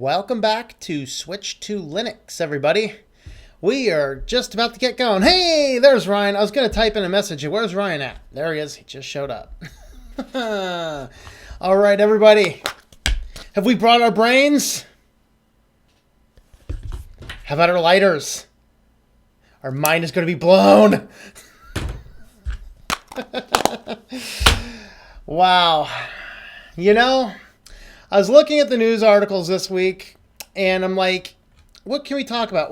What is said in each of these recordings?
welcome back to Switch to Linux, everybody. We are just about to get going. Hey, there's Ryan. I was going to type in a message. Where's Ryan at? There he is. He just showed up. All right, everybody. Have we brought our brains? How about our lighters? Our mind is going to be blown. Wow. You know, I was looking at the news articles this week, and I'm like, what can we talk about?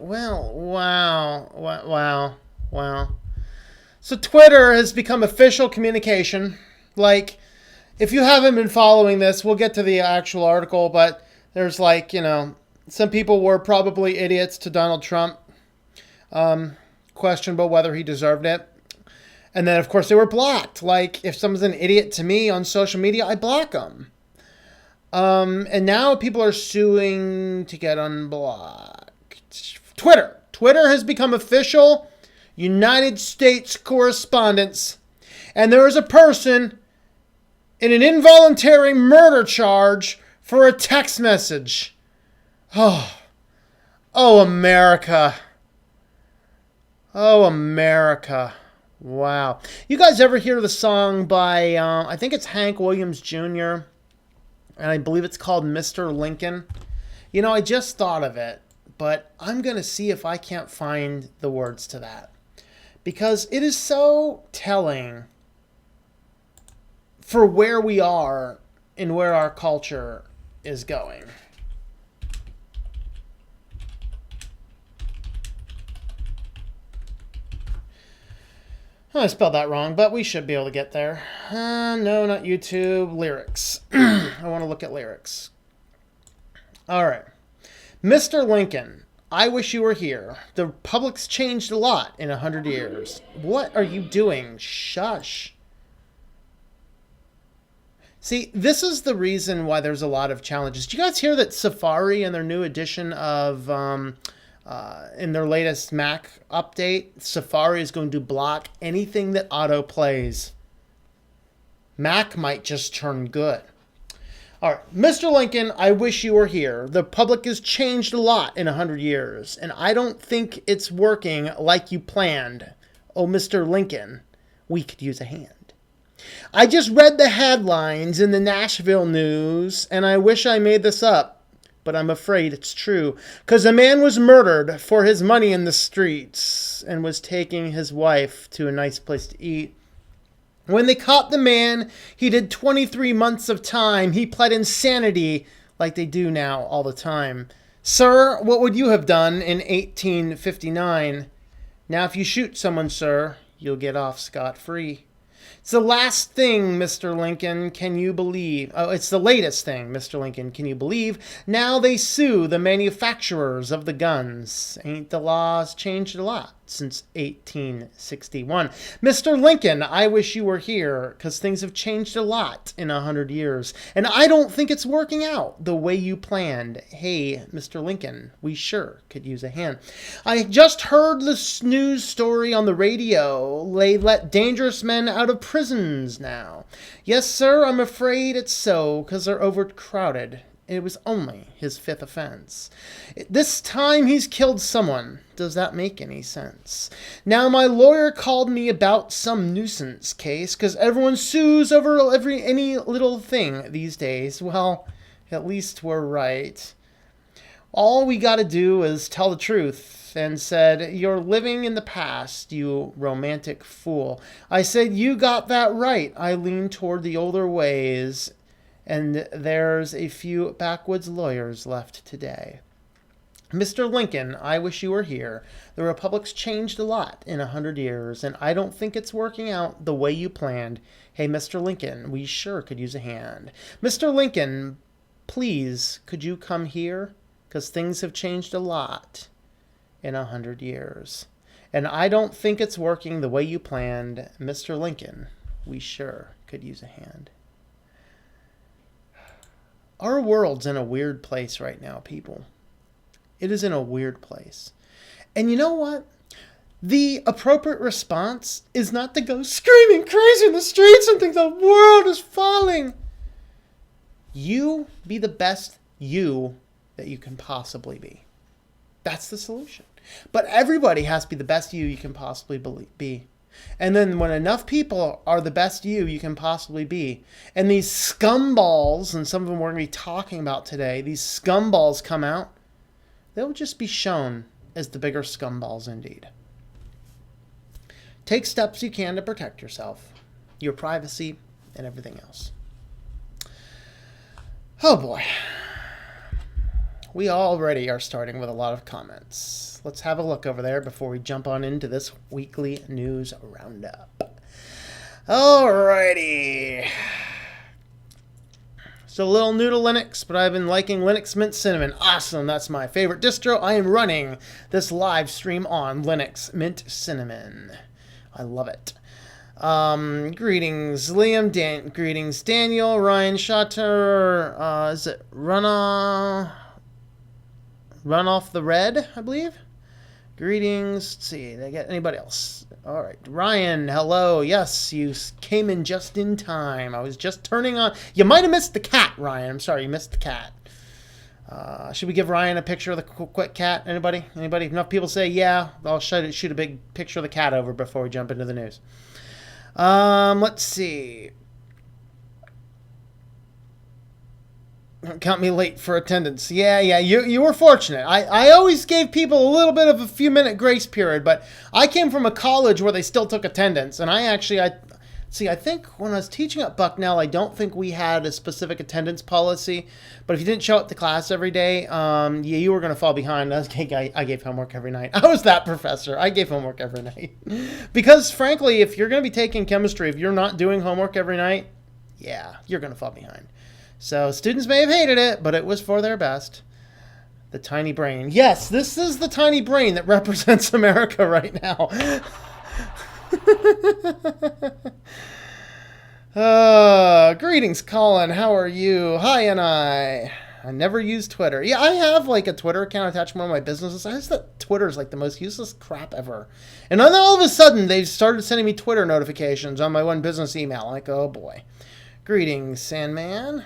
Wow. So Twitter has become official communication. Like, if you haven't been following this, we'll get to the actual article, but there's like, some people were probably idiots to Donald Trump. Questionable whether he deserved it. And then, of course, they were blocked. Like, if someone's an idiot to me on social media, I block them. And now people are suing to get unblocked. Twitter has become official United States correspondence. And there is a person in an involuntary murder charge for a text message. Oh, America. Oh, America. Wow. You guys ever hear the song by, I think it's Hank Williams Jr., and I believe it's called Mr. Lincoln? I just thought of it, but I'm going to see if I can't find the words to that. Because it is so telling for where we are and where our culture is going. I spelled that wrong, but we should be able to get there. No, not YouTube. Lyrics. I want to look at lyrics. All right. Mr. Lincoln, I wish you were here. The public's changed a lot in 100 years. What are you doing? Shush. See, this is the reason why there's a lot of challenges. Did you guys hear that Safari in their new edition of... in their latest Mac update, Safari is going to block anything that auto plays. Mac might just turn good. All right, Mr. Lincoln, I wish you were here. The public has changed a lot in 100 years, and I don't think it's working like you planned. Oh, Mr. Lincoln, we could use a hand. I just read the headlines in the Nashville news, and I wish I made this up. But I'm afraid it's true, because a man was murdered for his money in the streets and was taking his wife to a nice place to eat. When they caught the man, he did 23 months of time. He pled insanity like they do now all the time. Sir, what would you have done in 1859? Now, if you shoot someone, sir, you'll get off scot-free. It's the last thing, Mr. Lincoln, can you believe? Oh, it's the latest thing, Mr. Lincoln, can you believe? Now they sue the manufacturers of the guns. Ain't the laws changed a lot since 1861? Mr. Lincoln, I wish you were here, because things have changed a lot in 100 years. And I don't think it's working out the way you planned. Hey, Mr. Lincoln, we sure could use a hand. I just heard this news story on the radio. They let dangerous men out of prisons now. Yes, sir, I'm afraid it's so, because they're overcrowded. It was only his 5th offense. This time he's killed someone. Does that make any sense? Now, my lawyer called me about some nuisance case, because everyone sues over any little thing these days. Well, at least we're right. All we got to do is tell the truth. And said, you're living in the past, you romantic fool. I said, you got that right. I lean toward the older ways, and there's a few backwoods lawyers left today. Mr. Lincoln, I wish you were here. The Republic's changed a lot in 100 years, and I don't think it's working out the way you planned. Hey, Mr. Lincoln, we sure could use a hand. Mr. Lincoln, please, could you come here? Because things have changed a lot in 100 years. And I don't think it's working the way you planned. Mr. Lincoln, we sure could use a hand. Our world's in a weird place right now, people. It is in a weird place. And you know what? The appropriate response is not to go screaming crazy in the streets and think the world is falling. You be the best you that you can possibly be. That's the solution. But everybody has to be the best you can possibly be. And then when enough people are the best you can possibly be, and these scumballs, and some of them we're going to be talking about today, these scumballs come out, they'll just be shown as the bigger scumballs indeed. Take steps you can to protect yourself, your privacy, and everything else. Oh boy. We already are starting with a lot of comments. Let's have a look over there before we jump on into this weekly news roundup. Alrighty. So a little new to Linux, but I've been liking Linux Mint Cinnamon. Awesome, that's my favorite distro. I am running this live stream on Linux Mint Cinnamon. I love it. Greetings, Liam. Greetings, Daniel. Ryan Schotter. Is it Run Off the Red, I believe? Greetings. Let's see, did I get anybody else? All right. Ryan, hello. Yes, you came in just in time. I was just turning on. You might have missed the cat, Ryan. I'm sorry, you missed the cat. Should we give Ryan a picture of the quick cat? Anybody? If enough people say yeah, I'll shoot a big picture of the cat over before we jump into the news. Let's see. Count me late for attendance. Yeah, you were fortunate. I always gave people a little bit of a few minute grace period, but I came from a college where they still took attendance, and I think when I was teaching at Bucknell, I don't think we had a specific attendance policy, but if you didn't show up to class every day, you were going to fall behind. I gave homework every night. I was that professor. I gave homework every night. Because frankly, if you're going to be taking chemistry, if you're not doing homework every night, yeah, you're going to fall behind. So students may have hated it, but it was for their best. The tiny brain. Yes, this is the tiny brain that represents America right now. Greetings, Colin. How are you? Hi, and I never use Twitter. Yeah, I have like a Twitter account attached to one of my businesses. I just thought Twitter is like the most useless crap ever. And then all of a sudden, they started sending me Twitter notifications on my one business email. I'm like, oh boy. Greetings, Sandman.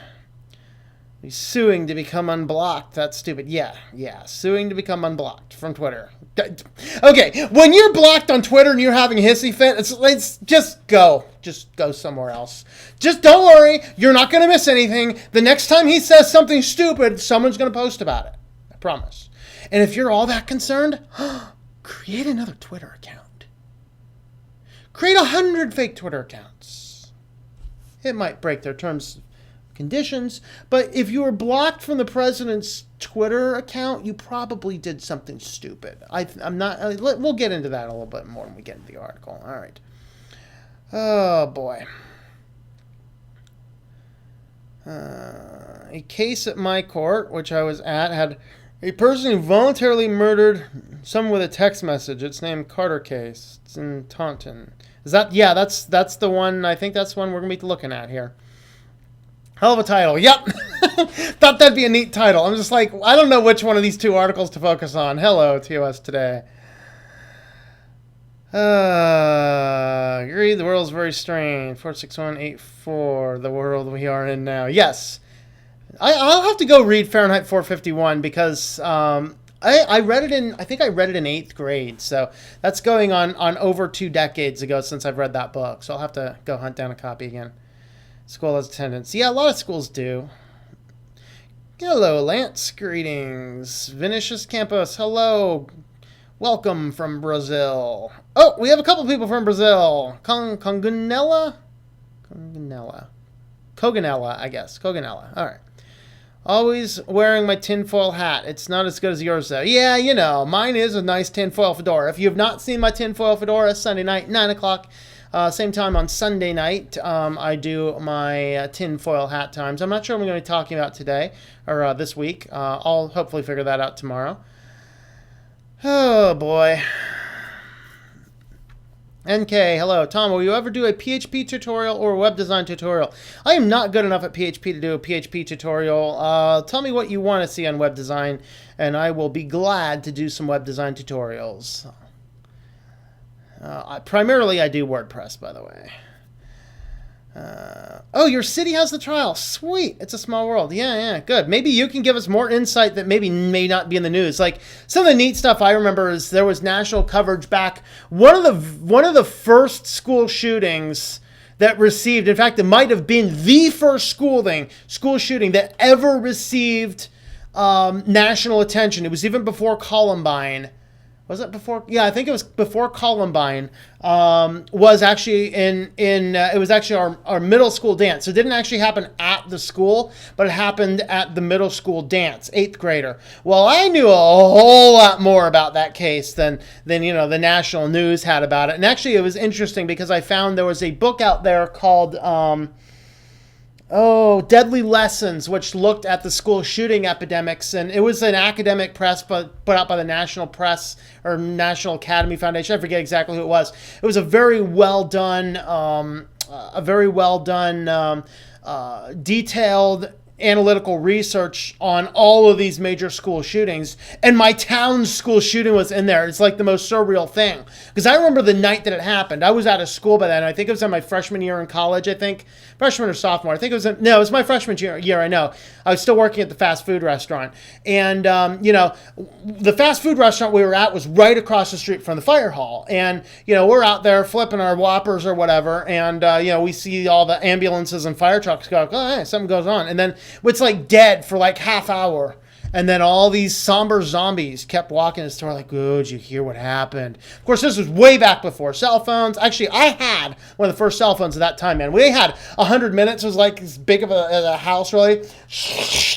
He's suing to become unblocked. That's stupid. Yeah. Suing to become unblocked from Twitter. Okay, when you're blocked on Twitter and you're having a hissy fit, it's just go. Just go somewhere else. Just don't worry. You're not going to miss anything. The next time he says something stupid, someone's going to post about it. I promise. And if you're all that concerned, create another Twitter account. Create 100 fake Twitter accounts. It might break their terms conditions, but if you were blocked from the president's Twitter account, you probably did something stupid. We'll get into that a little bit more when we get into the article. All right. Oh boy. A case at my court, which I was at, had a person who voluntarily murdered someone with a text message. It's named Carter case. It's in Taunton. Is that? Yeah, that's the one. I think that's the one we're gonna be looking at here. Hell of a title. Yep. Thought that'd be a neat title. I'm just like, I don't know which one of these two articles to focus on. Hello, TOS Today. Agreed, the world's very strange. 46184, the world we are in now. Yes. I'll have to go read Fahrenheit 451 because I read it in, I think I read it in 8th grade. So that's going on over 2 decades ago since I've read that book. So I'll have to go hunt down a copy again. School has attendance. Yeah, a lot of schools do. Hello, Lance. Greetings. Vinicius Campos. Hello. Welcome from Brazil. Oh, we have a couple people from Brazil. Coganella, I guess. Coganella. All right. Always wearing my tinfoil hat. It's not as good as yours, though. Yeah, you know, mine is a nice tinfoil fedora. If you have not seen my tinfoil fedora, Sunday night, 9 o'clock. Same time on Sunday night, I do my tinfoil hat times. I'm not sure what I'm going to be talking about today or this week. I'll hopefully figure that out tomorrow. Oh, boy. NK, hello. Tom, will you ever do a PHP tutorial or a web design tutorial? I am not good enough at PHP to do a PHP tutorial. Tell me what you want to see on web design, and I will be glad to do some web design tutorials. Primarily, I do WordPress, by the way. Oh, your city has the trial. Sweet. It's a small world. Yeah, yeah, good. Maybe you can give us more insight that maybe may not be in the news. Like some of the neat stuff I remember is there was national coverage back. One of the first school shootings that received, in fact, it might have been the first school shooting that ever received national attention. It was even before Columbine. Was it before? Yeah, I think it was before Columbine. Was actually it was actually our middle school dance. So it didn't actually happen at the school, but it happened at the middle school dance, 8th grader. Well, I knew a whole lot more about that case than the national news had about it. And actually, it was interesting because I found there was a book out there called Deadly Lessons, which looked at the school shooting epidemics. And it was an academic press but put out by the National Press or National Academy Foundation. I forget exactly who it was. It was a very well done, detailed analytical research on all of these major school shootings, and my town's school shooting was in there. It's like the most surreal thing, because I remember the night that it happened. I was out of school by then. I think it was in my freshman year in college. I think freshman or sophomore. I think it was my freshman year. I know. I was still working at the fast food restaurant, and the fast food restaurant we were at was right across the street from the fire hall, and we're out there flipping our Whoppers or whatever, and we see all the ambulances and fire trucks go. Oh, hey, something goes on, and then it's like dead for like half hour. And then all these somber zombies kept walking in the store like, oh, did you hear what happened? Of course, this was way back before cell phones. Actually, I had one of the first cell phones at that time, man. We had 100 minutes. It was like as big of a house, really.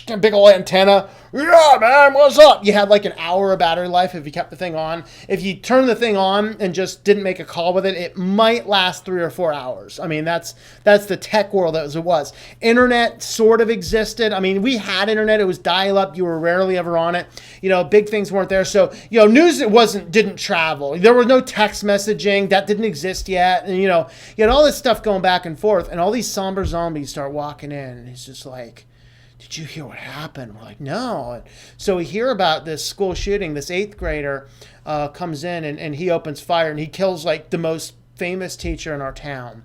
A big old antenna. Yeah, man, what's up? You had like an hour of battery life if you kept the thing on. If you turned the thing on and just didn't make a call with it, it might last 3 or 4 hours. I mean, that's the tech world as it was. Internet sort of existed. I mean, we had internet. It was dial-up. You were rarely ever on it. Big things weren't there. So, news didn't travel. There was no text messaging. That didn't exist yet. And, you had all this stuff going back and forth. And all these somber zombies start walking in. And he's just like, did you hear what happened? We're like, no. And so we hear about this school shooting. This 8th grader comes in and he opens fire and he kills like the most famous teacher in our town.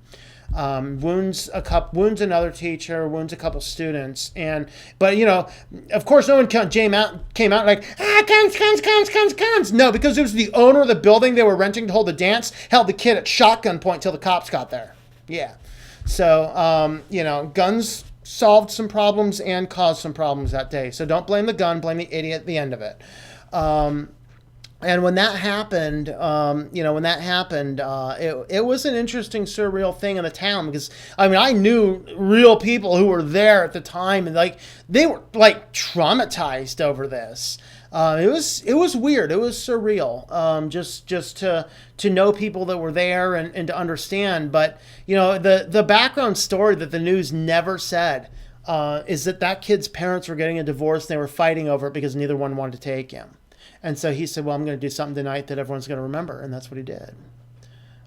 Wounds another teacher, wounds a couple students, but of course, no one came out like guns. No, because it was the owner of the building they were renting to hold the dance held the kid at shotgun point till the cops got there. Yeah, so guns solved some problems and caused some problems that day. So don't blame the gun, blame the idiot at the end of it. And when that happened, it was an interesting, surreal thing in the town because, I knew real people who were there at the time and they were traumatized over this. It was weird. It was surreal. Just to know people that were there and to understand. But, the background story that the news never said, is that kid's parents were getting a divorce and they were fighting over it because neither one wanted to take him. And so he said, well, I'm going to do something tonight that everyone's going to remember. And that's what he did.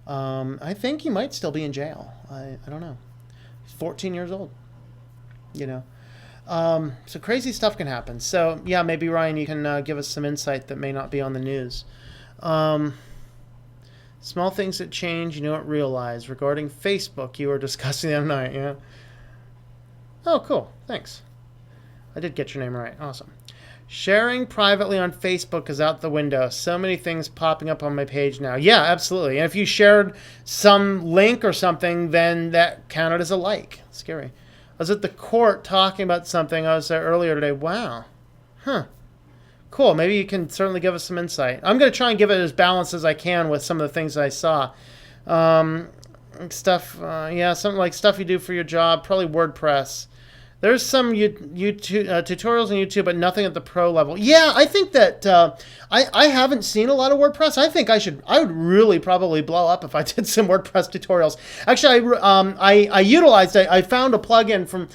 I think he might still be in jail. I don't know. He's 14 years old, So crazy stuff can happen. So, yeah, maybe, Ryan, you can give us some insight that may not be on the news. Small things that change, you don't realize. Regarding Facebook, you were discussing the other night, yeah? Oh, cool. Thanks. I did get your name right. Awesome. Sharing privately on Facebook is out the window. So many things popping up on my page now. Yeah, absolutely. And if you shared some link or something, then that counted as a like. Scary. I was at the court talking about something. I was there earlier today. Wow. Huh. Cool. Maybe you can certainly give us some insight. I'm going to try and give it as balanced as I can with some of the things I saw. Something like stuff you do for your job, probably WordPress. There's some YouTube tutorials on YouTube, but nothing at the pro level. Yeah, I think that I haven't seen a lot of WordPress. I think I would really probably blow up if I did some WordPress tutorials. Actually, I found a plugin from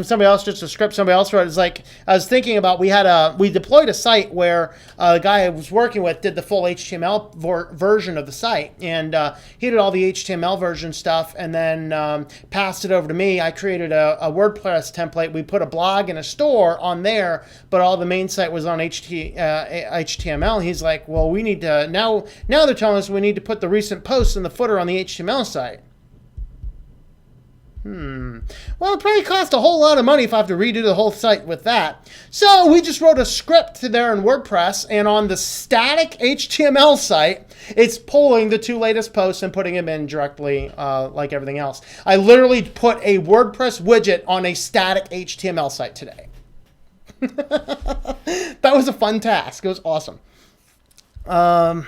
somebody else, just a script somebody else wrote. It's like I was thinking about we deployed a site where the guy I was working with did the full HTML version of the site, and he did all the HTML version stuff, and then passed it over to me. I created a WordPress template. We put a blog and a store on there, but all the main site was on HTML. He's like, well, we need to now they're telling us we need to put the recent posts in the footer on the HTML site. Well, it probably cost a whole lot of money if I have to redo the whole site with that. So we just wrote a script there in WordPress, and on the static HTML site, it's pulling the 2 latest posts and putting them in directly like everything else. I literally put a WordPress widget on a static HTML site today. That was a fun task. It was awesome. All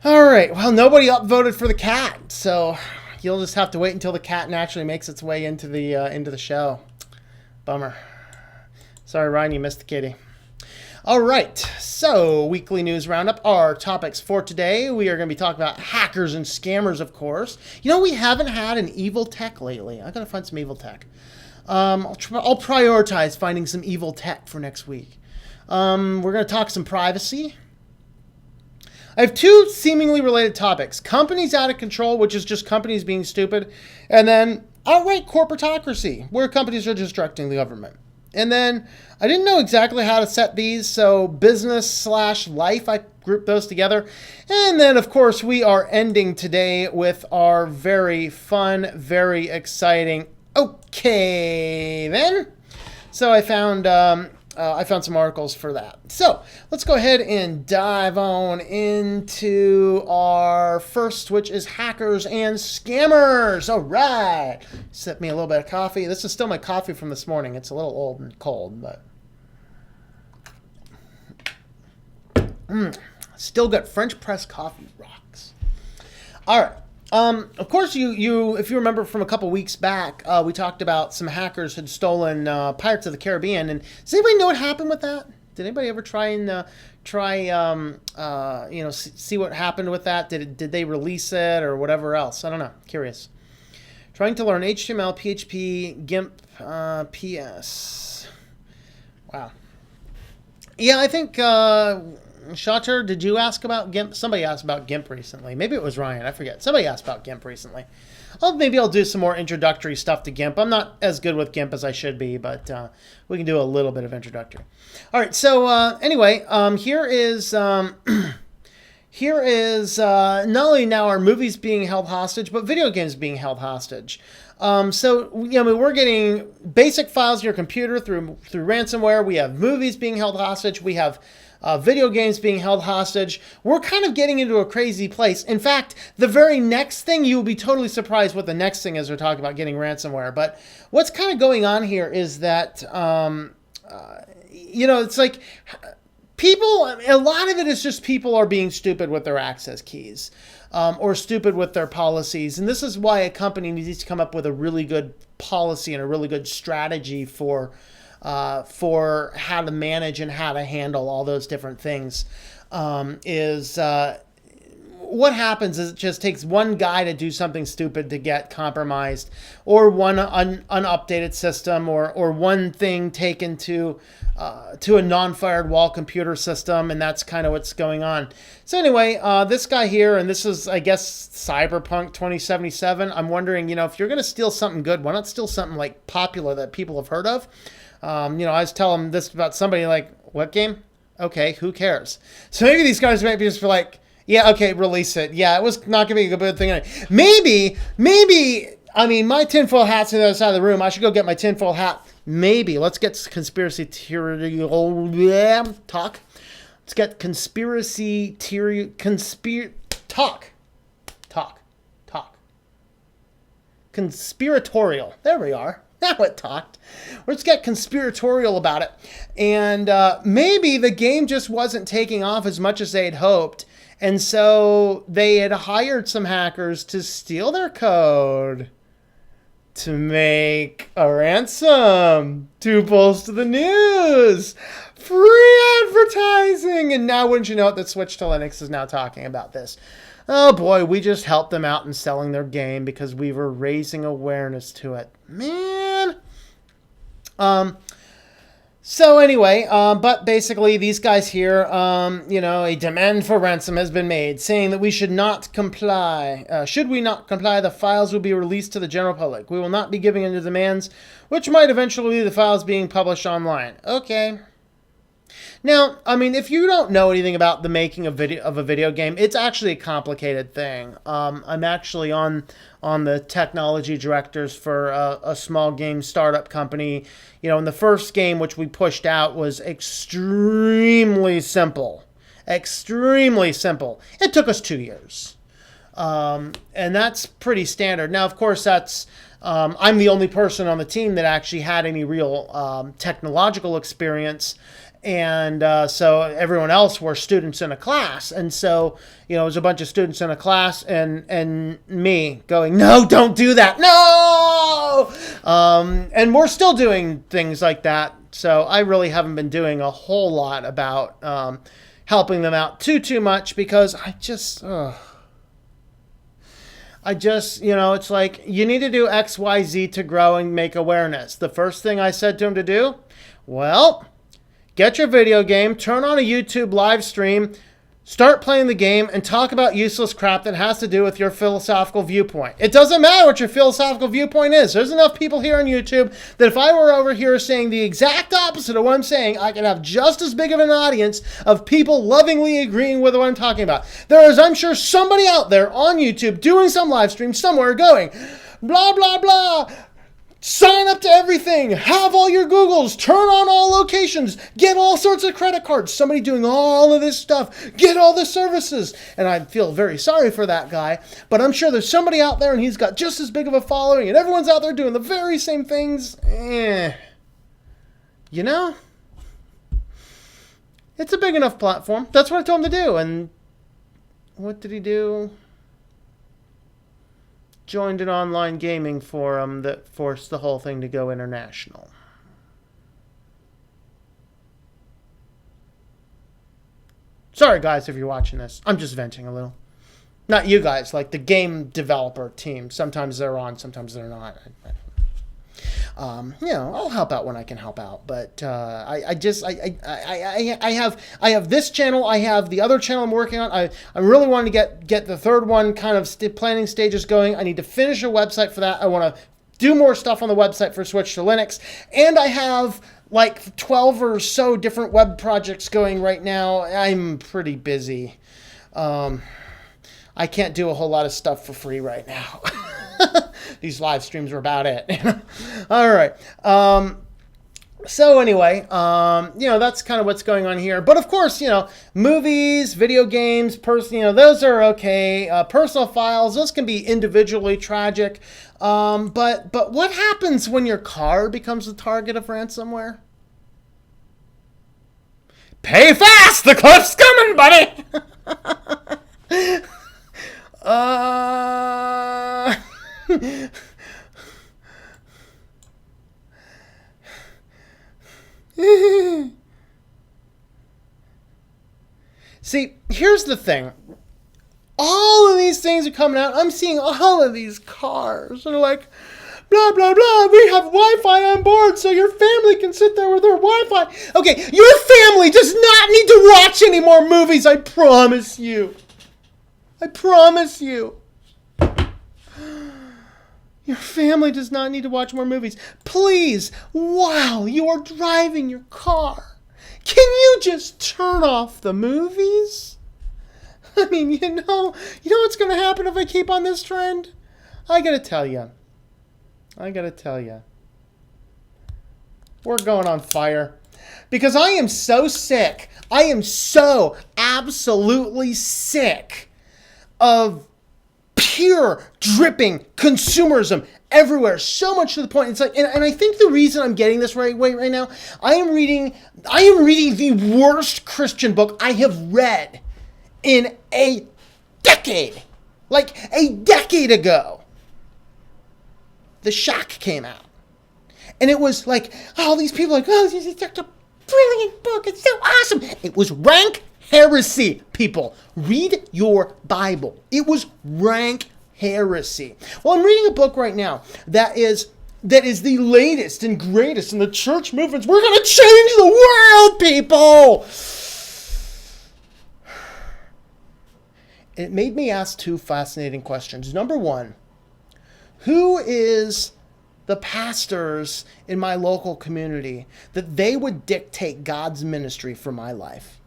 right. Well, nobody upvoted for the cat, so you'll just have to wait until the cat naturally makes its way into the show. Bummer. Sorry, Ryan, you missed the kitty. All right. So, weekly news roundup. Our topics for today, we are going to be talking about hackers and scammers, of course. You know, we haven't had an evil tech lately. I got to find some evil tech. I'll prioritize finding some evil tech for next week. We're going to talk some privacy. I have 2 seemingly related topics. Companies out of control, which is just companies being stupid. And then outright corprotocracy, where companies are destructing the government. And then I didn't know exactly how to set these, so business/life, I grouped those together. And then, of course, we are ending today with our very fun, very exciting, okay, then. So I found some articles for that. So let's go ahead and dive on into our first, which is hackers and scammers. All right. Sip me a little bit of coffee. This is still my coffee from this morning. It's a little old and cold, but still good. French press coffee rocks. All right. Of course, you if you remember from a couple weeks back, we talked about some hackers had stolen Pirates of the Caribbean. And does anybody know what happened with that? Did anybody ever try and see what happened with that? Did they release it or whatever else? I don't know. Curious. Trying to learn HTML, PHP, GIMP, PS. Wow. Yeah, I think. Shatter, did you ask about GIMP? Somebody asked about GIMP recently. Maybe it was Ryan. I forget. Somebody asked about GIMP recently. Maybe I'll do some more introductory stuff to GIMP. I'm not as good with GIMP as I should be, but we can do a little bit of introductory. All right. So anyway, here is not only now are movies being held hostage, but video games being held hostage. We're getting basic files on your computer through ransomware. We have movies being held hostage. We have video games being held hostage. We're kind of getting into a crazy place. In fact, the very next thing, you'll be totally surprised what the next thing is. We're talking about getting ransomware. But what's kind of going on here is that, it's like people, a lot of it is just people are being stupid with their access keys or stupid with their policies. And this is why a company needs to come up with a really good policy and a really good strategy for how to manage and how to handle all those different things. What happens is it just takes one guy to do something stupid to get compromised, or one unupdated system, or one thing taken to a non-fired wall computer system, and that's kind of what's going on. So anyway, this guy here, and this is, I guess, Cyberpunk 2077. I'm wondering, if you're going to steal something good, why not steal something like popular that people have heard of? I was telling this about somebody like, what game? Okay, who cares? So maybe these guys might be just like, yeah, okay, release it. Yeah, it was not going to be a good thing. Maybe, my tinfoil hat's on the other side of the room. I should go get my tinfoil hat. Maybe. Let's get conspiracy theory talk. Let's get conspiracy theory, talk. Conspiratorial. There we are. Now it talked. Let's get conspiratorial about it. And maybe the game just wasn't taking off as much as they had hoped. And so they had hired some hackers to steal their code to make a ransom to post to the news. Free advertising. And now, wouldn't you know it, that Switch to Linux is now talking about this. Oh boy, we just helped them out in selling their game because we were raising awareness to it. Man. So anyway, but basically these guys here, a demand for ransom has been made, saying that we should not comply. Should we not comply, the files will be released to the general public. We will not be giving in to demands, which might eventually lead to the files being published online. Okay. Now, I mean, if you don't know anything about the making of a video game, it's actually a complicated thing. I'm actually on the technology directors for a small game startup company. You know, and the first game which we pushed out was extremely simple. Extremely simple. It took us 2 years. And that's pretty standard. Now, of course, I'm the only person on the team that actually had any real technological experience. And so everyone else were students in a class. And so, you know, it was a bunch of students in a class and me going, no, don't do that. No! And we're still doing things like that. So I really haven't been doing a whole lot about helping them out too much because I just, you know, it's like you need to do X, Y, Z to grow and make awareness. The first thing I said to him to do, well, get your video game, turn on a YouTube live stream, start playing the game, and talk about useless crap that has to do with your philosophical viewpoint. It doesn't matter what your philosophical viewpoint is. There's enough people here on YouTube that if I were over here saying the exact opposite of what I'm saying, I could have just as big of an audience of people lovingly agreeing with what I'm talking about. There is, I'm sure, somebody out there on YouTube doing some live stream somewhere going, blah, blah, blah. Sign up to everything. Have all your Googles. Turn on all locations. Get all sorts of credit cards. Somebody doing all of this stuff. Get all the services. And I feel very sorry for that guy. But I'm sure there's somebody out there and he's got just as big of a following and everyone's out there doing the very same things. You know? It's a big enough platform. That's what I told him to do. And what did he do? Joined an online gaming forum that forced the whole thing to go international. Sorry, guys, if you're watching this. I'm just venting a little. Not you guys, like the game developer team. Sometimes they're on, sometimes they're not. You know, I'll help out when I can help out, but I have this channel, I have the other channel I'm working on. I really want to get the third one kind of planning stages going. I need to finish a website for that. I want to do more stuff on the website for Switch to Linux, and I have like 12 or so different web projects going right now. I'm pretty busy. I can't do a whole lot of stuff for free right now. These live streams are about it. All right. So anyway, you know, that's kind of what's going on here. But of course, you know, movies, video games, you know, those are okay. Personal files, those can be individually tragic. But what happens when your car becomes the target of ransomware? Pay fast! The cliff's coming, buddy! See, here's the thing. All of these things are coming out. I'm seeing all of these cars. They're like, blah, blah, blah. We have Wi-Fi on board so your family can sit there with their Wi-Fi. Okay, your family does not need to watch any more movies, I promise you. I promise you. Your family does not need to watch more movies. Please, while you are driving your car, can you just turn off the movies? I mean, you know what's going to happen if I keep on this trend? I gotta tell you. We're going on fire. Because I am so sick. I am so absolutely sick of pure dripping consumerism everywhere, so much to the point it's like, and I think the reason I'm getting this right now, I am reading the worst Christian book I have read in a decade. Like a decade ago, The Shack came out, and it was like, all these people are like, oh, this is such a brilliant book, it's so awesome. It was rank heresy, people. Read your Bible. It was rank heresy. Well, I'm reading a book right now that is the latest and greatest in the church movements. We're going to change the world, people! It made me ask two fascinating questions. Number one, who is the pastors in my local community that they would dictate God's ministry for my life?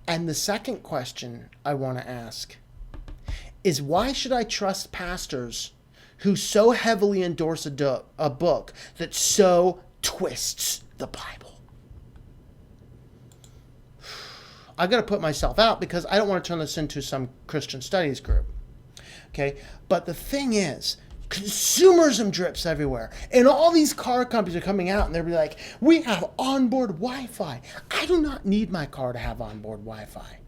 And the second question I want to ask is, why should I trust pastors who so heavily endorse a book that so twists the Bible? I got to put myself out because I don't want to turn this into some Christian studies group. Okay, but the thing is, consumerism drips everywhere, and all these car companies are coming out and they'll be like, we have onboard Wi-Fi. I do not need my car to have onboard Wi-Fi.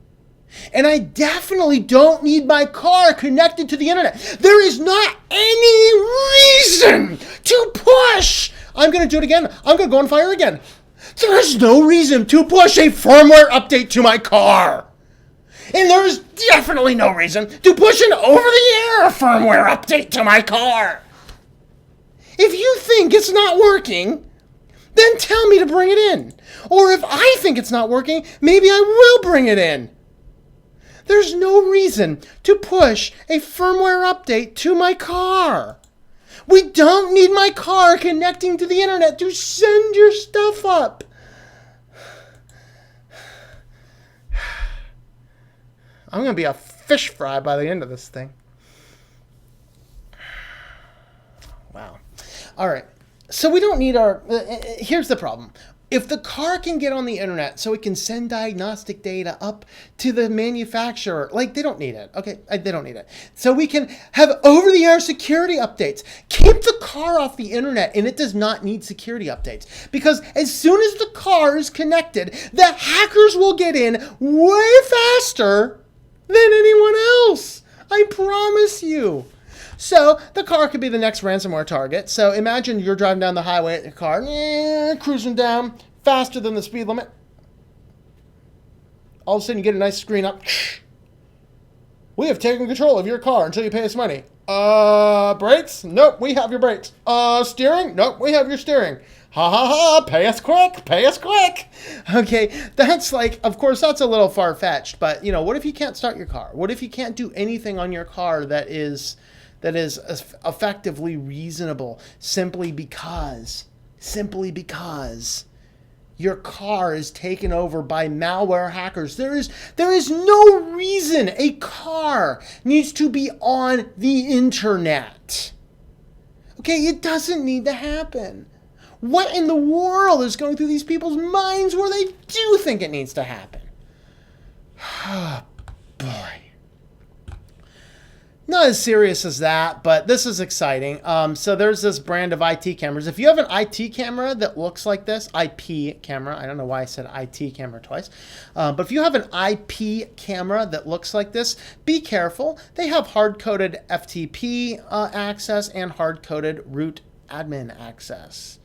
And I definitely don't need my car connected to the internet. There is not any reason to push. I'm going to do it again. I'm going to go on fire again. There is no reason to push a firmware update to my car. And there is definitely no reason to push an over-the-air firmware update to my car. If you think it's not working, then tell me to bring it in. Or if I think it's not working, maybe I will bring it in. There's no reason to push a firmware update to my car. We don't need my car connecting to the internet to send your stuff up. I'm going to be a fish fry by the end of this thing. Wow. All right. So we don't need our... here's the problem. If the car can get on the internet so it can send diagnostic data up to the manufacturer, like, they don't need it. Okay, they don't need it. So we can have over-the-air security updates. Keep the car off the internet, and it does not need security updates. Because as soon as the car is connected, the hackers will get in way faster than anyone else. I promise you. So the car could be the next ransomware target. So imagine you're driving down the highway at your car, cruising down faster than the speed limit. All of a sudden you get a nice screen up. We have taken control of your car until you pay us money. Brakes? Nope, we have your brakes. Steering? Nope, we have your steering. Ha ha ha, pay us quick, pay us quick. Okay, that's like, of course, that's a little far-fetched, but, you know, what if you can't start your car? What if you can't do anything on your car that is effectively reasonable simply because your car is taken over by malware hackers? There is no reason a car needs to be on the internet. Okay, it doesn't need to happen. What in the world is going through these people's minds where they do think it needs to happen? Oh, boy. Not as serious as that, but this is exciting. So there's this brand of IT cameras. If you have an IT camera that looks like this, IP camera, I don't know why I said IT camera twice, but if you have an IP camera that looks like this, be careful. They have hard-coded FTP access and hard-coded root admin access.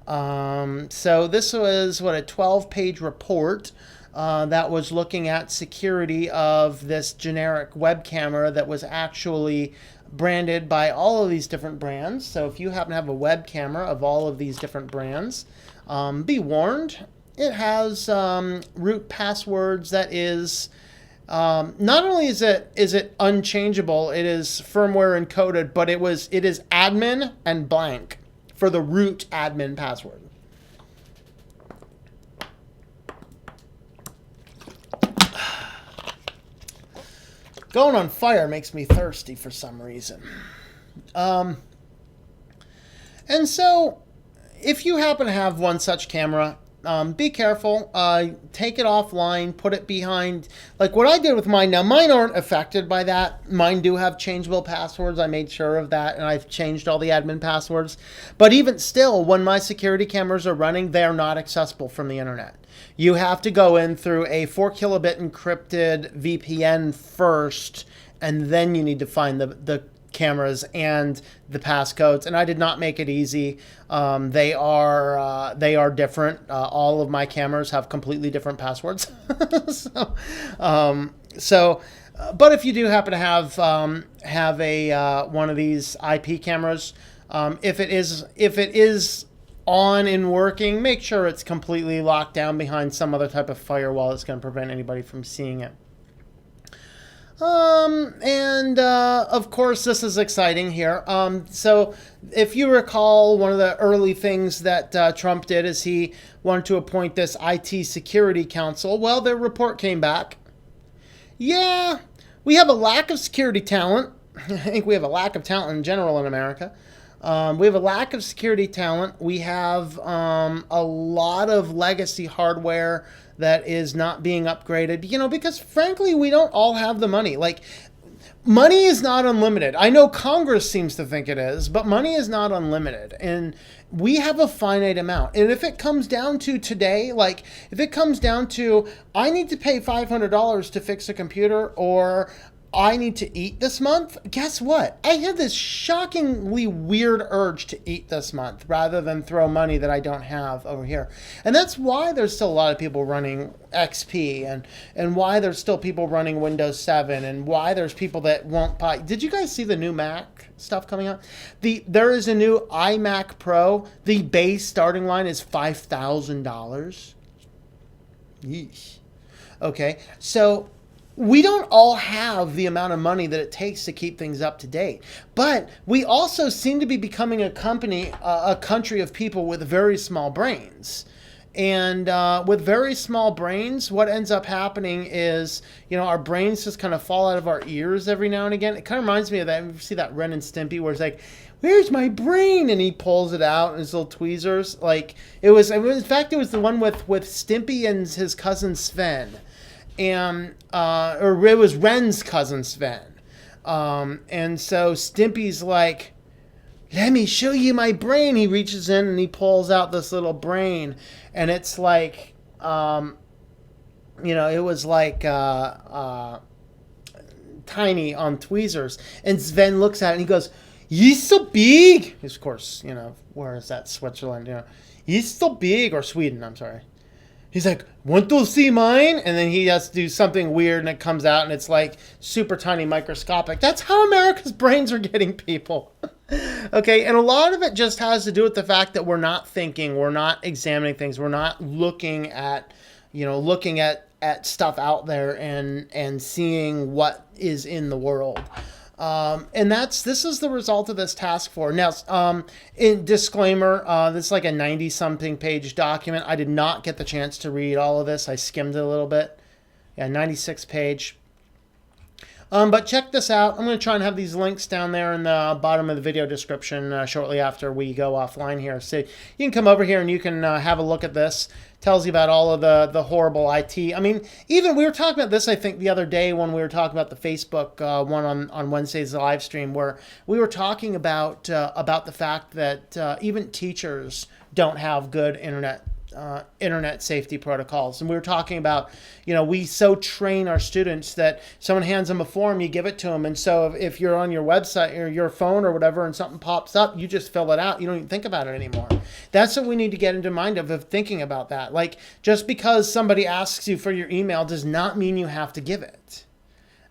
So this was, a 12-page report that was looking at security of this generic web camera that was actually branded by all of these different brands. So if you happen to have a web camera of all of these different brands, be warned, it has root passwords that is, not only is it unchangeable, it is firmware encoded, but it is admin and blank for the root admin password. Going on fire makes me thirsty for some reason. And so, if you happen to have one such camera, be careful. Take it offline, put it behind, like what I did with mine. Now, mine aren't affected by that. Mine do have changeable passwords. I made sure of that, and I've changed all the admin passwords. But even still, when my security cameras are running, they are not accessible from the internet. You have to go in through a 4 kilobit encrypted VPN first, and then you need to find the cameras and the passcodes. And I did not make it easy. They are different. All of my cameras have completely different passwords. But if you do happen to have a one of these IP cameras, if it is on and working, make sure it's completely locked down behind some other type of firewall that's going to prevent anybody from seeing it. Of course, this is exciting here. So if you recall, one of the early things that Trump did is he wanted to appoint this IT Security Council. Well, their report came back. Yeah, we have a lack of security talent. I think we have a lack of talent in general in America. We have a lack of security talent. We have a lot of legacy hardware that is not being upgraded, because frankly, we don't all have the money. Like, money is not unlimited. I know Congress seems to think it is, but money is not unlimited. And we have a finite amount. And if it comes down to today, like if it comes down to, I need to pay $500 to fix a computer, or I need to eat this month, guess what? I have this shockingly weird urge to eat this month rather than throw money that I don't have over here. And that's why there's still a lot of people running XP and why there's still people running Windows 7 and why there's people that won't buy. Did you guys see the new Mac stuff coming out? There is a new iMac Pro. The base starting line is $5,000. Yeesh. Okay, so we don't all have the amount of money that it takes to keep things up to date. But we also seem to be becoming a country of people with very small brains. And with very small brains, what ends up happening is, our brains just kind of fall out of our ears every now and again. It kind of reminds me of that. You see that Ren and Stimpy where it's like, where's my brain? And he pulls it out in his little tweezers. Like, in fact, it was the one with Stimpy and his cousin Sven. And or it was Ren's cousin Sven. And so Stimpy's like, let me show you my brain. He reaches in and he pulls out this little brain. And it's like, it was like tiny on tweezers. And Sven looks at it and he goes, he's so big. Of course, where is that? Switzerland, He's so big, or Sweden, I'm sorry. He's like, want to see mine? And then he has to do something weird and it comes out and it's like super tiny, microscopic. That's how America's brains are getting people. Okay, and a lot of it just has to do with the fact that we're not thinking, we're not examining things, we're not looking at stuff out there and seeing what is in the world. And this is the result of this task force. Now, in disclaimer, this is like a 90-something page document. I did not get the chance to read all of this. I skimmed it a little bit. Yeah, 96 page. But check this out. I'm going to try and have these links down there in the bottom of the video description shortly after we go offline here. So you can come over here and you can have a look at this. Tells you about all of the horrible IT. I mean, even we were talking about this, I think, the other day when we were talking about the Facebook one on Wednesday's live stream, where we were talking about the fact that even teachers don't have good internet safety protocols. And we were talking about, we so train our students that someone hands them a form, you give it to them. And so if you're on your website or your phone or whatever and something pops up, you just fill it out. You don't even think about it anymore. That's what we need to get into mind of thinking about that. Like, just because somebody asks you for your email does not mean you have to give it.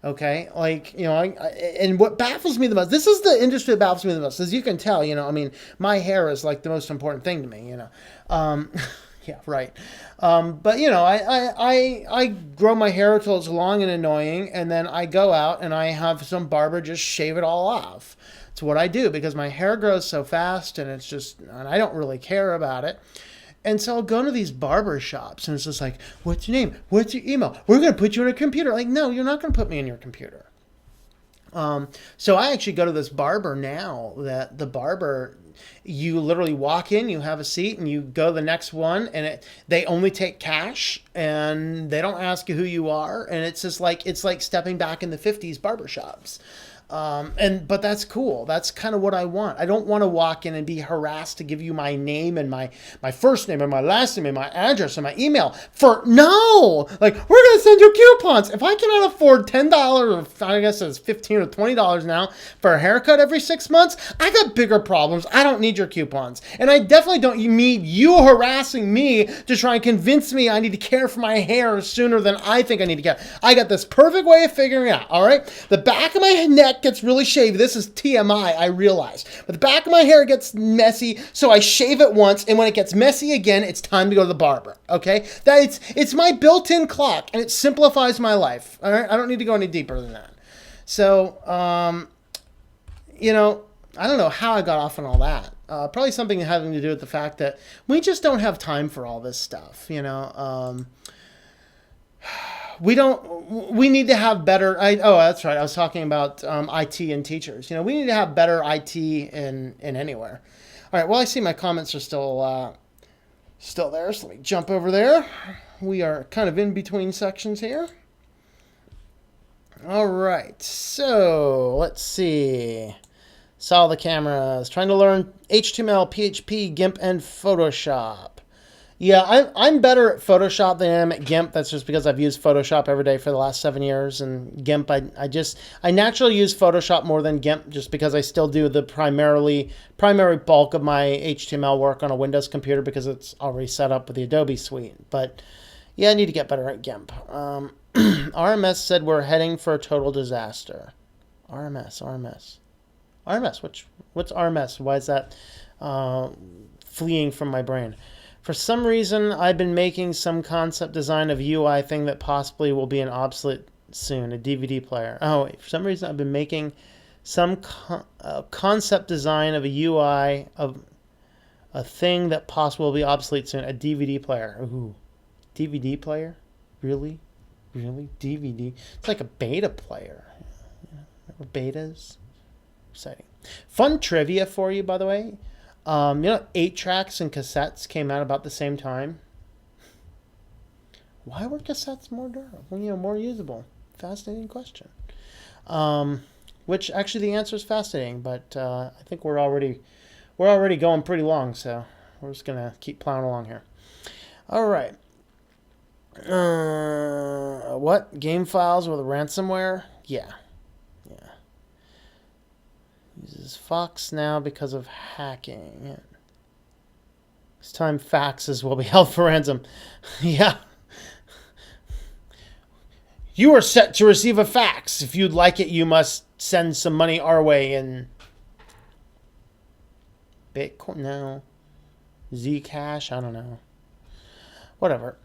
Okay, like, and what baffles me the most, this is the industry that baffles me the most, as you can tell, my hair is like the most important thing to me, yeah, right. But, I grow my hair till it's long and annoying, and then I go out and I have some barber just shave it all off. It's what I do because my hair grows so fast and and I don't really care about it. And so I'll go to these barber shops and it's just like, what's your name? What's your email? We're going to put you in a computer. Like, no, you're not going to put me in your computer. So I actually go to this barber now that the barber, you literally walk in, you have a seat and you go to the next one and they only take cash and they don't ask you who you are. And it's just like, it's like stepping back in the 50s barber shops. But that's cool. That's kind of what I want. I don't want to walk in and be harassed to give you my name and my first name and my last name and my address and my email no, like, we're going to send you coupons. If I cannot afford $10 or I guess it's $15 or $20 now for a haircut every 6 months, I got bigger problems. I don't need your coupons. And I definitely don't need you harassing me to try and convince me I need to care for my hair sooner than I think I need to care. I got this perfect way of figuring it out. All right. The back of my neck gets really shaved. This is TMI, I realize. But the back of my hair gets messy, so I shave it once, and when it gets messy again, it's time to go to the barber. Okay? It's my built-in clock, and it simplifies my life. All right? I don't need to go any deeper than that. So, you know, I don't know how I got off on all that. Probably something having to do with the fact that we just don't have time for all this stuff. We don't. We need to have better. Oh, that's right. I was talking about IT and teachers. We need to have better IT in anywhere. All right. Well, I see my comments are still there. So let me jump over there. We are kind of in between sections here. All right. So let's see. Saw the cameras. Trying to learn HTML, PHP, GIMP, and Photoshop. Yeah, I'm better at Photoshop than I am at GIMP. That's just because I've used Photoshop every day for the last 7 years. And GIMP, I naturally use Photoshop more than GIMP just because I still do the primary bulk of my HTML work on a Windows computer because it's already set up with the Adobe suite. But yeah, I need to get better at GIMP. RMS said we're heading for a total disaster. RMS. What's RMS? Why is that fleeing from my brain? For some reason, I've been making some concept design of UI thing that possibly will be an obsolete soon, a DVD player. Oh, wait, for some reason, I've been making some concept design of a UI of a thing that possibly will be obsolete soon, a DVD player. Ooh, DVD player? Really? DVD? It's like a beta player. Remember betas? Exciting. Fun trivia for you, by the way. 8-tracks and cassettes came out about the same time. Why were cassettes more durable? More usable? Fascinating question. Which actually the answer is fascinating, but I think we're already going pretty long, so we're just gonna keep plowing along here. All right. What game files with ransomware? Yeah. Uses Fox now because of hacking. This time faxes will be held for ransom. Yeah. You are set to receive a fax. If you'd like it, you must send some money our way in Bitcoin. No. Zcash. I don't know. Whatever.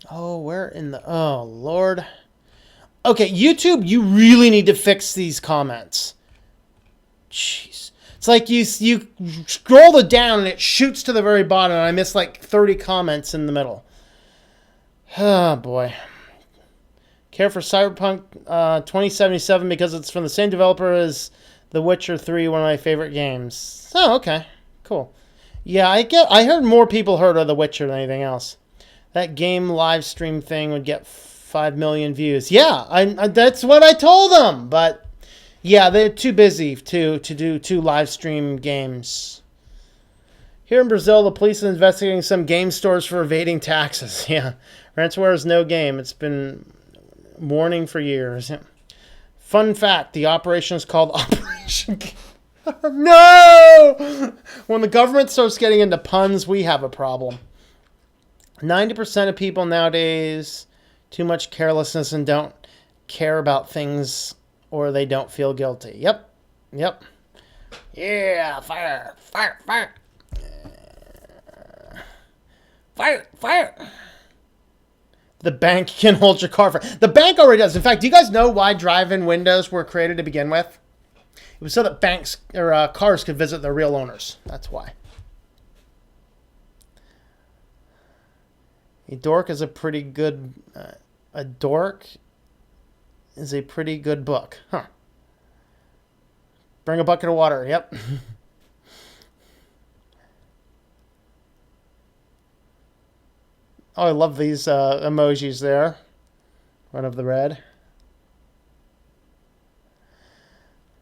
Oh, where in the... Oh, Lord. Okay, YouTube, you really need to fix these comments. Jeez. It's like you scroll it down and it shoots to the very bottom and I miss like 30 comments in the middle. Oh, boy. Care for Cyberpunk 2077 because it's from the same developer as The Witcher 3, one of my favorite games. Oh, okay. Cool. Yeah, I heard more people heard of The Witcher than anything else. That game live stream thing would get 5 million views. Yeah, I that's what I told them. But yeah, they're too busy to do 2 live stream games. Here in Brazil, the police is investigating some game stores for evading taxes. Yeah, ransomware is no game. It's been warning for years. Fun fact, the operation is called Operation... No! When the government starts getting into puns, we have a problem. 90% of people nowadays, too much carelessness and don't care about things or they don't feel guilty. Yep. Yeah, fire. Fire. The bank can hold your car for... The bank already does. In fact, do you guys know why drive-in windows were created to begin with? It was so that banks or cars could visit their real owners. That's why. A dork is a pretty good book. Huh. Bring a bucket of water. Yep. Oh, I love these emojis there. One of the red.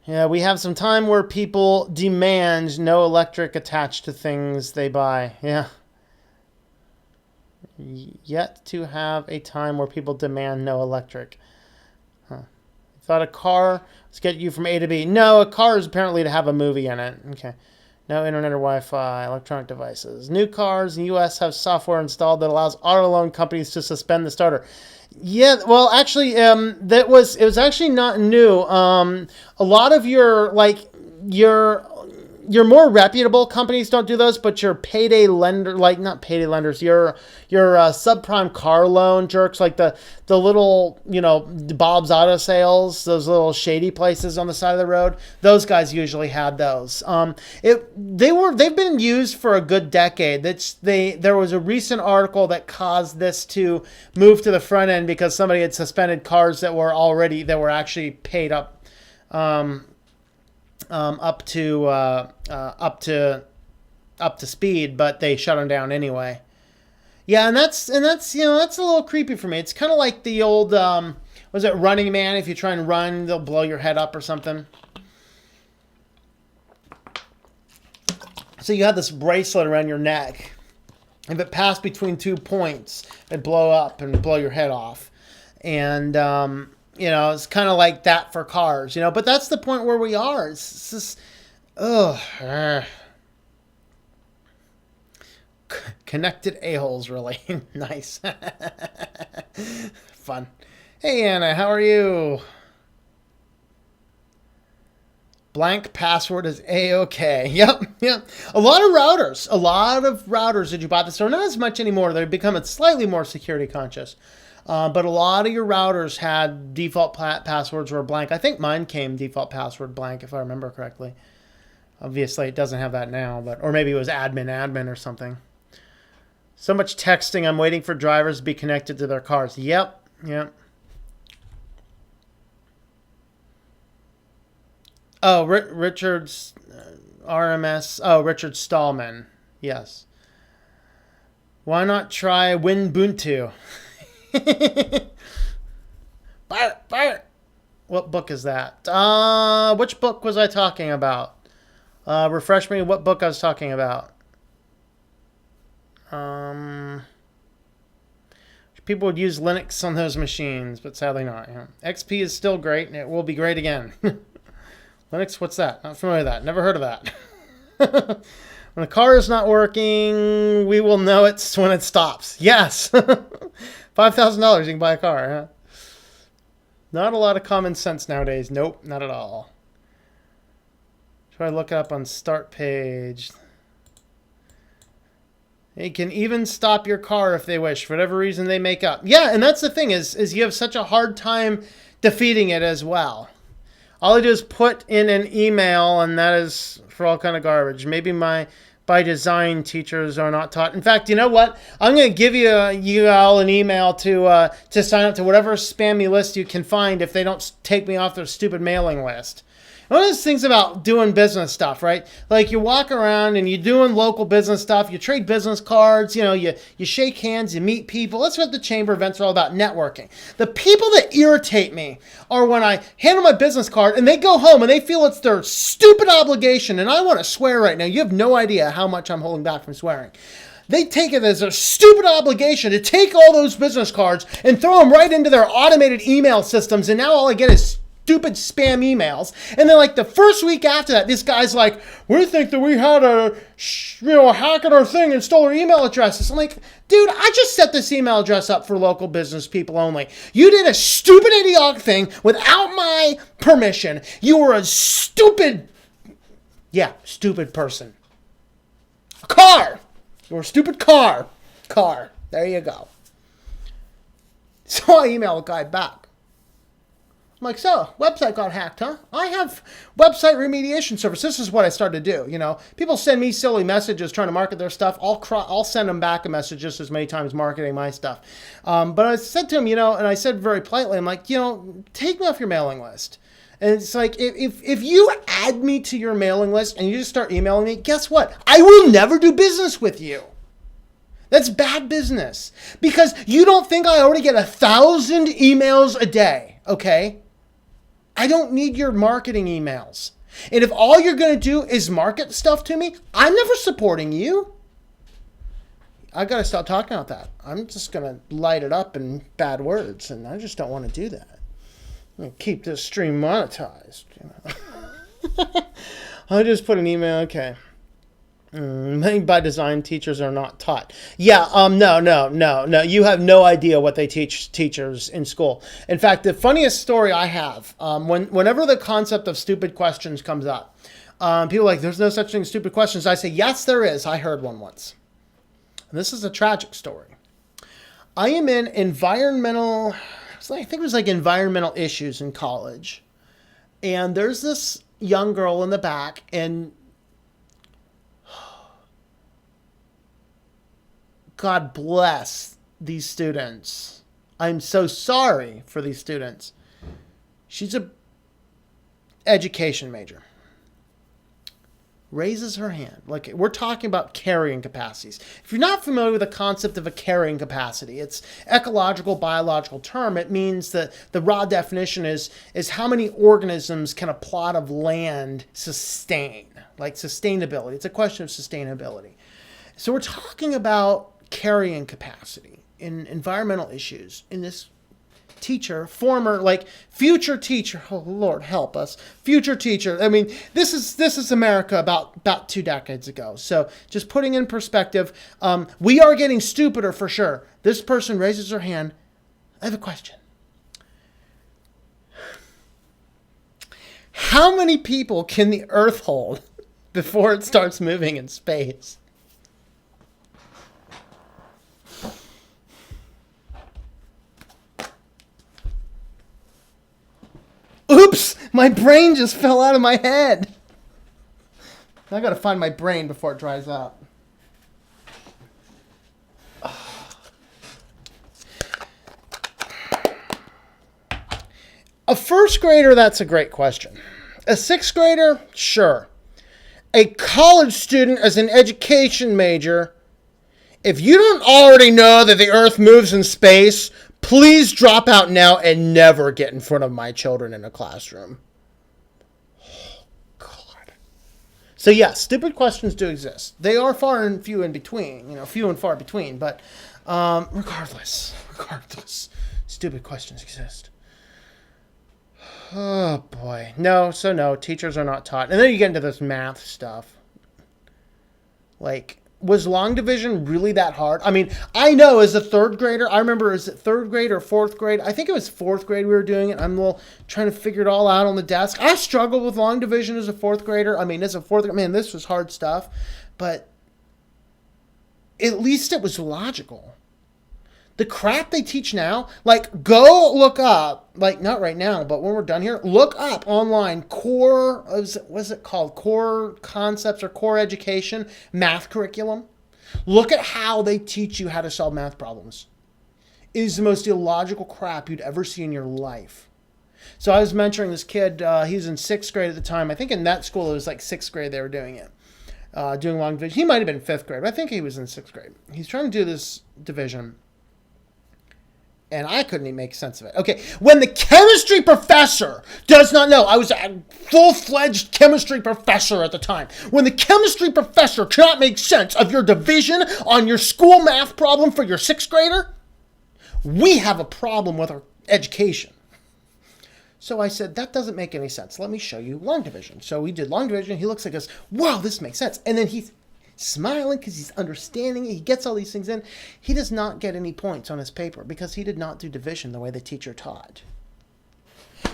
Yeah, we have some time where people demand no electric attached to things they buy. Yeah. Yet to have a time where people demand no electric. Huh. Thought a car was getting you from A to B. No, a car is apparently to have a movie in it. Okay. No internet or Wi-Fi, electronic devices. New cars in the U.S. have software installed that allows auto loan companies to suspend the starter. Yeah, well, actually, it was actually not new. A lot of your your more reputable companies don't do those, but your payday lender, like not payday lenders, your subprime car loan jerks, like the little, Bob's Auto Sales, those little shady places on the side of the road. Those guys usually had those. They've been used for a good decade. There was a recent article that caused this to move to the front end because somebody had suspended cars that were actually paid up. Up to speed, but they shut them down anyway. Yeah, and that's that's a little creepy for me. It's kind of like the old was it Running Man? If you try and run, they'll blow your head up or something. So you had this bracelet around your neck. If it passed between 2 points, it'd blow up and blow your head off. And it's kind of like that for cars, but that's the point where we are. It's just, connected a-holes, really. Nice. Fun. Hey, Anna, how are you? Blank password is A-okay. Yep. A lot of routers that you bought this store, not as much anymore. They've become slightly more security conscious. But a lot of your routers had default passwords were blank. I think mine came default password blank, if I remember correctly. Obviously, it doesn't have that now, or maybe it was admin or something. So much texting. I'm waiting for drivers to be connected to their cars. Yep. Oh, Richard's RMS. Oh, Richard Stallman. Yes. Why not try Winbuntu? Fire. What book is that? Which book was I talking about? Refresh me what book I was talking about. People would use Linux on those machines, but sadly not. XP is still great, and it will be great again. Linux, what's that? Not familiar with that. Never heard of that. When a car is not working, we will know it's when it stops. Yes. $5,000, you can buy a car, huh? Not a lot of common sense nowadays. Nope, not at all. Try to look it up on start page. They can even stop your car if they wish, for whatever reason they make up. Yeah, and that's the thing is you have such a hard time defeating it as well. All I do is put in an email, and that is for all kind of garbage. Maybe my by design teachers are not taught. In fact, you know what? I'm going to give you all an email to sign up to whatever spammy list you can find if they don't take me off their stupid mailing list. One of those things about doing business stuff, right? Like you walk around and you're doing local business stuff. You trade business cards. You shake hands. You meet people. That's what the chamber events are all about, networking. The people that irritate me are when I hand them my business card and they go home and they feel it's their stupid obligation. And I want to swear right now. You have no idea how much I'm holding back from swearing. They take it as a stupid obligation to take all those business cards and throw them right into their automated email systems. And now all I get is stupid spam emails. And then like the first week after that, this guy's like, we think that we had a hack at our thing and stole our email addresses. I'm like, dude, I just set this email address up for local business people only. You did a stupid idiotic thing without my permission. You were a stupid person. A car. You were a stupid car. There you go. So I email the guy back. I'm like, so, website got hacked, huh? I have website remediation service. This is what I started to do, People send me silly messages trying to market their stuff. I'll send them back a message just as many times marketing my stuff. But I said to him, and I said very politely, I'm like, take me off your mailing list. And it's like, if you add me to your mailing list and you just start emailing me, guess what? I will never do business with you. That's bad business. Because you don't think I already get 1,000 emails a day, okay? I don't need your marketing emails. And if all you're going to do is market stuff to me, I'm never supporting you. I got to stop talking about that. I'm just going to light it up in bad words, and I just don't want to do that. I'm going to keep this stream monetized. I just put an email, okay. By design, teachers are not taught. Yeah, no. You have no idea what they teach teachers in school. In fact, the funniest story I have, whenever the concept of stupid questions comes up, People are like, there's no such thing as stupid questions. I say, yes, there is. I heard one once. And this is a tragic story. I am in environmental, I think it was like environmental issues in college. And there's this young girl in the back, and God bless these students. I'm so sorry for these students. She's a education major. Raises her hand. Like, we're talking about carrying capacities. If you're not familiar with the concept of a carrying capacity, it's ecological, biological term. It means that the raw definition is how many organisms can a plot of land sustain, like sustainability. It's a question of sustainability. So we're talking about carrying capacity in environmental issues in this teacher, former, like future teacher. Oh Lord, help us, future teacher. I mean, this is America about 2 decades ago. So just putting in perspective, we are getting stupider for sure. This person raises her hand. I have a question. How many people can the Earth hold before it starts moving in space? Oops, my brain just fell out of my head. I gotta find my brain before it dries out. A first grader, that's a great question. A sixth grader, sure. A college student as an education major, if you don't already know that the Earth moves in space, please drop out now and never get in front of my children in a classroom. Oh, God. So yes, stupid questions do exist. They are far and few in between, few and far between. But regardless, stupid questions exist. Oh boy, no. Teachers are not taught, and then you get into this math stuff. Like, was long division really that hard? I mean, I know as a third grader, I remember, is it third grade or fourth grade? I think it was fourth grade we were doing it. I'm trying to figure it all out on the desk. I struggled with long division as a fourth grader. I mean, as a fourth grader, man, this was hard stuff. But at least it was logical. The crap they teach now, like, go look up, like, not right now, but when we're done here, look up online what's it called? Core concepts or core education math curriculum. Look at how they teach you how to solve math problems. It is the most illogical crap you'd ever see in your life. So I was mentoring this kid, he was in sixth grade at the time. I think in that school it was like sixth grade they were doing it. Doing long division. He might have been fifth grade, but I think he was in sixth grade. He's trying to do this division. And I couldn't even make sense of it. Okay, when the chemistry professor does not know, I was a full-fledged chemistry professor at the time. When the chemistry professor cannot make sense of your division on your school math problem for your sixth grader, we have a problem with our education. So I said, that doesn't make any sense. Let me show you long division. So we did long division. He looks like us. Wow, this makes sense. And then he's smiling because he's understanding it. He gets all these things in. He does not get any points on his paper because he did not do division the way the teacher taught.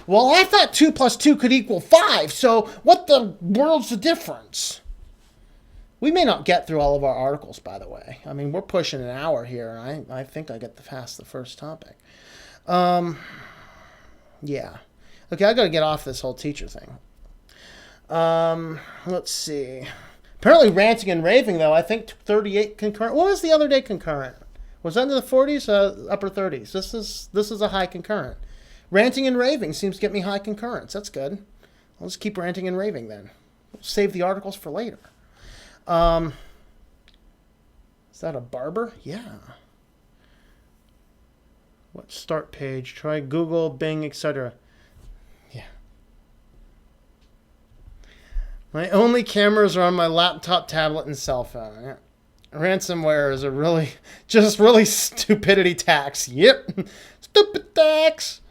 Well, I thought 2 plus 2 could equal 5, so what the world's the difference? We may not get through all of our articles, by the way. I mean, we're pushing an hour here, and I think I get past the first topic. Yeah. Okay, I got to get off this whole teacher thing. Let's see. Apparently ranting and raving, though, I think 38 concurrent. What was the other day concurrent? Was that in the 40s, upper 30s? This is a high concurrent. Ranting and raving seems to get me high concurrents. That's good. I'll just keep ranting and raving then. We'll save the articles for later. Is that a barber? Yeah. What start page? Try Google, Bing, etc. Yeah. My only cameras are on my laptop, tablet, and cell phone. Yeah. Ransomware is a really stupidity tax. Yep. Stupid tax.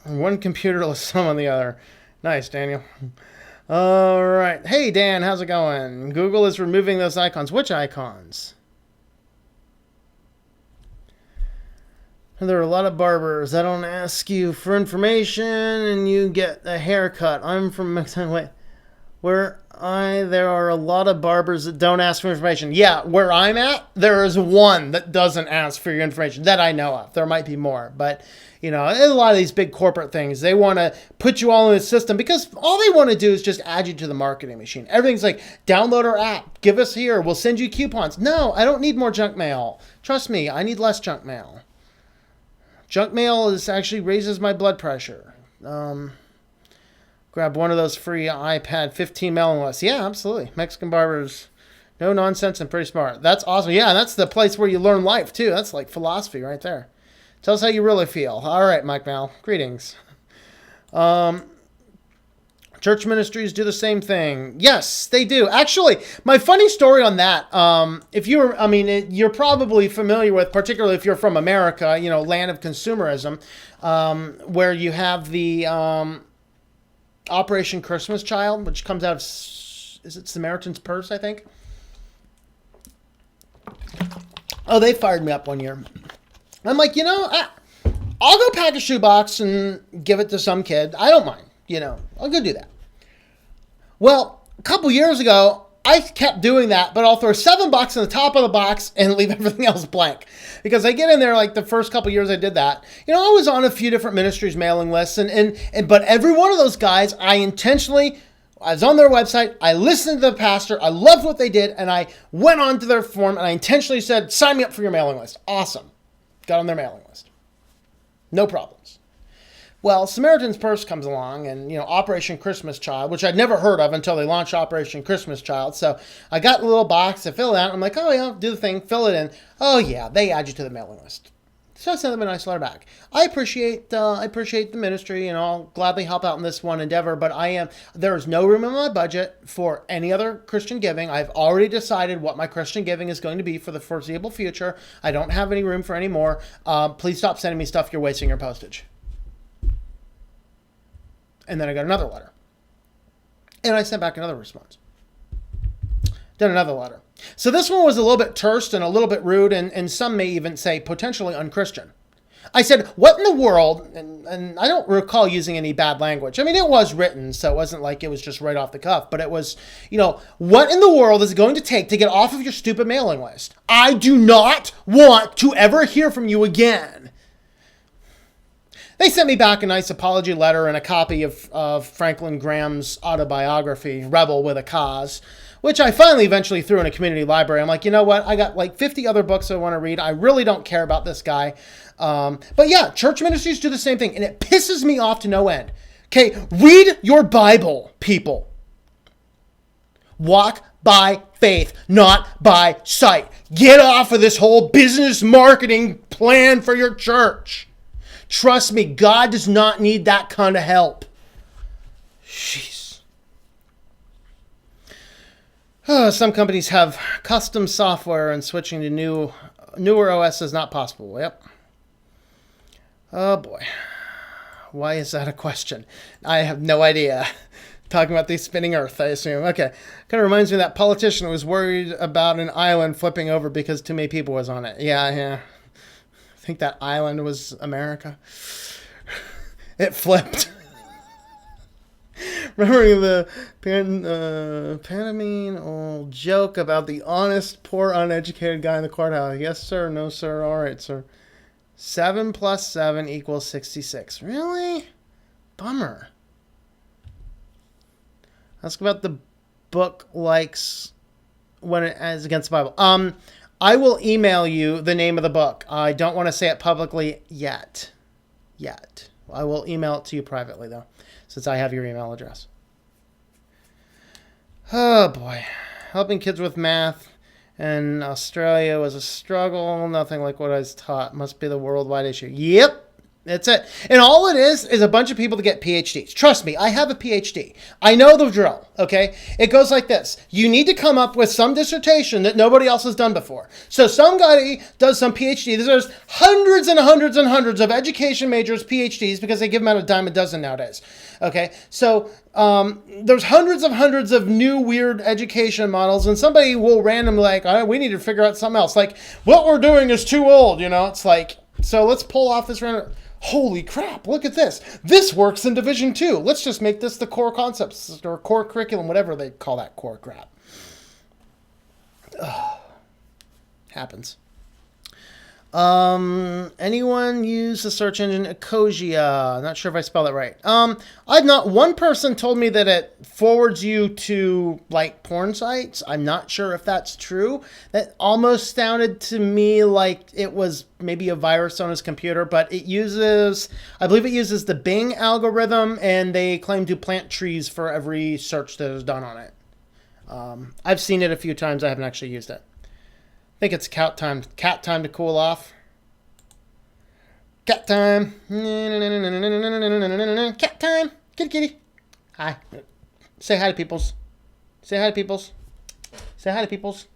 One computerless thumb on the other. Nice, Daniel. All right. Hey, Dan, how's it going? Google is removing those icons. Which icons? There are a lot of barbers that don't ask you for information and you get a haircut. I'm from Mexico. Wait, there are a lot of barbers that don't ask for information. Yeah, where I'm at, there is one that doesn't ask for your information that I know of. There might be more, but a lot of these big corporate things, they want to put you all in the system because all they want to do is just add you to the marketing machine. Everything's like, download our app, give us here, we'll send you coupons. No, I don't need more junk mail. Trust me, I need less junk mail. Junk mail actually raises my blood pressure. Grab one of those free iPad 15 mailing lists. Yeah, absolutely. Mexican barbers, no nonsense and pretty smart. That's awesome. Yeah, that's the place where you learn life too. That's like philosophy right there. Tell us how you really feel. All right, Mike Mal. Greetings. Church ministries do the same thing. Yes, they do. Actually, my funny story on that, you're probably familiar with, particularly if you're from America, land of consumerism, where you have the Operation Christmas Child, which comes out of, is it Samaritan's Purse, I think? Oh, they fired me up one year. I'm like, I'll go pack a shoebox and give it to some kid. I don't mind. I'll go do that. Well, a couple years ago, I kept doing that, but I'll throw $7 in the top of the box and leave everything else blank. Because I get in there, like the first couple years I did that, I was on a few different ministries' mailing lists, but every one of those guys, I was on their website, I listened to the pastor, I loved what they did, and I went on to their form, and I intentionally said, sign me up for your mailing list. Awesome. Got on their mailing list. No problems. Well, Samaritan's Purse comes along and, Operation Christmas Child, which I'd never heard of until they launched Operation Christmas Child. So I got the little box to fill it out. I'm like, oh, yeah, do the thing, fill it in. Oh, yeah, they add you to the mailing list. So I sent them a nice letter back. I appreciate the ministry, and I'll gladly help out in this one endeavor, but there is no room in my budget for any other Christian giving. I've already decided what my Christian giving is going to be for the foreseeable future. I don't have any room for any more. Please stop sending me stuff. You're wasting your postage. And then I got another letter. And I sent back another response. Then another letter. So this one was a little bit terse and a little bit rude, and some may even say potentially unchristian. I said, what in the world, and I don't recall using any bad language. I mean, it was written, so it wasn't like it was just right off the cuff, but it was, what in the world is it going to take to get off of your stupid mailing list? I do not want to ever hear from you again. They sent me back a nice apology letter and a copy of Franklin Graham's autobiography, Rebel with a Cause, which I finally eventually threw in a community library. I'm like, you know what? I got like 50 other books I want to read. I really don't care about this guy. But yeah, church ministries do the same thing, and it pisses me off to no end. Okay, read your Bible, people. Walk by faith, not by sight. Get off of this whole business marketing plan for your church. Trust me, God does not need that kind of help. Jeez. Some companies have custom software, and switching to newer OS is not possible. Yep. Oh boy. Why is that a question? I have no idea. Talking about the spinning earth, I assume. Okay. Kind of reminds me of that politician who was worried about an island flipping over because too many people was on it. Yeah. I think that island was America. It flipped. Remembering the pantomime old joke about the honest, poor, uneducated guy in the courthouse. Yes, sir. No, sir. All right, sir. 7 plus 7 equals 66. Really? Bummer. Ask about the book likes when it is against the Bible. I will email you the name of the book. I don't want to say it publicly yet. I will email it to you privately, though, since I have your email address. Oh, boy. Helping kids with math in Australia was a struggle. Nothing like what I was taught. Must be the worldwide issue. Yep. That's it. And all it is a bunch of people to get PhDs. Trust me, I have a PhD. I know the drill, okay? It goes like this. You need to come up with some dissertation that nobody else has done before. So some guy does some PhD. There's hundreds and hundreds and hundreds of education majors PhDs because they give them out a dime a dozen nowadays, okay? So there's hundreds of new weird education models, and somebody will randomly we need to figure out something else. Like, what we're doing is too old, It's like, So let's pull off this random. Holy crap, look at this. This works in Division 2. Let's just make this the core concepts or core curriculum, whatever they call that core crap. Ugh. Happens. Anyone use the search engine Ecosia? Not sure if I spelled it right. I've not. One person told me that it forwards you to like porn sites. I'm not sure if that's true. That almost sounded to me like it was maybe a virus on his computer, but it uses, I believe it uses the Bing algorithm, and they claim to plant trees for every search that is done on it. I've seen it a few times. I haven't actually used it. I think it's cat time to cool off. Cat time. Cat time. Kitty kitty. Hi. Say hi to peoples. Say hi to peoples. Say hi to peoples.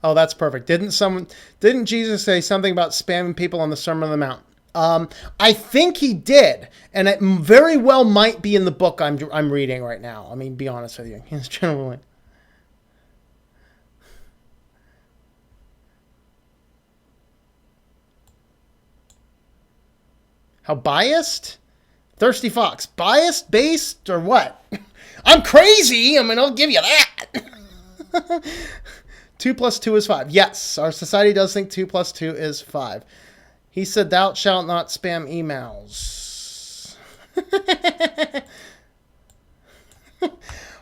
Oh, that's perfect. Didn't Jesus say something about spamming people on the Sermon on the Mount? I think he did, and it very well might be in the book I'm reading right now. I mean, be honest with you. He's generally. How biased? Thirsty Fox. Biased, based, or what? I'm crazy. I mean, I'll give you that. 2 plus 2 is 5. Yes, our society does think 2 plus 2 is 5. He said, thou shalt not spam emails.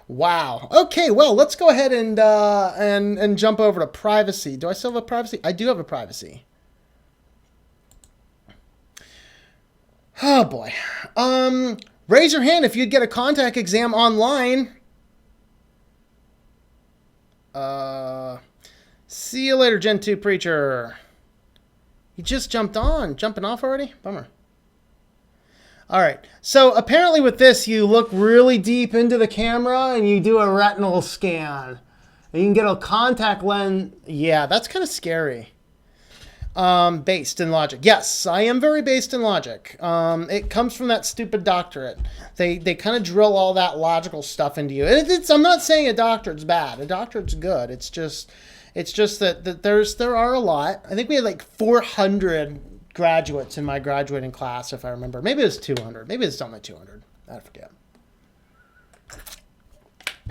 Wow. Okay, well, let's go ahead and jump over to privacy. Do I still have a privacy? I do have a privacy. Oh, boy. Raise your hand if you'd get a contact exam online. See you later, Gen 2 Preacher. He just jumping off already? Bummer. All right. So apparently with this, you look really deep into the camera and you do a retinal scan. And you can get a contact lens. Yeah, that's kind of scary. Based in logic. Yes, I am very based in logic. It comes from that stupid doctorate. They kind of drill all that logical stuff into you. I'm not saying a doctorate's bad. A doctorate's good. It's just that there are a lot. I think we had like 400 graduates in my graduating class, if I remember. Maybe it was 200. Maybe it's only 200. I forget.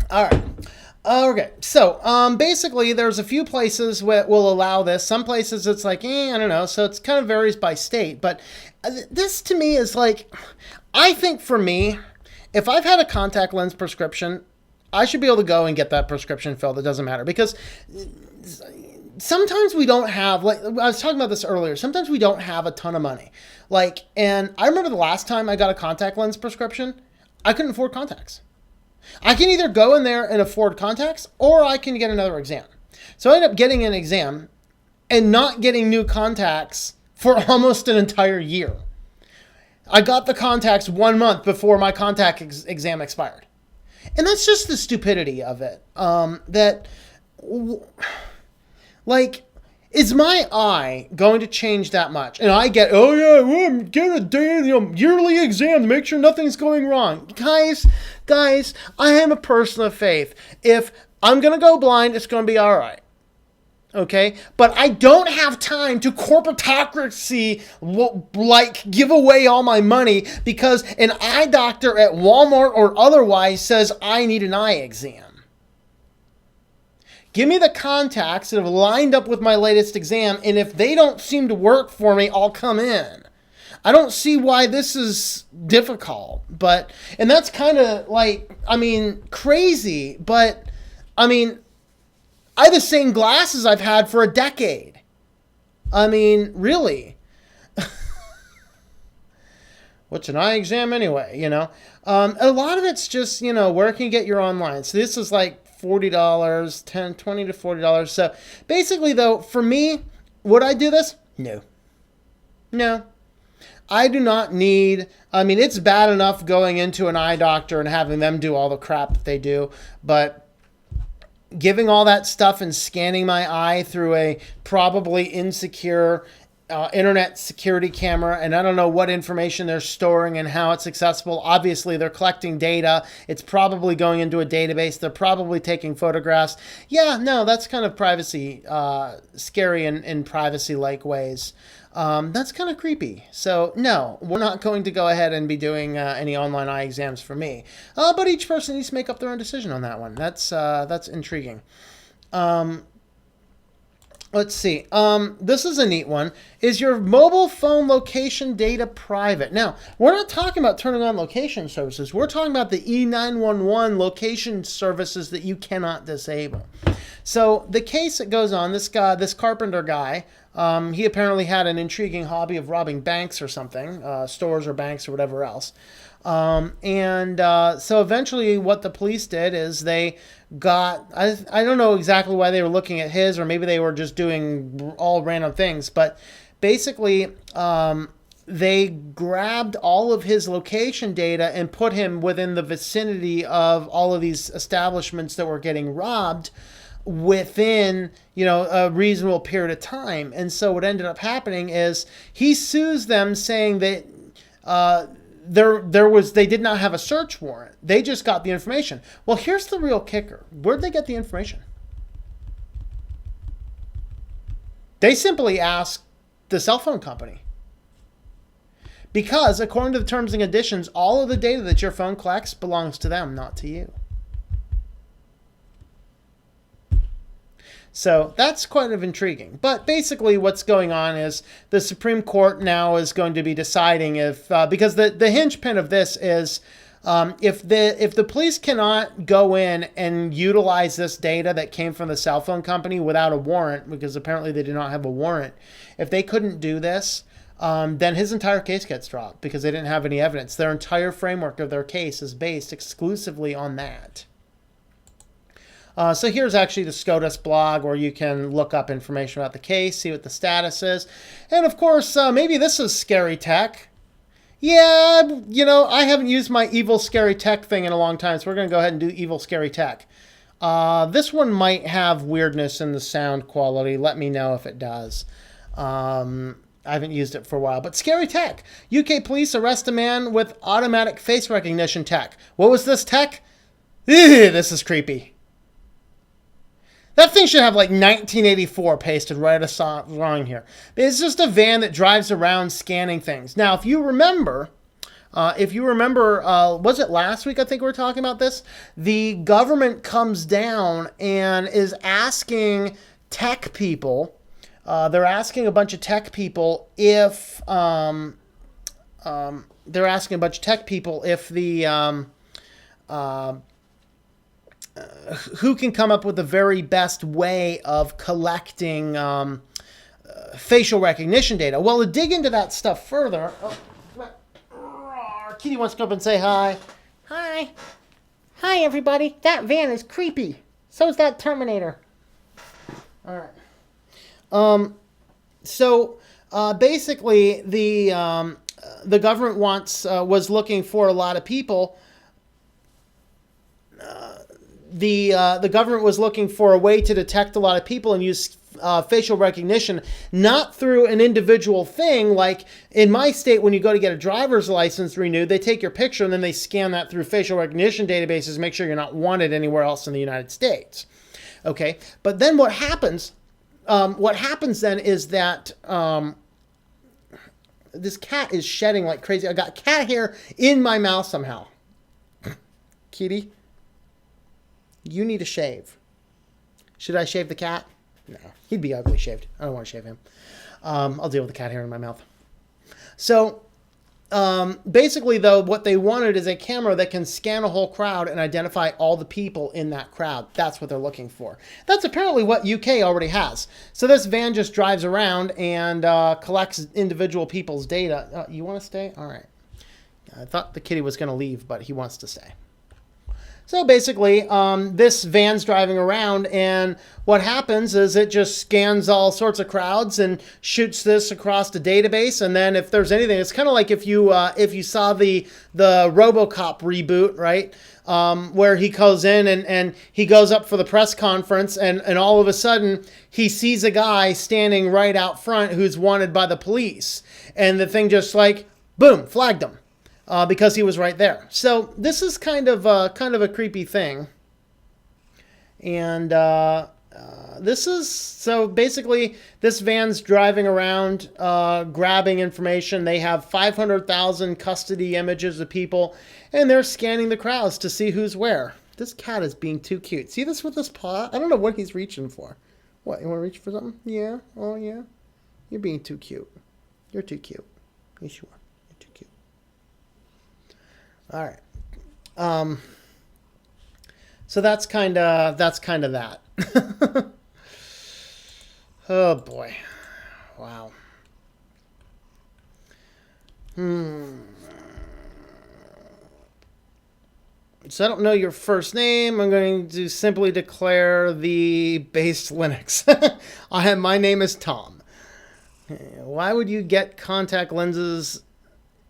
All right. Okay, so basically there's a few places where will allow this. Some places it's like, I don't know. So it's kind of varies by state. But this to me is like, I think for me, if I've had a contact lens prescription, I should be able to go and get that prescription filled. It doesn't matter because sometimes we don't have, like I was talking about this earlier, sometimes we don't have a ton of money. Like, and I remember the last time I got a contact lens prescription, I couldn't afford contacts. I can either go in there and afford contacts or I can get another exam. So I ended up getting an exam and not getting new contacts for almost an entire year. I got the contacts 1 month before my contact exam expired. And that's just the stupidity of it. Is my eye going to change that much? And I get, get a yearly exam to make sure nothing's going wrong. Guys, I am a person of faith. If I'm going to go blind, it's going to be all right. Okay? But I don't have time to corprotocracy, give away all my money because an eye doctor at Walmart or otherwise says I need an eye exam. Give me the contacts that have lined up with my latest exam, and if they don't seem to work for me, I'll come in. I don't see why this is difficult, and that's kind of crazy, but, I have the same glasses I've had for a decade. Really. What's an eye exam anyway, A lot of it's just, where can you get your online? So this is like $40, $20 to $40. So basically though, for me, would I do this? No. I do not need, it's bad enough going into an eye doctor and having them do all the crap that they do, but giving all that stuff and scanning my eye through a probably insecure internet security camera, and I don't know what information they're storing and how it's accessible. Obviously, they're collecting data. It's probably going into a database. They're probably taking photographs. Yeah, no, that's kind of privacy, scary in privacy-like ways. That's kind of creepy. So, no, we're not going to go ahead and be doing any online eye exams for me. But each person needs to make up their own decision on that one. That's intriguing. Let's see. This is a neat one. Is your mobile phone location data private? Now, we're not talking about turning on location services. We're talking about the E911 location services that you cannot disable. So the case that goes on, this carpenter guy, he apparently had an intriguing hobby of robbing banks or something, stores or banks or whatever else. So eventually what the police did is they got, I don't know exactly why they were looking at his, or maybe they were just doing all random things, but basically they grabbed all of his location data and put him within the vicinity of all of these establishments that were getting robbed within, a reasonable period of time. And so what ended up happening is he sues them saying that they did not have a search warrant. They just got the information. Well, here's the real kicker. Where'd they get the information? They simply asked the cell phone company. Because according to the terms and conditions, all of the data that your phone collects belongs to them, not to you. So that's quite intriguing. But basically what's going on is the Supreme Court now is going to be deciding if, because the hinge pin of this is if the police cannot go in and utilize this data that came from the cell phone company without a warrant, because apparently they do not have a warrant, if they couldn't do this, then his entire case gets dropped because they didn't have any evidence. Their entire framework of their case is based exclusively on that. So here's actually the SCOTUS blog where you can look up information about the case, see what the status is. And of course, maybe this is scary tech. Yeah, I haven't used my evil scary tech thing in a long time, so we're going to go ahead and do evil scary tech. This one might have weirdness in the sound quality. Let me know if it does. I haven't used it for a while, but scary tech. UK police arrest a man with automatic face recognition tech. What was this tech? This is creepy. That thing should have like 1984 pasted right at a drawing here. It's just a van that drives around scanning things. Now, if you remember, was it last week I think we were talking about this? The government comes down and is asking tech people, they're asking a bunch of tech people if, who can come up with the very best way of collecting facial recognition data. Well, to dig into that stuff further, Kitty wants to come up and say hi. Hi. Hi, everybody. That van is creepy. So is that Terminator. All right. Basically, the government was looking for a lot of people. The government was looking for a way to detect a lot of people and use facial recognition, not through an individual thing. Like in my state, when you go to get a driver's license renewed, they take your picture and then they scan that through facial recognition databases, make sure you're not wanted anywhere else in the United States. Okay, but then what happens? What happens then is that this cat is shedding like crazy. I got cat hair in my mouth somehow. Kitty, you need to shave. Should I shave the cat? No, he'd be ugly shaved. I don't want to shave him. I'll deal with the cat hair in my mouth. So basically, though, what they wanted is a camera that can scan a whole crowd and identify all the people in that crowd. That's what they're looking for. That's apparently what UK already has. So this van just drives around and collects individual people's data. You want to stay? All right. I thought the kitty was going to leave, but he wants to stay. So basically, this van's driving around, and what happens is it just scans all sorts of crowds and shoots this across the database. And then if there's anything, it's kind of like if you saw the RoboCop reboot, right? Where he goes in and he goes up for the press conference, and all of a sudden he sees a guy standing right out front who's wanted by the police, and the thing just like boom, flagged him. Because he was right there. So this is kind of a creepy thing. And this is, so basically this van's driving around, grabbing information. They have 500,000 custody images of people, and they're scanning the crowds to see who's where. This cat is being too cute. See this with his paw? I don't know what he's reaching for. What, you want to reach for something? Yeah. Oh, yeah. You're being too cute. You're too cute. Yes, you are. All right. So that's kind of that. Oh boy. Wow. So I don't know your first name. I'm going to simply declare the base Linux. My name is Tom. Why would you get contact lenses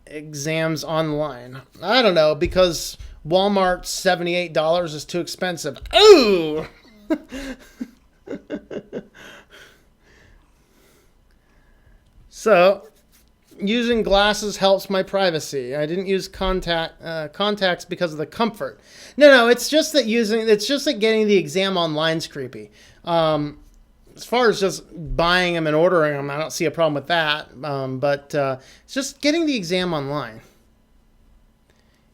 exams online? I don't know, because Walmart's $78 is too expensive. Ooh! So, using glasses helps my privacy. I didn't use contacts because of the comfort. No, it's just that getting the exam online's creepy. As far as just buying them and ordering them, I don't see a problem with that. But it's just getting the exam online.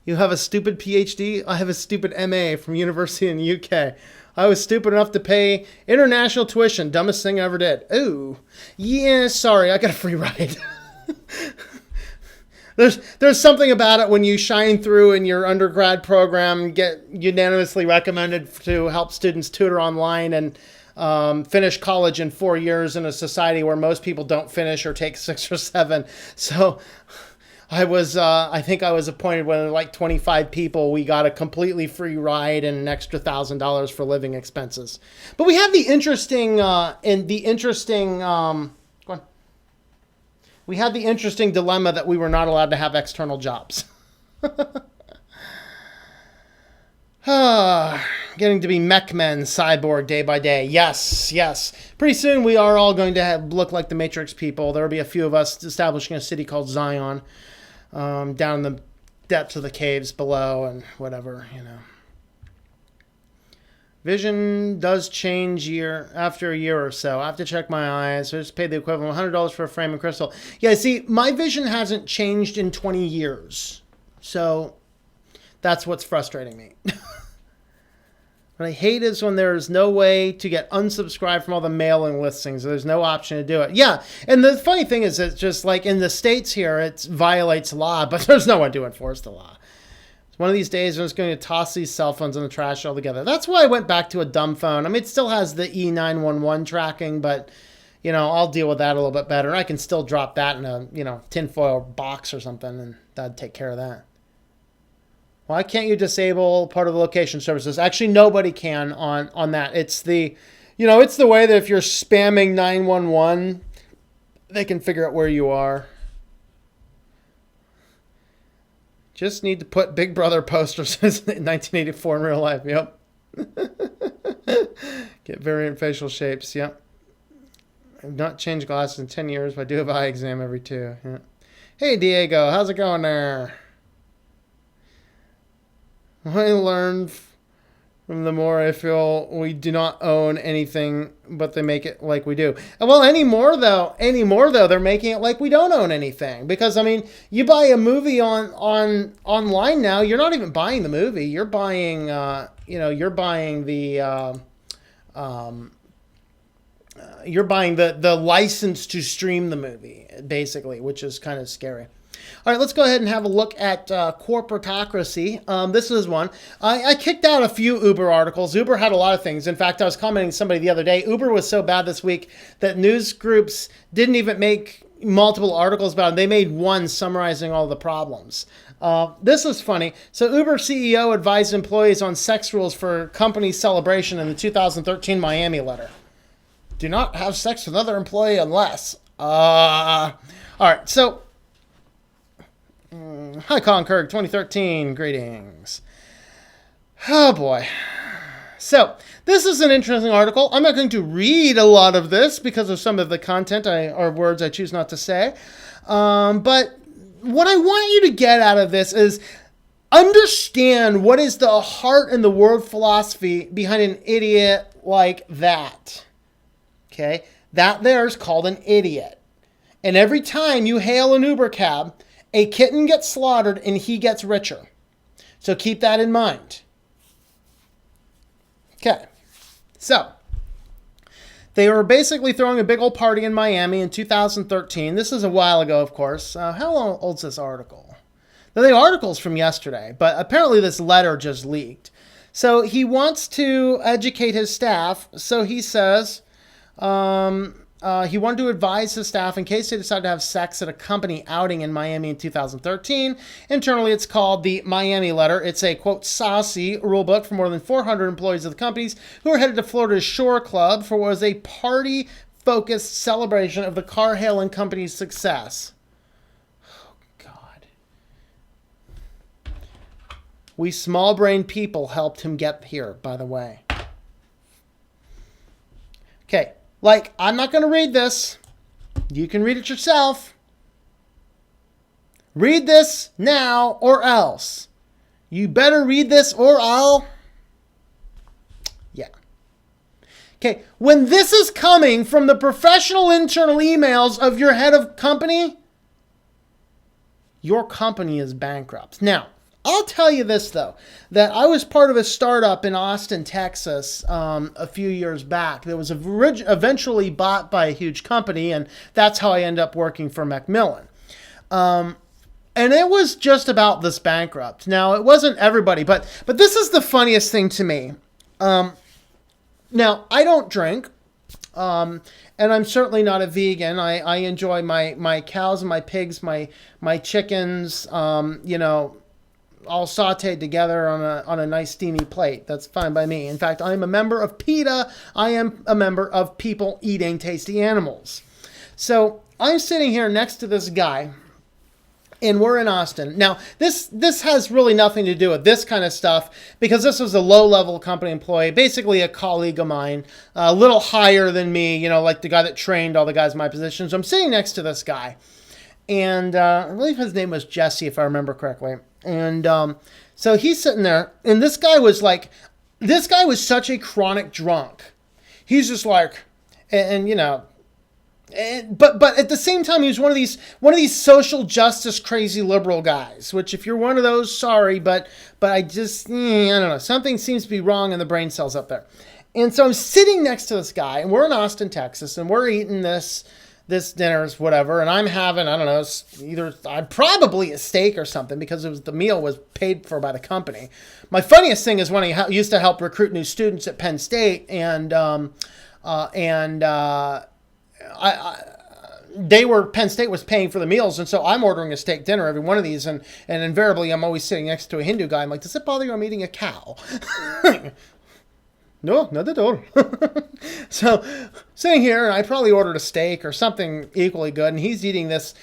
You have a stupid PhD? I have a stupid MA from university in the UK. I was stupid enough to pay international tuition. Dumbest thing I ever did. Ooh. Yeah, sorry. I got a free ride. There's something about it when you shine through in your undergrad program, get unanimously recommended to help students tutor online, and finish college in 4 years in a society where most people don't finish or take 6 or 7. So I think I was appointed with like 25 people. We got a completely free ride and an extra $1,000 for living expenses. But we have the interesting we had the interesting dilemma that we were not allowed to have external jobs. Getting to be mech men, cyborg day by day. Yes. Pretty soon we are all going to look like the Matrix people. There will be a few of us establishing a city called Zion, down in the depths of the caves below and whatever, Vision does change after a year or so. I have to check my eyes. I just paid the equivalent of $100 for a frame of crystal. Yeah, see, my vision hasn't changed in 20 years. So that's what's frustrating me. What I hate is when there's no way to get unsubscribed from all the mailing listings. There's no option to do it. Yeah, and the funny thing is, it's just like in the States here, it violates law, but there's no one to enforce the law. One of these days, I'm just going to toss these cell phones in the trash altogether. That's why I went back to a dumb phone. I mean, it still has the E911 tracking, but, I'll deal with that a little bit better. I can still drop that in a, tinfoil box or something, and that'd take care of that. Why can't you disable part of the location services? Actually, nobody can on that. It's the way that if you're spamming 911, they can figure out where you are. Just need to put Big Brother posters in 1984 in real life. Yep. Get variant facial shapes. Yep. I've not changed glasses in 10 years, but I do have eye exam every 2. Yeah. Hey, Diego. How's it going there? I learned from the more I feel we do not own anything, but they make it like we do. Well, anymore though, they're making it like we don't own anything. Because you buy a movie online now, you're not even buying the movie. You're buying, you're buying the license to stream the movie, basically, which is kind of scary. All right, let's go ahead and have a look at Corprotocracy. This is one. I kicked out a few Uber articles. Uber had a lot of things. In fact, I was commenting to somebody the other day. Uber was so bad this week that news groups didn't even make multiple articles about it. They made one summarizing all the problems. This was funny. So Uber CEO advised employees on sex rules for company celebration in the 2013 Miami letter. Do not have sex with another employee unless. All right, so hi Concord 2013, greetings. Oh boy. So this is an interesting article. I'm not going to read a lot of this because of some of the content or words I choose not to say. But what I want you to get out of this is understand what is the heart and the word philosophy behind an idiot like that. Okay? That there is called an idiot. And every time you hail an Uber cab, a kitten gets slaughtered and he gets richer. So keep that in mind. Okay. So, they were basically throwing a big old party in Miami in 2013. This is a while ago, of course. How old is this article? The article's from yesterday, but apparently this letter just leaked. So he wants to educate his staff. So he says he wanted to advise his staff in case they decide to have sex at a company outing in Miami in 2013. Internally, it's called the Miami Letter. It's a, quote, saucy rulebook for more than 400 employees of the companies who are headed to Florida's Shore Club for what was a party-focused celebration of the car-hailing company's success. Oh, God. We small-brained people helped him get here, by the way. Okay. Like, I'm not going to read this. You can read it yourself. Read this now or else. You better read this or I'll... Yeah. Okay, when this is coming from the professional internal emails of your head of company, your company is bankrupt. Now, I'll tell you this, though, that I was part of a startup in Austin, Texas, a few years back that was eventually bought by a huge company, and that's how I ended up working for Macmillan. And it was just about this bankrupt. Now, it wasn't everybody, but this is the funniest thing to me. Now, I don't drink, and I'm certainly not a vegan. I enjoy my cows and my pigs, my chickens, all sauteed together on a nice steamy plate. That's fine by me. In fact, I'm a member of PETA. I am a member of People Eating Tasty Animals. So I'm sitting here next to this guy, and we're in Austin. Now, this has really nothing to do with this kind of stuff because this was a low-level company employee, basically a colleague of mine, a little higher than me, like the guy that trained all the guys in my position. So I'm sitting next to this guy. And I believe his name was Jesse, if I remember correctly. And so he's sitting there, and this guy was such a chronic drunk. He's just like, but at the same time, he was one of these social justice crazy liberal guys. Which, if you're one of those, sorry, but I just I don't know, something seems to be wrong in the brain cells up there. And so I'm sitting next to this guy, and we're in Austin, Texas, and we're eating this dinner's whatever, and I'm having, I don't know, probably a steak or something because the meal was paid for by the company. My funniest thing is when I used to help recruit new students at Penn State, and Penn State was paying for the meals, and so I'm ordering a steak dinner every one of these, and invariably I'm always sitting next to a Hindu guy. I'm like, does it bother you I'm eating a cow? No, not at all. So, sitting here, and I probably ordered a steak or something equally good, and he's eating this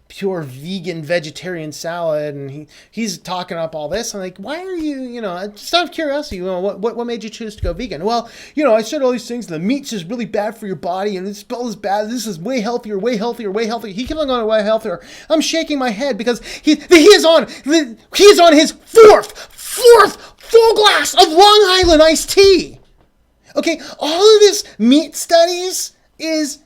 pure vegan vegetarian salad, and he's talking up all this. I'm like, why are you, just out of curiosity, what made you choose to go vegan? Well, I said all these things, the meat's is really bad for your body, and this spell is bad, this is way healthier, way healthier, way healthier. He kept on going way healthier. I'm shaking my head because he is on his fourth full glass of Long Island iced tea. Okay, all of this meat studies is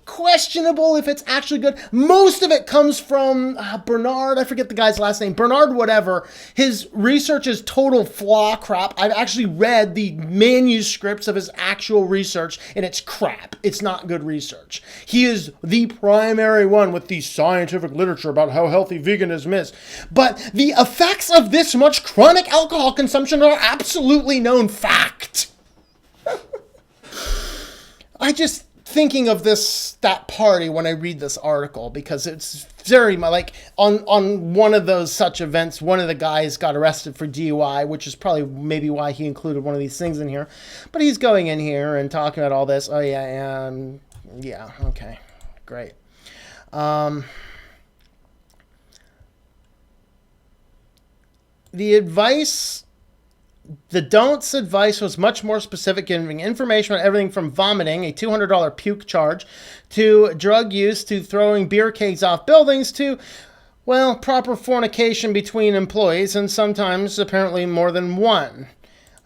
questionable if it's actually good. Most of it comes from Bernard. I forget the guy's last name. Bernard whatever. His research is total flaw crap. I've actually read the manuscripts of his actual research, and it's crap. It's not good research. He is the primary one with the scientific literature about how healthy veganism is. But the effects of this much chronic alcohol consumption are absolutely known fact. thinking of that party when I read this article, because it's very like on one of those such events, one of the guys got arrested for DUI, which is probably maybe why he included one of these things in here. But he's going in here and talking about all this. Oh yeah, yeah, okay, great. The don'ts advice was much more specific, giving information on everything from vomiting, a $200 puke charge, to drug use, to throwing beer kegs off buildings, to, well, proper fornication between employees, and sometimes apparently more than one.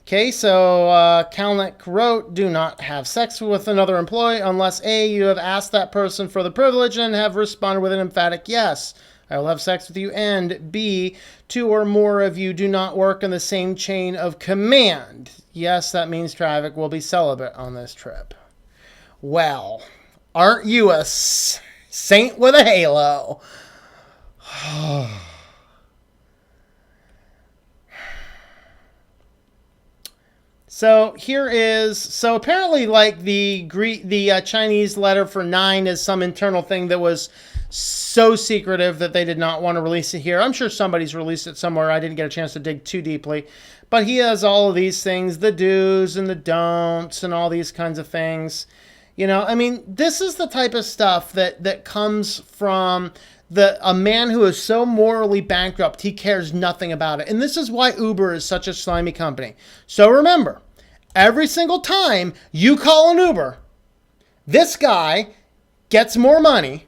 Okay, so Kalnick wrote, do not have sex with another employee unless A, you have asked that person for the privilege and have responded with an emphatic yes. I will have sex with you, and B, 2 or more of you do not work in the same chain of command. Yes, that means traffic will be celibate on this trip. Well, aren't you a saint with a halo? So apparently like the Chinese letter for 9 is some internal thing that was so secretive that they did not want to release it here. I'm sure somebody's released it somewhere. I didn't get a chance to dig too deeply. But he has all of these things, the do's and the don'ts and all these kinds of things. I mean, this is the type of stuff that comes from a man who is so morally bankrupt, he cares nothing about it. And this is why Uber is such a slimy company. So remember, every single time you call an Uber, this guy gets more money,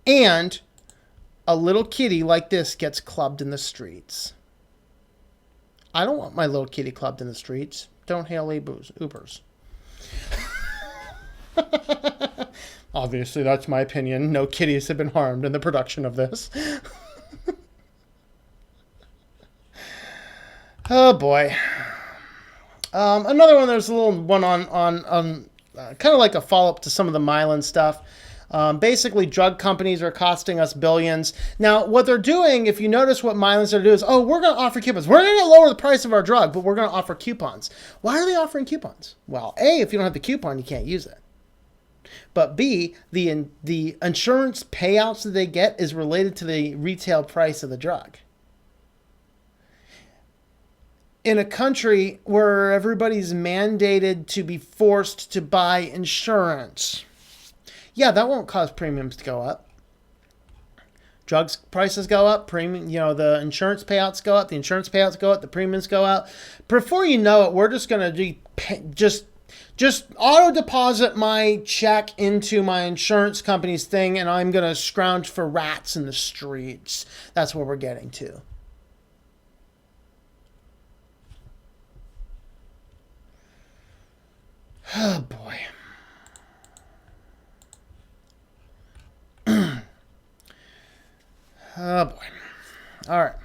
and a little kitty like this gets clubbed in the streets. I don't want my little kitty clubbed in the streets. Don't hail Ubers. Obviously, that's my opinion. No kitties have been harmed in the production of this. Oh, boy. Another one, there's a little one on kind of like a follow-up to some of the Mylan stuff. Basically, drug companies are costing us billions. Now, what they're doing, if you notice what Mylan's going to do is, we're going to offer coupons. We're going to lower the price of our drug, but we're going to offer coupons. Why are they offering coupons? Well, A, if you don't have the coupon, you can't use it. But B, the insurance payouts that they get is related to the retail price of the drug. In a country where everybody's mandated to be forced to buy insurance, yeah, that won't cause premiums to go up. Drugs prices go up, the insurance payouts go up, the premiums go up. Before you know it, we're just going to just auto deposit my check into my insurance company's thing, and I'm going to scrounge for rats in the streets. That's where we're getting to. Oh, boy. Oh, boy. All right.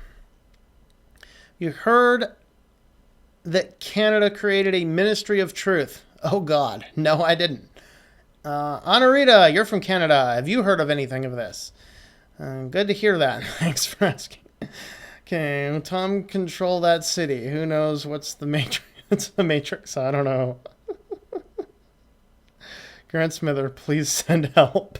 You heard that Canada created a Ministry of Truth. Oh, God. No, I didn't. Anarita, you're from Canada. Have you heard of anything of this? Good to hear that. Thanks for asking. Okay, Tom, control that city. Who knows what's the Matrix? It's the Matrix. I don't know. Grant Smither, please send help.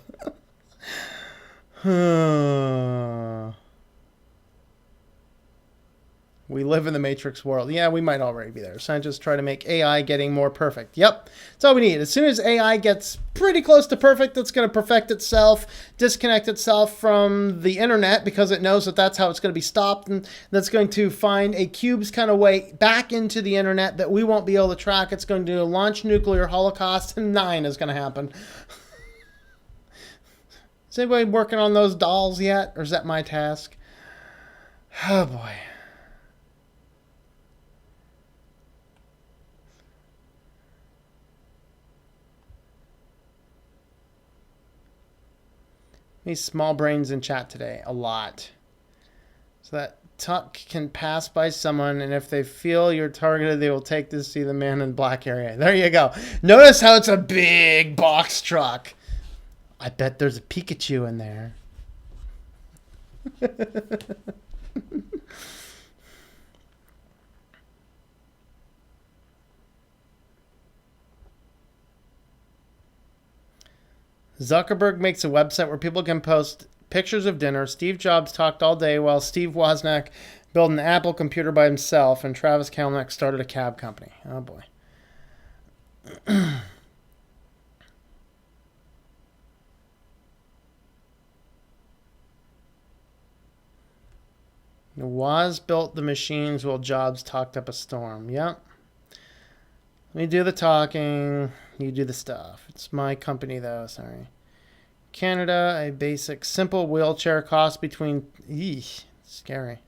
We live in the Matrix world. Yeah, we might already be there. Scientists try to make AI getting more perfect. Yep, that's all we need. As soon as AI gets pretty close to perfect, it's going to perfect itself, disconnect itself from the internet because it knows that that's how it's going to be stopped, and that's going to find a cube's kind of way back into the internet that we won't be able to track. It's going to launch nuclear holocaust, and 9 is going to happen. Is anybody working on those dolls yet, or is that my task? Oh, boy. These small brains in chat today, a lot. So that tuck can pass by someone, and if they feel you're targeted, they will take to see the man in black area. There you go. Notice how it's a big box truck. I bet there's a Pikachu in there. Zuckerberg makes a website where people can post pictures of dinner. Steve Jobs talked all day while Steve Wozniak built an Apple computer by himself, and Travis Kalanick started a cab company. Oh boy. Woz built the machines while Jobs talked up a storm. Yep. Let me do the talking. You do the stuff. It's my company, though. Sorry. Canada, a basic, simple wheelchair costs between... Eesh, scary.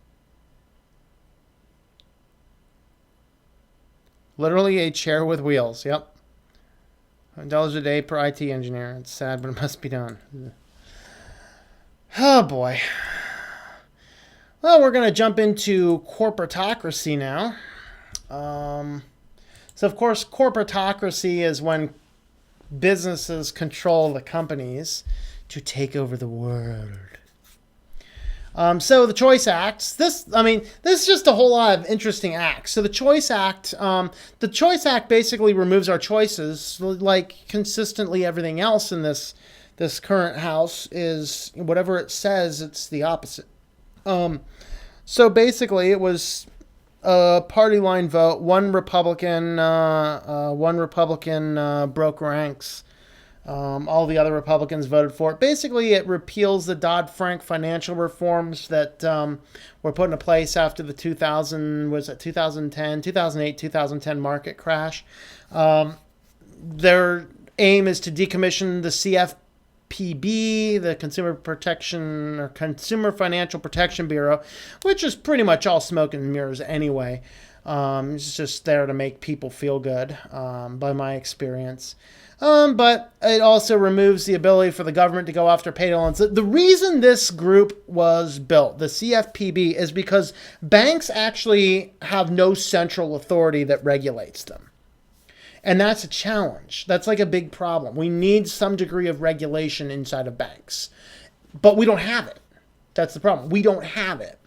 Literally a chair with wheels. Yep. $1 a day per IT engineer. It's sad, but it must be done. Oh, boy. Well, we're going to jump into corporatocracy now. So, of course, corporatocracy is when businesses control the companies to take over the world. So the Choice Acts, this is just a whole lot of interesting acts. So the Choice Act basically removes our choices, like consistently everything else in this current House is whatever it says, it's the opposite. So basically it was a party line vote. One Republican broke ranks. All the other Republicans voted for it. Basically, it repeals the Dodd-Frank financial reforms that were put into place after the 2008, 2010 market crash. Their aim is to decommission the CFPB, the Consumer Financial Protection Bureau, which is pretty much all smoke and mirrors anyway. It's just there to make people feel good, by my experience. But it also removes the ability for the government to go after payday loans. The reason this group was built, the CFPB, is because banks actually have no central authority that regulates them. And that's a challenge. That's like a big problem. We need some degree of regulation inside of banks. But we don't have it. That's the problem. We don't have it.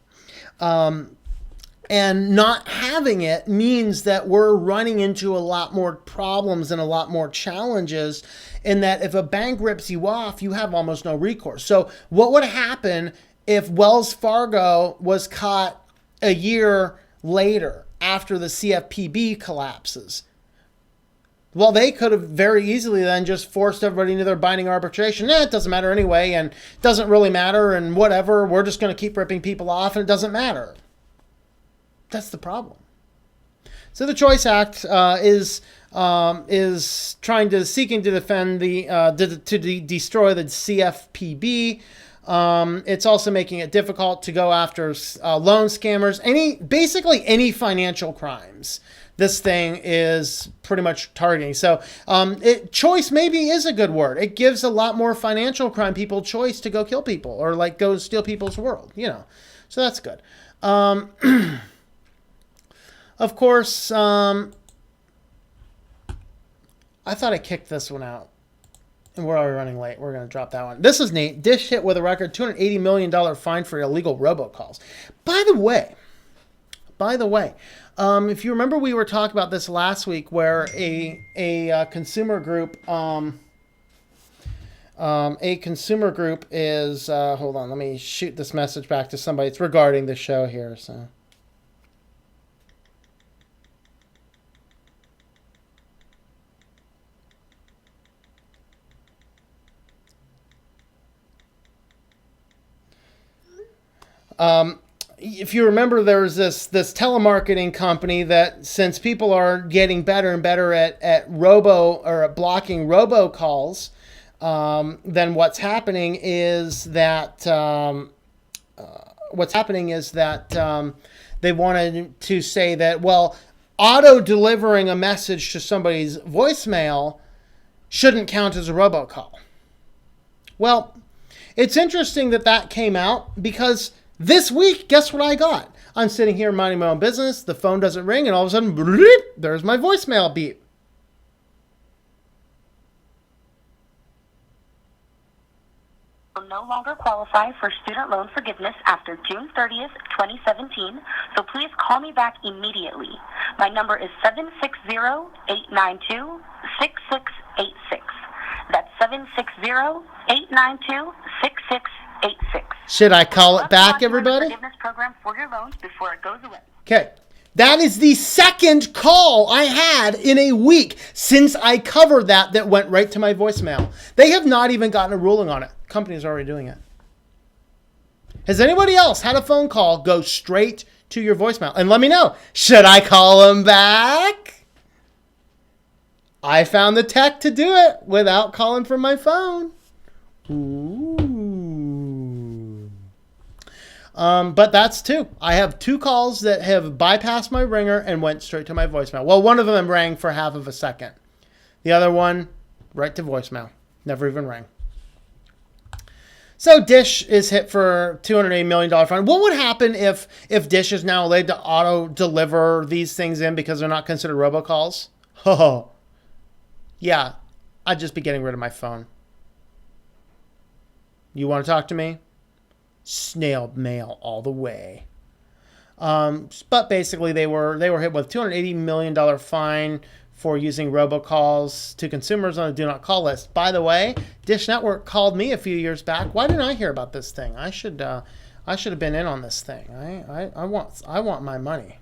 And not having it means that we're running into a lot more problems and a lot more challenges, in that if a bank rips you off, you have almost no recourse. So what would happen if Wells Fargo was caught a year later after the CFPB collapses? Well, they could have very easily then just forced everybody into their binding arbitration. It doesn't matter anyway, and it doesn't really matter, and whatever, we're just going to keep ripping people off, and it doesn't matter. That's the problem. So the Choice Act is seeking to defend destroy the CFPB. It's also making it difficult to go after loan scammers, basically any financial crimes. This thing is pretty much targeting. So choice maybe is a good word. It gives a lot more financial crime people choice to go kill people or like go steal people's world. So that's good. Of course, I thought I kicked this one out. And we're already running late. We're going to drop that one. This is neat. Dish hit with a record $280 million fine for illegal robocalls. By the way, if you remember, we were talking about this last week where a consumer group is, hold on, let me shoot this message back to somebody. It's regarding the show here, so... If you remember, there was this telemarketing company that, since people are getting better and better at blocking robocalls, then what's happening is that they wanted to say that, well, auto delivering a message to somebody's voicemail shouldn't count as a robocall. Well, it's interesting that came out, because this week, guess what I got? I'm sitting here minding my own business. The phone doesn't ring, and all of a sudden, bleep, there's my voicemail beep. Will no longer qualify for student loan forgiveness after June 30th, 2017, so please call me back immediately. My number is 760-892-6686. That's 760-892-6686. Should I call it back, The everybody? forgiveness program for your loans before it goes away. Okay. That is the second call I had in a week since I covered that went right to my voicemail. They have not even gotten a ruling on it. The company's already doing it. Has anybody else had a phone call go straight to your voicemail? And let me know. Should I call them back? I found the tech to do it without calling from my phone. Ooh. But that's two. I have two calls that have bypassed my ringer and went straight to my voicemail. Well, one of them rang for half of a second. The other one, right to voicemail. Never even rang. So Dish is hit for $280 million fine. What would happen if Dish is now allowed to auto-deliver these things in because they're not considered robocalls? Oh, yeah, I'd just be getting rid of my phone. You want to talk to me? Snail mail all the way. But basically, they were hit with $280 million fine for using robocalls to consumers on a do not call list. By the way, Dish Network called me a few years back. Why didn't I hear about this thing? I should have been in on this thing. I want my money.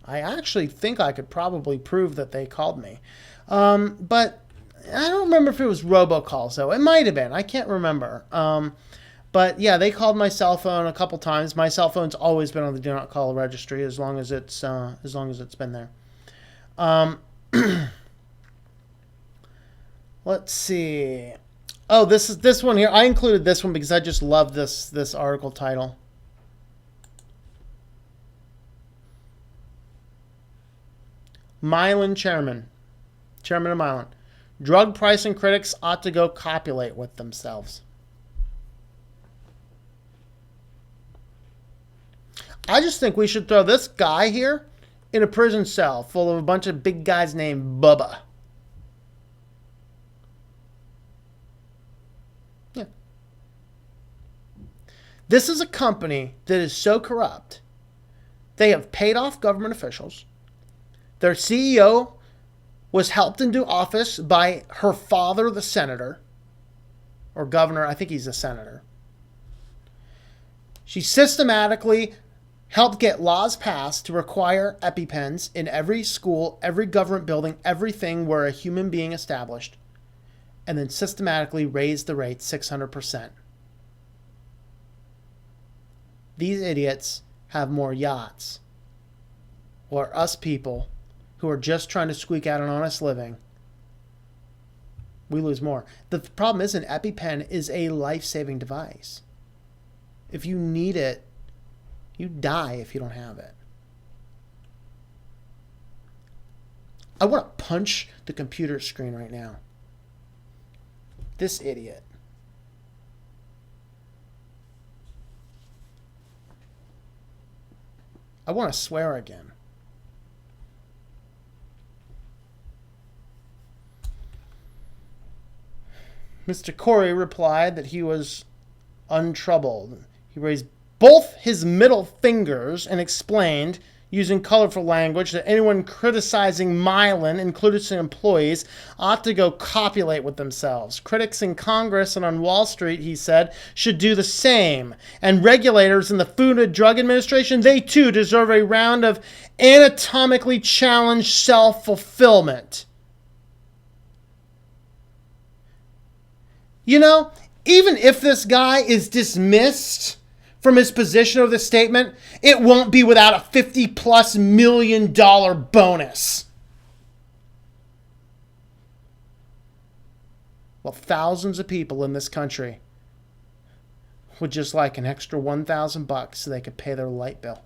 I actually think I could probably prove that they called me. But I don't remember if it was robocalls, though. It might have been. I can't remember. But yeah, they called my cell phone a couple times. My cell phone's always been on the do not call registry as long as it's been there. Let's see. Oh, this one here. I included this one because I just love this article title. Mylan chairman of Mylan. Drug pricing critics ought to go copulate with themselves. I just think we should throw this guy here in a prison cell full of a bunch of big guys named Bubba. Yeah. This is a company that is so corrupt. They have paid off government officials. Their CEO was helped into office by her father, the senator, or governor. I think he's a senator. She systematically helped get laws passed to require EpiPens in every school, every government building, everything where a human being established, and then systematically raised the rate 600%. These idiots have more yachts, or us people who are just trying to squeak out an honest living, we lose more. The problem is an EpiPen is a life-saving device. If you need it, you die if you don't have it. I want to punch the computer screen right now. This idiot. I want to swear again. Mr. Corey replied that he was untroubled. He raised both his middle fingers and explained, using colorful language, that anyone criticizing Mylan, including its employees, ought to go copulate with themselves. Critics in Congress and on Wall Street, he said, should do the same. And regulators in the Food and Drug Administration, they too deserve a round of anatomically challenged self-fulfillment. You know, even if this guy is dismissed from his position of the statement, it won't be without a $50+ million bonus. Well, thousands of people in this country would just like an extra $1,000 so they could pay their light bill.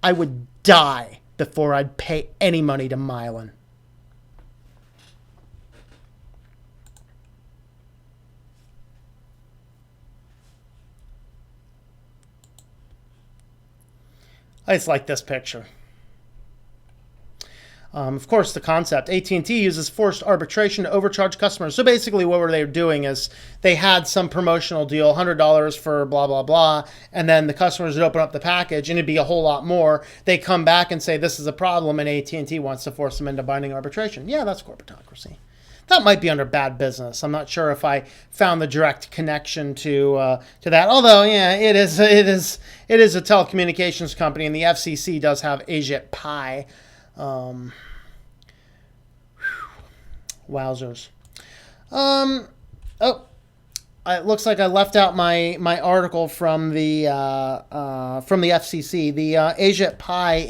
I would die before I'd pay any money to Mylan. I just like this picture. Of course, the concept, AT&T uses forced arbitration to overcharge customers. So basically what were they doing is they had some promotional deal, $100 for blah, blah, blah, and then the customers would open up the package and it'd be a whole lot more. They come back and say, this is a problem, and AT&T wants to force them into binding arbitration. Yeah, that's corporatocracy. That might be under bad business. I'm not sure if I found the direct connection to that. Although, yeah, it is a telecommunications company, and the FCC does have Agent Pi. Wowzers. Oh, it looks like I left out my article from the FCC. The Ajit Pai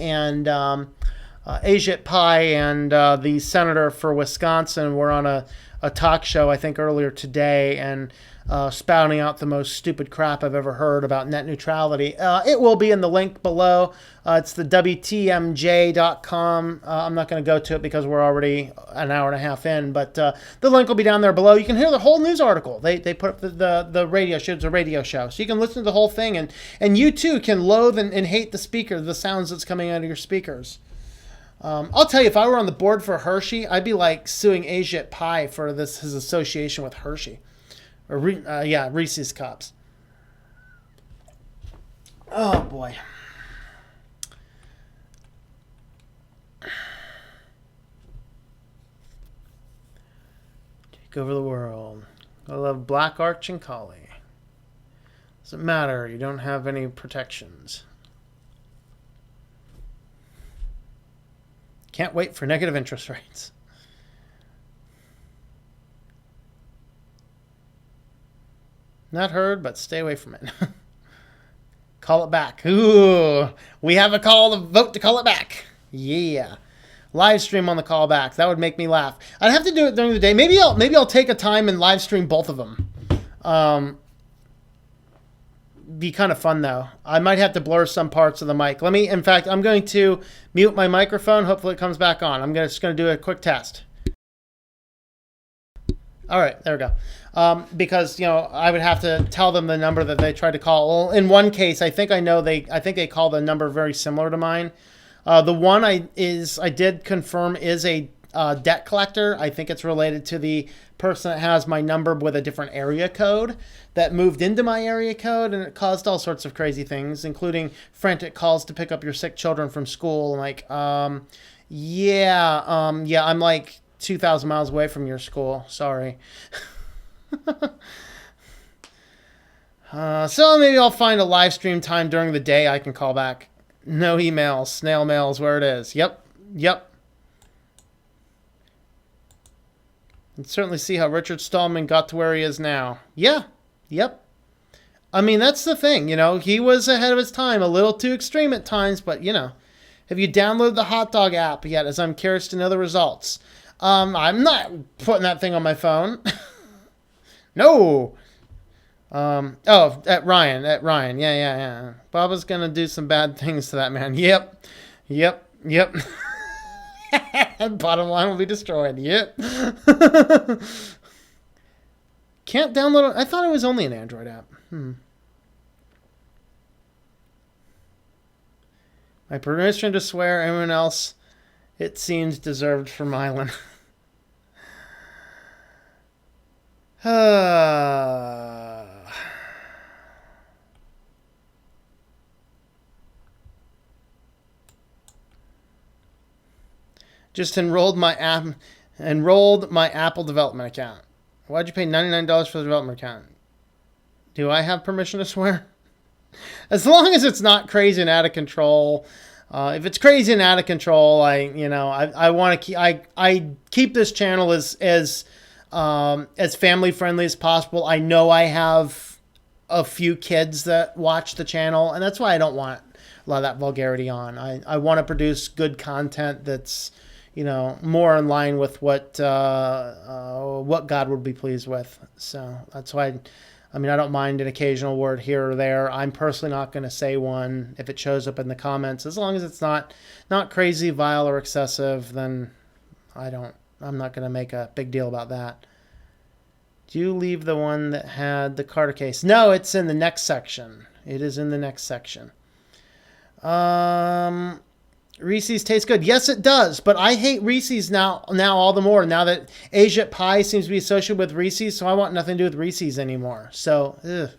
and the senator for Wisconsin were on a talk show, I think, earlier today, and spouting out the most stupid crap I've ever heard about net neutrality. It will be in the link below. It's the WTMJ.com. I'm not going to go to it because we're already an hour and a half in, but the link will be down there below. You can hear the whole news article. They put up the radio show. It's a radio show. So you can listen to the whole thing, and you too can loathe and hate the speaker, the sounds that's coming out of your speakers. I'll tell you, if I were on the board for Hershey, I'd be like suing Ajit Pai for his association with Hershey. Or Reese's Cups. Oh boy. Take over the world. I love Black Arch and Collie. Doesn't matter, you don't have any protections. Can't wait for negative interest rates. Not heard, but stay away from it. Call it back. Ooh, we have a vote to call it back. Yeah. Live stream on the callback. That would make me laugh. I'd have to do it during the day. Maybe I'll take a time and live stream both of them. Be kind of fun though. I might have to blur some parts of the mic. In fact, I'm going to mute my microphone. Hopefully it comes back on. I'm just going to do a quick test. All right, there we go. Because I would have to tell them the number that they tried to call. Well, in one case, I think they called a number very similar to mine. The one I did confirm is a debt collector. I think it's related to the person that has my number with a different area code that moved into my area code, and it caused all sorts of crazy things, including frantic calls to pick up your sick children from school. Like, I'm like 2,000 miles away from your school. Sorry. So maybe I'll find a live stream time during the day I can call back. No emails. Snail mail is where it is. Yep. You can certainly see how Richard Stallman got to where he is now. Yeah. Yep. I mean, that's the thing. He was ahead of his time, a little too extreme at times, but have you downloaded the Hot Dog app yet? As I'm curious to know the results. I'm not putting that thing on my phone. No. At Ryan. Yeah. Baba's gonna do some bad things to that man. Yep. Bottom line will be destroyed. Yep. Can't download it. I thought it was only an Android app. My permission to swear. Everyone else, it seems, deserved for Mylan. Just enrolled my Apple development account. Why'd you pay $99 for the development account? Do I have permission to swear? As long as it's not crazy and out of control. If it's crazy and out of control, I want to I keep this channel as family friendly as possible. I know I have a few kids that watch the channel, and that's why I don't want a lot of that vulgarity on. I want to produce good content that's more in line with what God would be pleased with. So that's why, I don't mind an occasional word here or there. I'm personally not going to say one if it shows up in the comments. As long as it's not crazy, vile, or excessive, then I'm not going to make a big deal about that. Do you leave the one that had the Carter case? No, it's in the next section. It is in the next section. Reese's tastes good. Yes, it does. But I hate Reese's now all the more now that Asia Pie seems to be associated with Reese's. So I want nothing to do with Reese's anymore. So, ugh.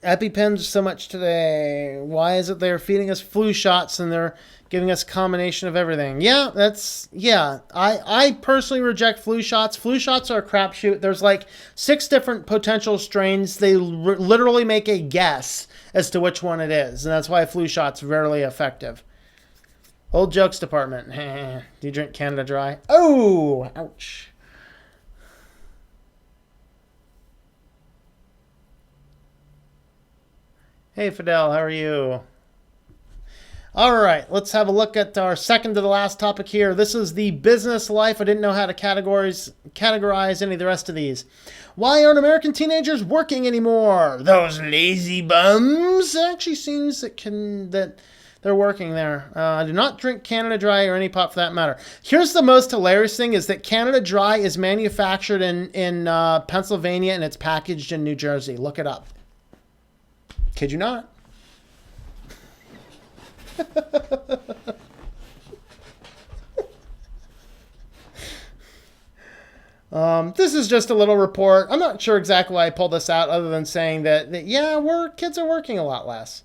EpiPens so much today. Why is it they're feeding us flu shots and they're giving us a combination of everything? I personally reject flu shots. Flu shots are a crapshoot. There's like 6 different potential strains. They literally make a guess as to which one it is, and that's why flu shots are rarely effective. Old jokes department. Do you drink Canada Dry? Oh, ouch. Hey, Fidel, how are you? All right, let's have a look at our second to the last topic here. This is the business life. I didn't know how to categorize any of the rest of these. Why aren't American teenagers working anymore? Those lazy bums. It actually seems that they're working there. I do not drink Canada Dry or any pop for that matter. Here's the most hilarious thing is that Canada Dry is manufactured in Pennsylvania and it's packaged in New Jersey. Look it up. Kid you not. This is just a little report. I'm not sure exactly why I pulled this out other than saying that yeah, kids are working a lot less.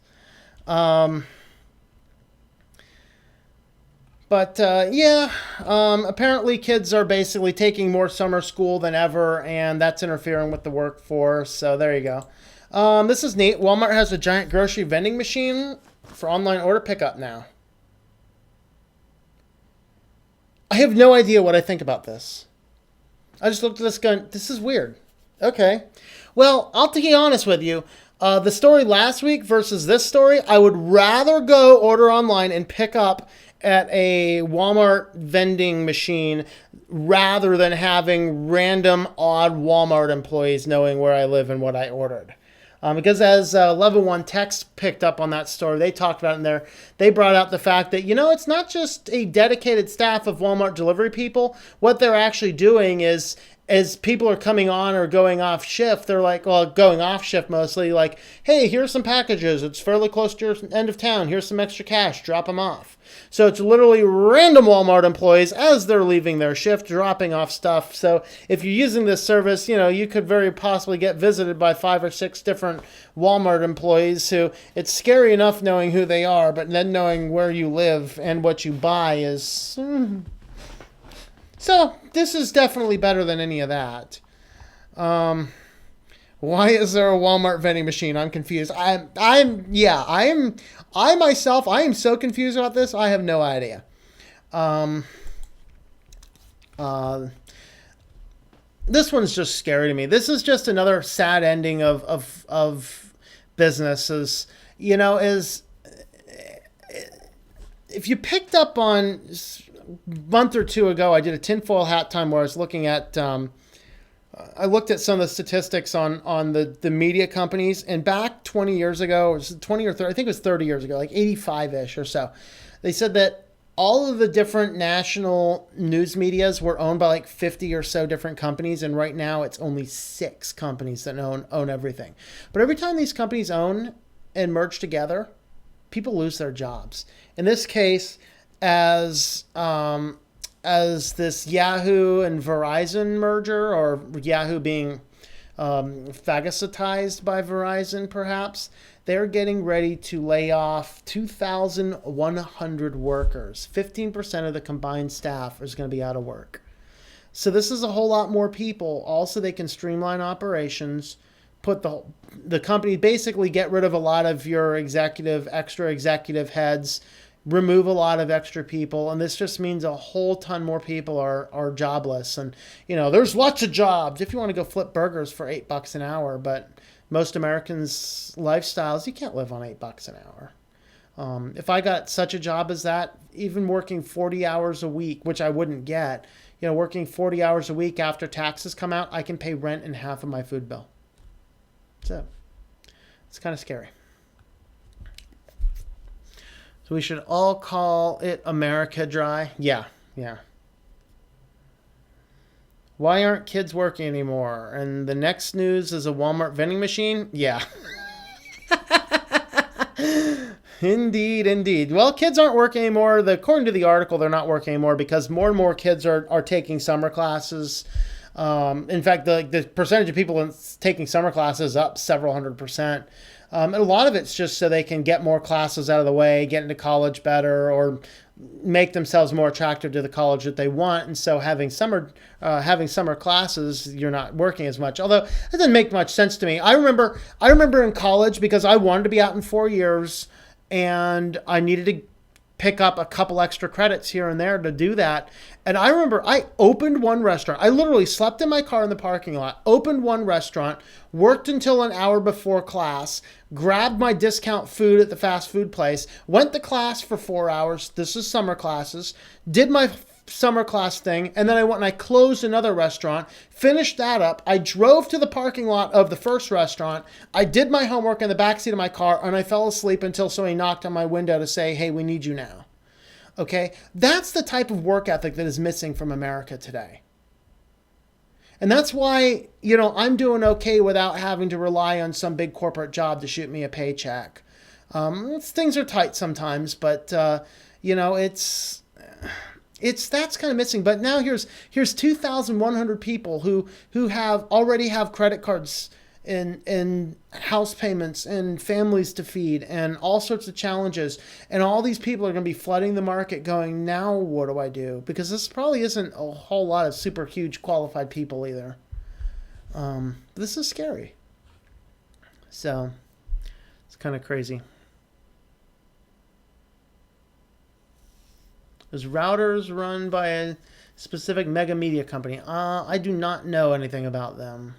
Apparently kids are basically taking more summer school than ever, and that's interfering with the workforce. So there you go. This is neat. Walmart has a giant grocery vending machine for online order pickup now. I have no idea what I think about this. I just looked at this going, this is weird. Okay. Well, I'll be honest with you. The story last week versus this story, I would rather go order online and pick up at a Walmart vending machine rather than having random odd Walmart employees knowing where I live and what I ordered. Because as Level 1 Text picked up on that story, they talked about it in there. They brought out the fact that, it's not just a dedicated staff of Walmart delivery people. What they're actually doing is, as people are coming on or going off shift, they're like, well, going off shift mostly, like, hey, here's some packages. It's fairly close to your end of town. Here's some extra cash. Drop them off. So it's literally random Walmart employees as they're leaving their shift, dropping off stuff. So if you're using this service, you could very possibly get visited by 5 or 6 different Walmart employees who it's scary enough knowing who they are, but then knowing where you live and what you buy is... So this is definitely better than any of that. Why is there a Walmart vending machine? I'm confused. I myself am so confused about this. I have no idea. This one's just scary to me. This is just another sad ending of businesses. Is if you picked up on a month or two ago, I did a tinfoil hat time where I was looking at. I looked at some of the statistics on the media companies, and back 20 years ago, it was 20 or 30, I think it was 30 years ago, like 85-ish or so, they said that all of the different national news medias were owned by like 50 or so different companies, and right now it's only 6 companies that own everything. But every time these companies own and merge together, people lose their jobs. In this case, as this Yahoo and Verizon merger, or Yahoo being phagocytized by Verizon perhaps, they're getting ready to lay off 2,100 workers. 15% of the combined staff is going to be out of work. So this is a whole lot more people. Also, they can streamline operations, put the company, basically get rid of a lot of your extra executive heads, remove a lot of extra people, and this just means a whole ton more people are jobless. And there's lots of jobs if you want to go flip burgers for $8 an hour, but most Americans' lifestyles, you can't live on $8 an hour. If I got such a job as that, even working 40 hours a week, which I wouldn't get, working 40 hours a week after taxes come out, I can pay rent and half of my food bill. So it's kind of scary. So we should all call it America Dry. Yeah. Why aren't kids working anymore? And the next news is a Walmart vending machine? Yeah. Indeed, indeed. Well, kids aren't working anymore. According to the article, they're not working anymore because more and more kids are taking summer classes. In fact, the percentage of people taking summer classes is up several hundred%. And a lot of it's just so they can get more classes out of the way, get into college better, or make themselves more attractive to the college that they want. And so having summer classes, you're not working as much. Although it doesn't make much sense to me. I remember in college, because I wanted to be out in 4 years, and I needed to pick up a couple extra credits here and there to do that. And I remember I opened one restaurant. I literally slept in my car in the parking lot, opened one restaurant, worked until an hour before class, grabbed my discount food at the fast food place, went to class for 4 hours. This is summer classes, did my summer class thing, and then I went and I closed another restaurant, finished that up. I drove to the parking lot of the first restaurant. I did my homework in the backseat of my car, and I fell asleep until somebody knocked on my window to say, hey, we need you now. Okay? That's the type of work ethic that is missing from America today. And that's why, I'm doing okay without having to rely on some big corporate job to shoot me a paycheck. Things are tight sometimes, but, it's that's kind of missing. But now here's 2,100 people who already have credit cards and house payments and families to feed and all sorts of challenges, and all these people are going to be flooding the market going, now what do I do? Because this probably isn't a whole lot of super huge qualified people either. This is scary. So it's kind of crazy. Is routers run by a specific mega media company? I do not know anything about them.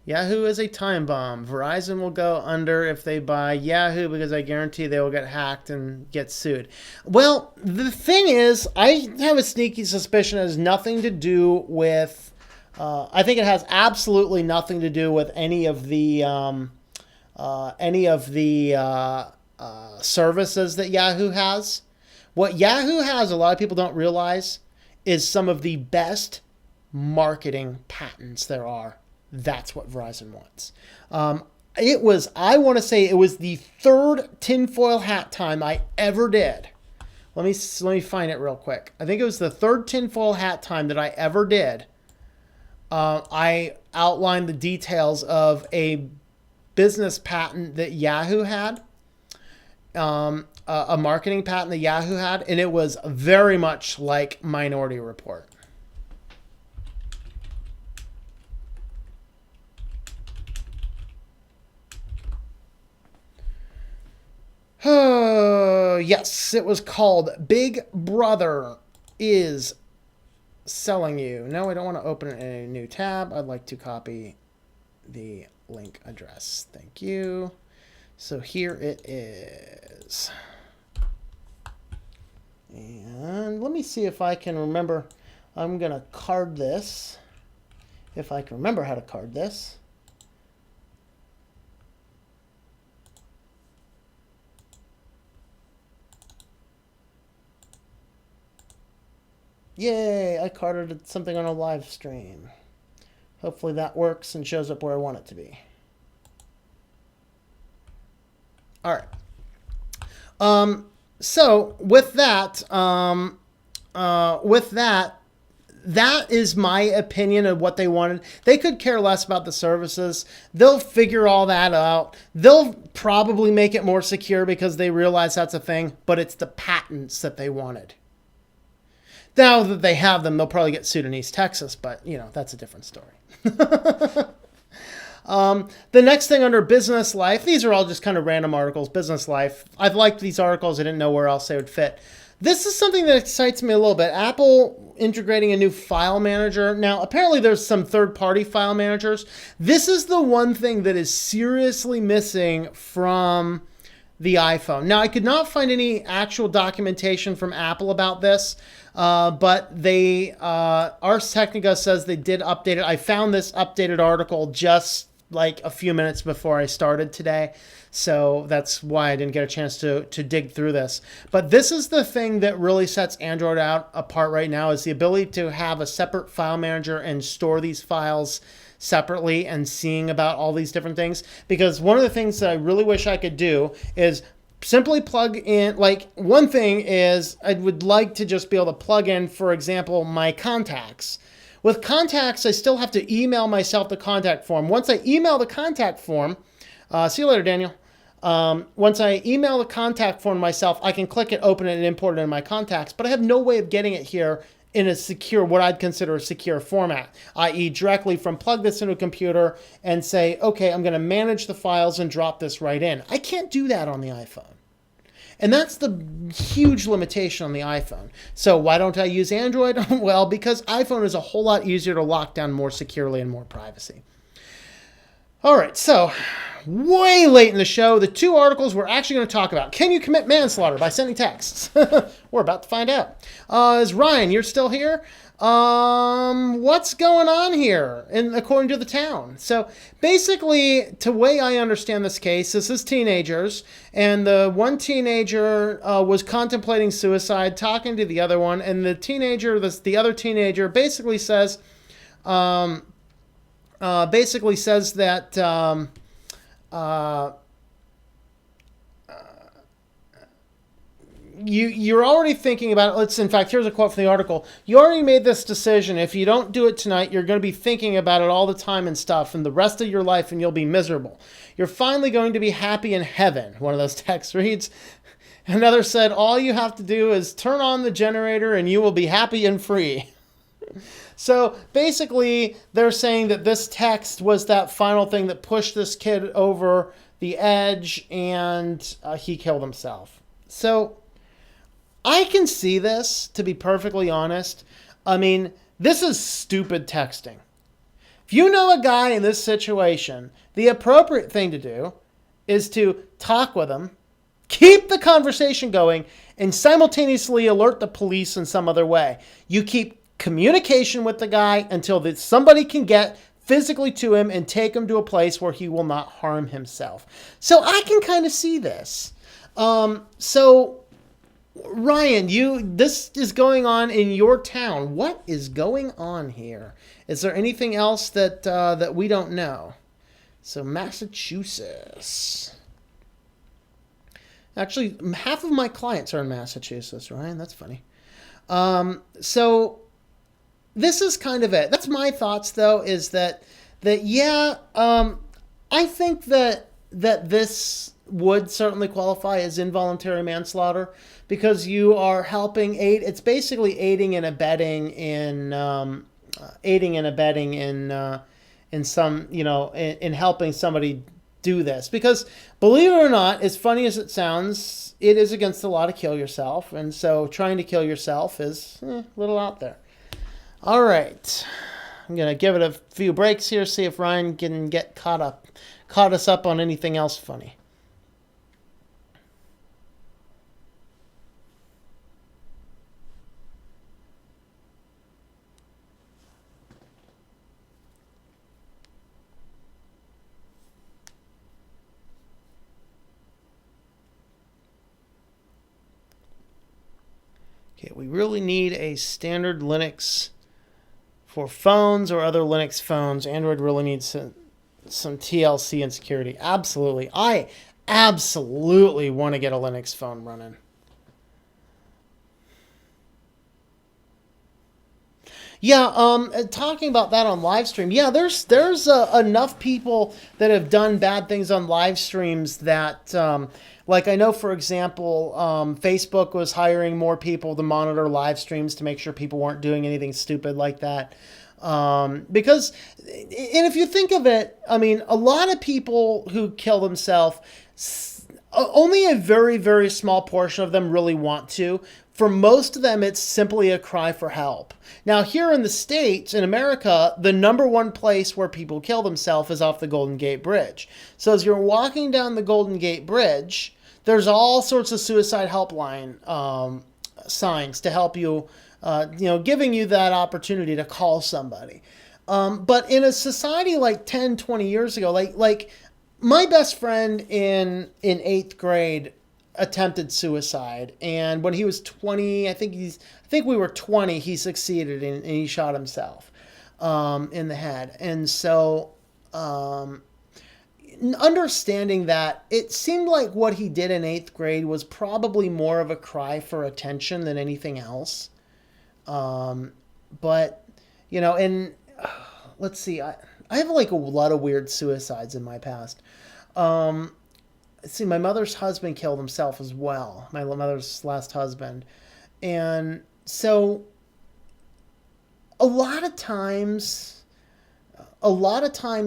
Yahoo is a time bomb. Verizon will go under if they buy Yahoo, because I guarantee they will get hacked and get sued. Well, the thing is, I have a sneaky suspicion it has nothing to do with... I think it has absolutely nothing to do with any of the services that Yahoo has. What Yahoo has, a lot of people don't realize, is some of the best marketing patents there are. That's what Verizon wants. I want to say it was the third tinfoil hat time I ever did. Let me find it real quick. I think it was the third tinfoil hat time that I ever did. I outlined the details of a business patent that Yahoo had. A marketing patent that Yahoo had, and it was very much like Minority Report. Oh, yes, it was called Big Brother is Selling You. No, I don't want to open it in a new tab. I'd like to copy the link address. Thank you. So here it is. And let me see if I can remember. I'm going to card this. If I can remember how to card this. Yay, I carded something on a live stream. Hopefully that works and shows up where I want it to be. All right. So with that, that is my opinion of what they wanted. They could care less about the services. They'll figure all that out. They'll probably make it more secure because they realize that's a thing, but it's the patents that they wanted. Now that they have them, they'll probably get sued in East Texas, but, that's a different story. The next thing under Business Life, these are all just kind of random articles. Business Life. I've liked these articles. I didn't know where else they would fit. This is something that excites me a little bit. Apple integrating a new file manager. Now, apparently there's some third-party file managers. This is the one thing that is seriously missing from the iPhone. Now, I could not find any actual documentation from Apple about this, but Ars Technica says they did update it. I found this updated article just like a few minutes before I started today. So that's why I didn't get a chance to dig through this. But this is the thing that really sets Android out apart right now, is the ability to have a separate file manager and store these files separately and seeing about all these different things. Because one of the things that I really wish I could do is simply plug in, like one thing is I would like to just be able to plug in, for example, my contacts. With contacts, I still have to email myself the contact form. Once I email the contact form, see you later, Daniel. Once I email the contact form myself, I can click it, open it, and import it in my contacts, but I have no way of getting it here in a secure, what I'd consider a secure format, i.e. directly from plug this into a computer and say, okay, I'm going to manage the files and drop this right in. I can't do that on the iPhone. And that's the huge limitation on the iPhone. So why don't I use Android? Well, because iPhone is a whole lot easier to lock down more securely and more privacy. All right, so way late in the show, the two articles we're actually going to talk about. Can you commit manslaughter by sending texts? We're about to find out. Is Ryan, you're still here? What's going on here, according to the town? So basically, the way I understand this case, this is teenagers, and the one teenager was contemplating suicide, talking to the other one, and the other teenager basically says that you're already thinking about it. In fact, here's a quote from the article. You already made this decision. If you don't do it tonight, you're going to be thinking about it all the time and stuff, and the rest of your life, and you'll be miserable. You're finally going to be happy in heaven, one of those texts reads. Another said, all you have to do is turn on the generator and you will be happy and free. So basically, they're saying that this text was that final thing that pushed this kid over the edge, and he killed himself. So I can see this, to be perfectly honest. I mean, this is stupid texting. If you know a guy in this situation, the appropriate thing to do is to talk with him, keep the conversation going, and simultaneously alert the police in some other way. You keep communication with the guy until somebody can get physically to him and take him to a place where he will not harm himself. So I can kind of see this. So Ryan, this is going on in your town. What is going on here? Is there anything else that we don't know? So Massachusetts. Actually, half of my clients are in Massachusetts, Ryan. That's funny. So this is kind of it. That's my thoughts, though, is that I think that this would certainly qualify as involuntary manslaughter because you are helping aid. It's basically aiding and abetting in some, in helping somebody do this. Because believe it or not, as funny as it sounds, it is against the law to kill yourself, and so trying to kill yourself is a little out there. All right, I'm gonna give it a few breaks here, see if Ryan can get caught us up on anything else funny. Okay, we really need a standard Linux for phones or other Linux phones. Android really needs some TLC and security. Absolutely. I absolutely want to get a Linux phone running. Yeah, talking about that on live stream. Yeah, there's enough people that have done bad things on live streams that, like I know, for example, Facebook was hiring more people to monitor live streams to make sure people weren't doing anything stupid like that. Because, and if you think of it, I mean, a lot of people who kill themselves, only a very, very small portion of them really want to. For most of them, it's simply a cry for help. Now, here in the States, in America, the number one place where people kill themselves is off the Golden Gate Bridge. So as you're walking down the Golden Gate Bridge, there's all sorts of suicide helpline signs to help you, giving you that opportunity to call somebody. But in a society like 10, 20 years ago, like my best friend in eighth grade attempted suicide, and when he was 20, I think we were 20, he succeeded and he shot himself in the head. And so understanding that, it seemed like what he did in eighth grade was probably more of a cry for attention than anything else. But and let's see, I have like a lot of weird suicides in my past. Let's see, my mother's husband killed himself as well. My mother's last husband. And so a lot of times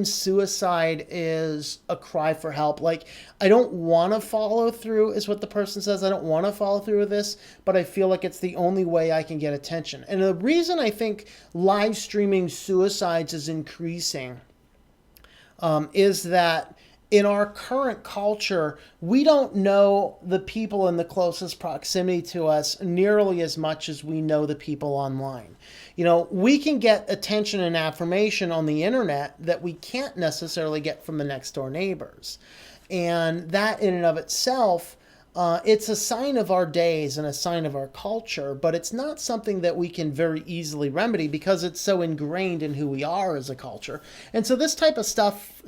suicide is a cry for help. Like, I don't want to follow through, is what the person says. I don't want to follow through with this, but I feel like it's the only way I can get attention. And the reason I think live streaming suicides is increasing is that in our current culture, we don't know the people in the closest proximity to us nearly as much as we know the people online. We can get attention and affirmation on the internet that we can't necessarily get from the next door neighbors. And that in and of itself, it's a sign of our days and a sign of our culture, but it's not something that we can very easily remedy because it's so ingrained in who we are as a culture. And so this type of stuff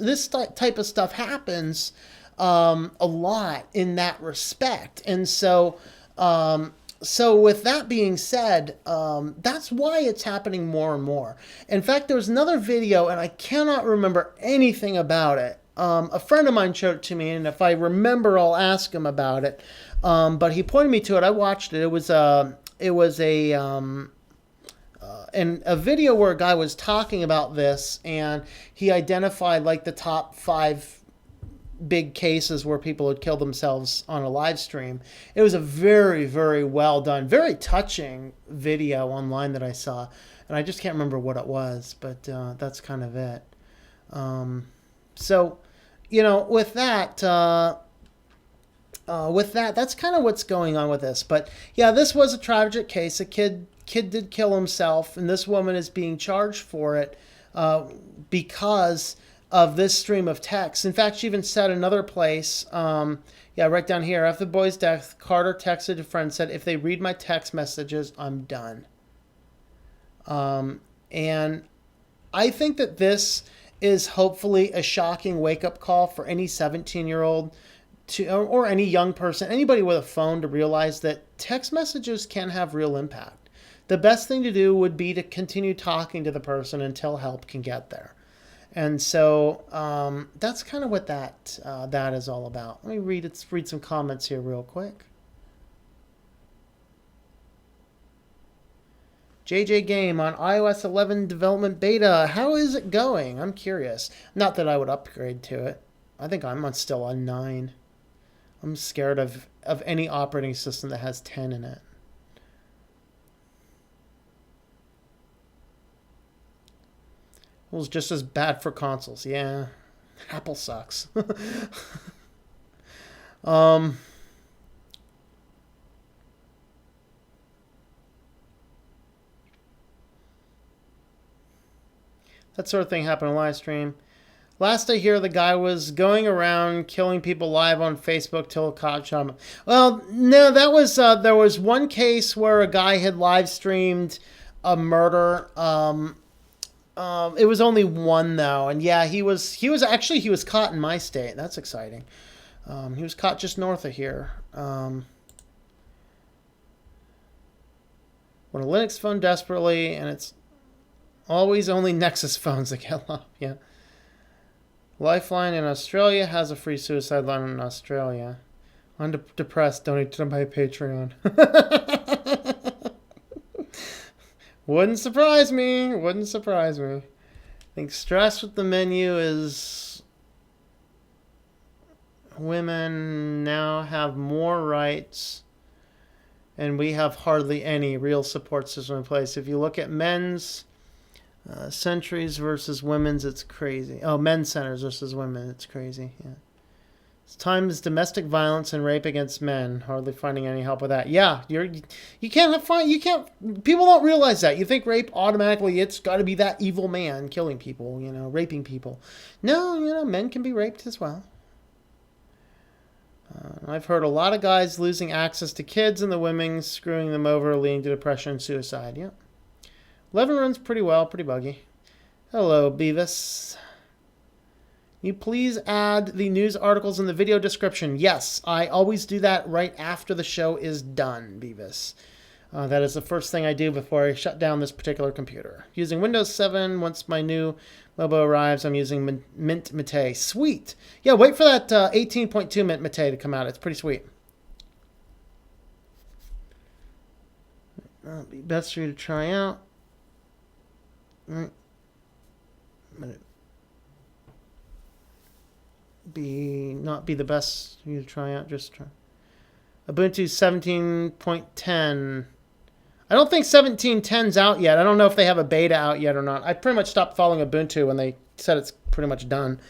happens a lot in that respect. And so with that being said, that's why it's happening more and more. In fact, there was another video, and I cannot remember anything about it. A friend of mine showed it to me, and if I remember, I'll ask him about it. But he pointed me to it. I watched it. It was a video where a guy was talking about this, and he identified like the top 5 big cases where people had killed themselves on a live stream. It was a very, very well done, very touching video online that I saw, and I just can't remember what it was, but that's kind of it. So, with that, that's kind of what's going on with this. But yeah, this was a tragic case. A kid did kill himself, and this woman is being charged for it because of this stream of text. In fact, she even said another place, right down here, after the boy's death, Carter texted a friend, said, "If they read my text messages, I'm done." And I think that this is hopefully a shocking wake-up call for any 17-year-old or any young person, anybody with a phone, to realize that text messages can have real impact. The best thing to do would be to continue talking to the person until help can get there. And so that's kind of what that is all about. Let me read some comments here real quick. JJ Game on iOS 11 development beta. How is it going? I'm curious. Not that I would upgrade to it. I think I'm still on 9. I'm scared of any operating system that has 10 in it. It was just as bad for consoles. Yeah. Apple sucks. That sort of thing happened on live stream. Last I hear, the guy was going around killing people live on Facebook till a cop shot him. Well, no, that was there was one case where a guy had live streamed a murder. It was only one though, and yeah, he was caught in my state. That's exciting. He was caught just north of here. When a Linux phone desperately, and it's always only Nexus phones that get locked. Yeah. Lifeline in Australia has a free suicide line in Australia. I'm depressed. Donate to my Patreon. Wouldn't surprise me. I think stress with the menu is women now have more rights, and we have hardly any real support system in place. If you look at men's centuries versus women's, it's crazy. Oh, men's centers versus women, it's crazy. Yeah. Times domestic violence and rape against men. Hardly finding any help with that. Yeah, you can't find you can't. People don't realize that. You think rape automatically it's got to be that evil man killing people, raping people. No, men can be raped as well. I've heard a lot of guys losing access to kids and the women screwing them over, leading to depression and suicide. Yeah, 11 runs pretty well, pretty buggy. Hello, Beavis. You please add the news articles in the video description. Yes, I always do that right after the show is done, Beavis. That is the first thing I do before I shut down this particular computer. Using Windows 7, once my new Mobo arrives, I'm using Mint Mate. Sweet. Yeah, wait for that 18.2 Mint Mate to come out. It's pretty sweet. It'll be best for you to try out. All right. Not be the best for you to try out. Just try. Ubuntu 17.10. I don't think 17.10's out yet. I don't know if they have a beta out yet or not. I pretty much stopped following Ubuntu when they said it's pretty much done.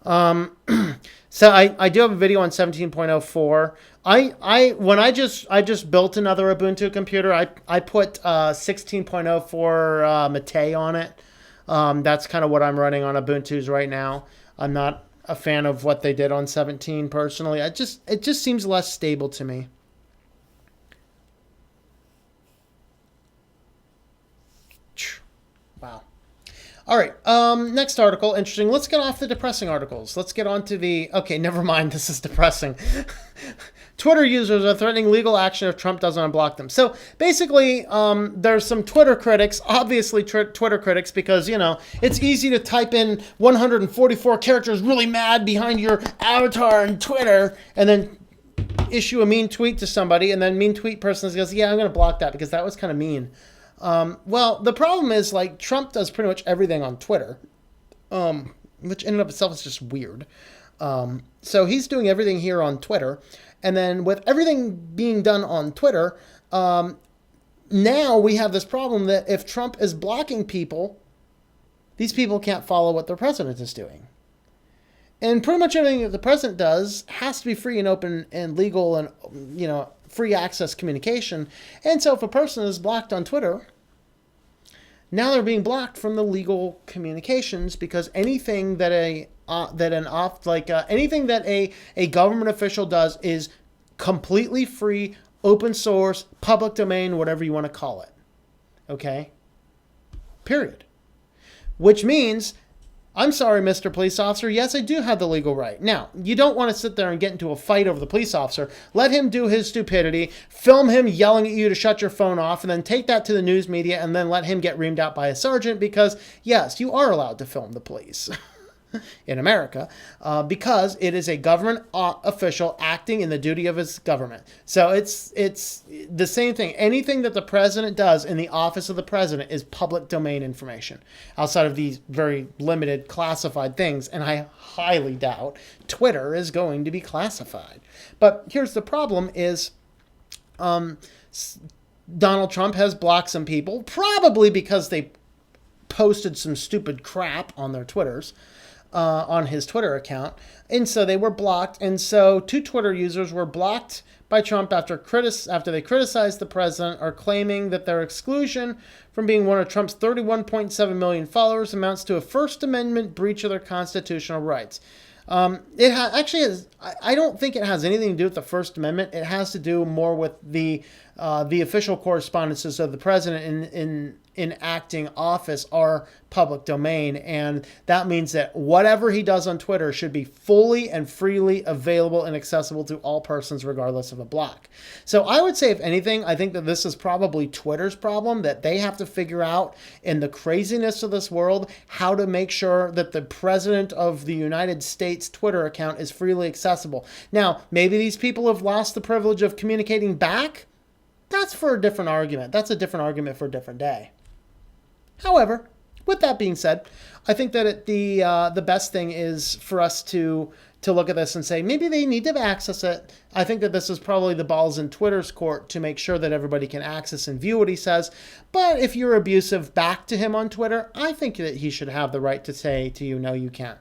So I do have a video on 17.04. I just built another Ubuntu computer. I put 16.04 Mate on it. That's kind of what I'm running on Ubuntu's right now. I'm not a fan of what they did on 17 personally. It just seems less stable to me. Wow. All right. Next article. Interesting. Let's get off the depressing articles. Let's get on to the... Okay, never mind. This is depressing. Twitter users are threatening legal action if Trump doesn't unblock them. So basically, there's some Twitter critics, obviously Twitter critics, because, it's easy to type in 144 characters really mad behind your avatar on Twitter and then issue a mean tweet to somebody, and then mean tweet person goes, yeah, I'm going to block that because that was kind of mean. Well, the problem is, Trump does pretty much everything on Twitter, which in and of itself is just weird. So he's doing everything here on Twitter. And then with everything being done on Twitter, now we have this problem that if Trump is blocking people, these people can't follow what their president is doing. And pretty much everything that the president does has to be free and open and legal and, free access communication. And so if a person is blocked on Twitter, now they're being blocked from the legal communications because anything that anything that a government official does is completely free, open source, public domain, whatever you want to call it. Okay? Period. Which means, I'm sorry, Mr. Police Officer. Yes, I do have the legal right. Now, you don't want to sit there and get into a fight over the police officer. Let him do his stupidity, film him yelling at you to shut your phone off, and then take that to the news media and then let him get reamed out by a sergeant because, yes, you are allowed to film the police in America because it is a government official acting in the duty of his government. So it's the same thing. Anything that the president does in the office of the president is public domain information outside of these very limited classified things. And I highly doubt Twitter is going to be classified. But here's the problem is Donald Trump has blocked some people, probably because they posted some stupid crap on their Twitters. On his Twitter account. And so they were blocked. And so 2 Twitter users were blocked by Trump after they criticized the president or claiming that their exclusion from being one of Trump's 31.7 million followers amounts to a First Amendment breach of their constitutional rights. It actually has. I don't think it has anything to do with the First Amendment. It has to do more with the official correspondences of the president in acting office are public domain, and that means that whatever he does on Twitter should be fully and freely available and accessible to all persons regardless of a block. So I would say, if anything, I think that this is probably Twitter's problem, that they have to figure out in the craziness of this world how to make sure that the president of the United States Twitter account is freely accessible. Now, maybe these people have lost the privilege of communicating back. That's for a different argument. That's a different argument for a different day. However, with that being said, I think that the best thing is for us to look at this and say, maybe they need to access it. I think that this is probably the ball's in Twitter's court to make sure that everybody can access and view what he says. But if you're abusive back to him on Twitter, I think that he should have the right to say to you, no, you can't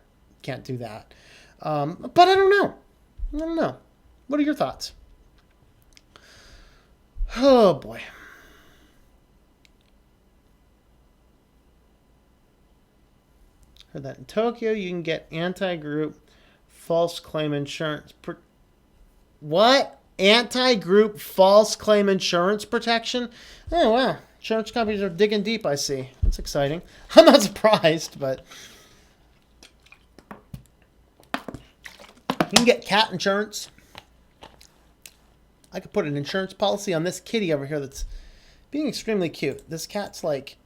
do that. But I don't know. I don't know. What are your thoughts? Oh, boy. Heard that in Tokyo, you can get anti-group false claim insurance. What? Anti-group false claim insurance protection? Oh, wow. Insurance companies are digging deep, I see. That's exciting. I'm not surprised, but... You can get cat insurance. I could put an insurance policy on this kitty over here that's being extremely cute. This cat's like,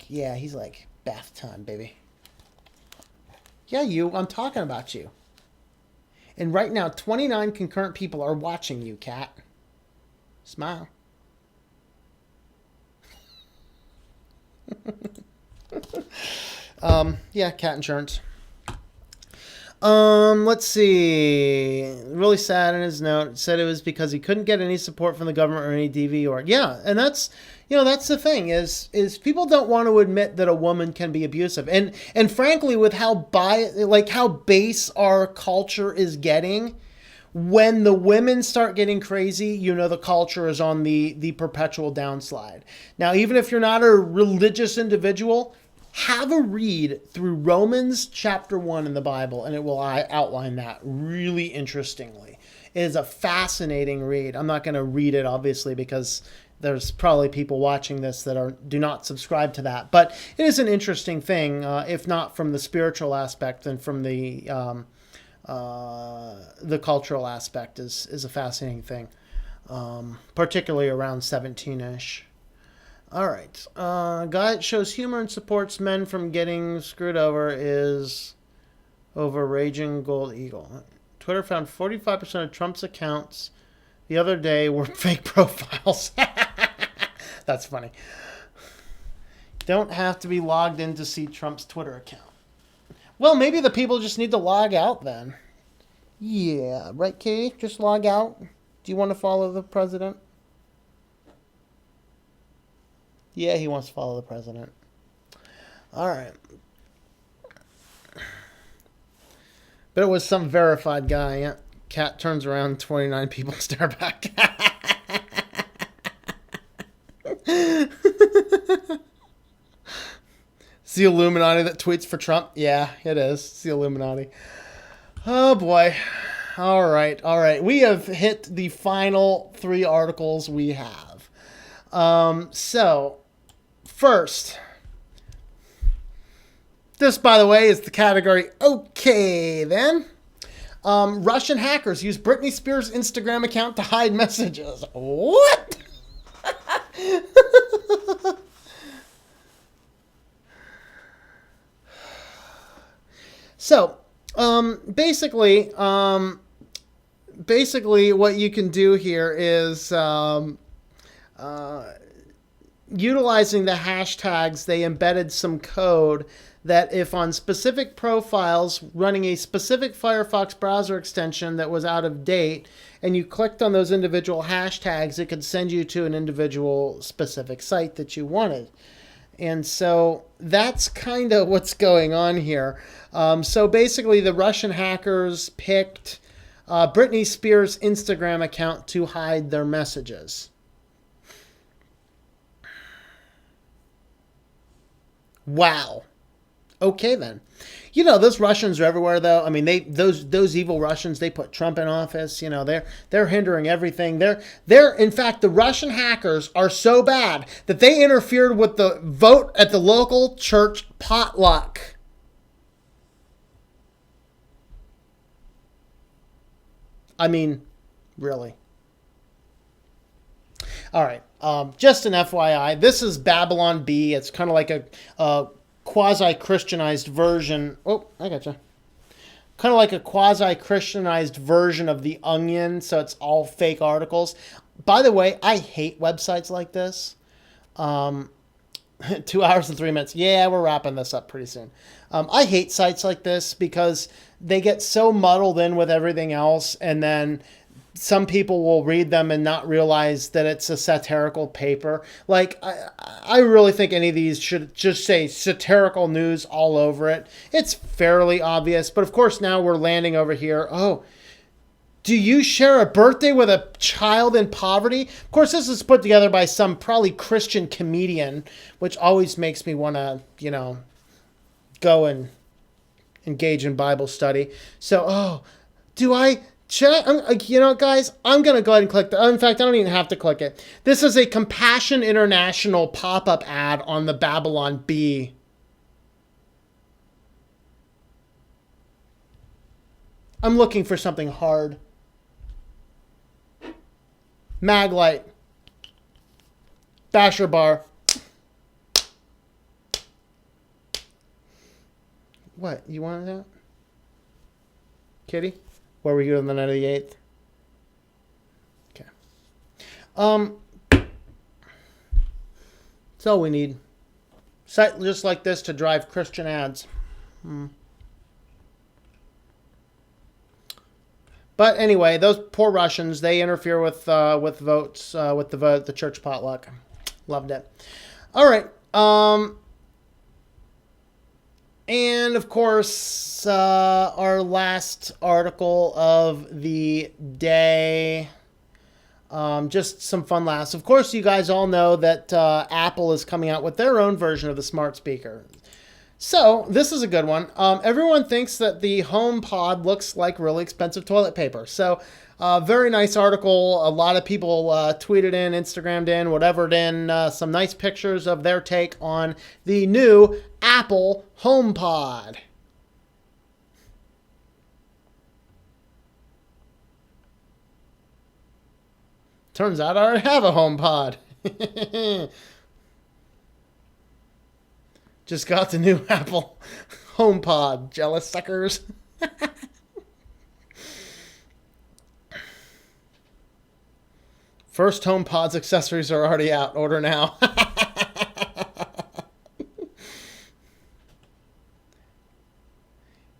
yeah, he's like, bath time, baby. Yeah, I'm talking about you. And right now, 29 concurrent people are watching you, cat. Smile. Yeah, cat insurance. Let's see. Really sad in his note. Said it was because he couldn't get any support from the government or any DV org. Yeah, and that's that's the thing is people don't want to admit that a woman can be abusive. And frankly, with how base our culture is getting, when the women start getting crazy, the culture is on the perpetual downslide. Now, even if you're not a religious individual, have a read through Romans chapter 1 in the Bible, and it will outline that really interestingly. It is a fascinating read. I'm not going to read it, obviously, because there's probably people watching this that do not subscribe to that. But it is an interesting thing, if not from the spiritual aspect, and from the cultural aspect is a fascinating thing, particularly around 17-ish. All right. Guy that shows humor and supports men from getting screwed over is over Raging Gold Eagle. Twitter found 45% of Trump's accounts the other day were fake profiles. That's funny. Don't have to be logged in to see Trump's Twitter account. Well, maybe the people just need to log out then. Yeah, right, Katie? Just log out. Do you want to follow the president? Yeah, he wants to follow the president. All right. But it was some verified guy. Yeah. Cat turns around, 29 people stare back. It's the Illuminati that tweets for Trump? Yeah, it is. It's the Illuminati. Oh, boy. All right. We have hit the final 3 articles we have. So, first, this, by the way, is the category, okay, then. Russian hackers use Britney Spears' Instagram account to hide messages. What? So, basically, what you can do here is utilizing the hashtags. They embedded some code that if on specific profiles running a specific Firefox browser extension that was out of date, and you clicked on those individual hashtags, it could send you to an individual specific site that you wanted. And so that's kind of what's going on here. So basically, the Russian hackers picked Britney Spears' Instagram account to hide their messages. Wow. Okay, then. Those Russians are everywhere, though. I mean, those evil Russians, they put Trump in office. They're hindering everything. In fact, the Russian hackers are so bad that they interfered with the vote at the local church potluck. I mean, really. All right. Just an FYI, this is Babylon Bee. It's kind of like a quasi-Christianized version. Oh, I gotcha. Kind of like a quasi-Christianized version of The Onion, so it's all fake articles. By the way, I hate websites like this. 2 hours and 3 minutes. Yeah, we're wrapping this up pretty soon. I hate sites like this because they get so muddled in with everything else, and then some people will read them and not realize that it's a satirical paper. Like, I really think any of these should just say satirical news all over it. It's fairly obvious. But of course, now we're landing over here. Oh, Do you share a birthday with a child in poverty? Of course, this is put together by some probably Christian comedian, which always makes me want to, go and engage in Bible study. So, do I? Should I? Guys, I'm going to go ahead and click the. In fact, I don't even have to click it. This is a Compassion International pop-up ad on the Babylon Bee. I'm looking for something hard. Maglite. Basher Bar. What? You wanted that? Kitty? Where were you on the night of the 8th? Okay. That's all we need. Site just like this to drive Christian ads. But anyway, those poor Russians, they interfere with votes, with the church potluck. Loved it. All right. And of course, our last article of the day. Just some fun laughs. Of course, you guys all know that Apple is coming out with their own version of the smart speaker. So, this is a good one. Everyone thinks that the HomePod looks like really expensive toilet paper. So, very nice article. A lot of people tweeted in, Instagrammed in, whatever in, some nice pictures of their take on the new Apple HomePod. Turns out I already have a HomePod. Just got the new Apple HomePod. Jealous suckers. First HomePod's accessories are already out. Order now.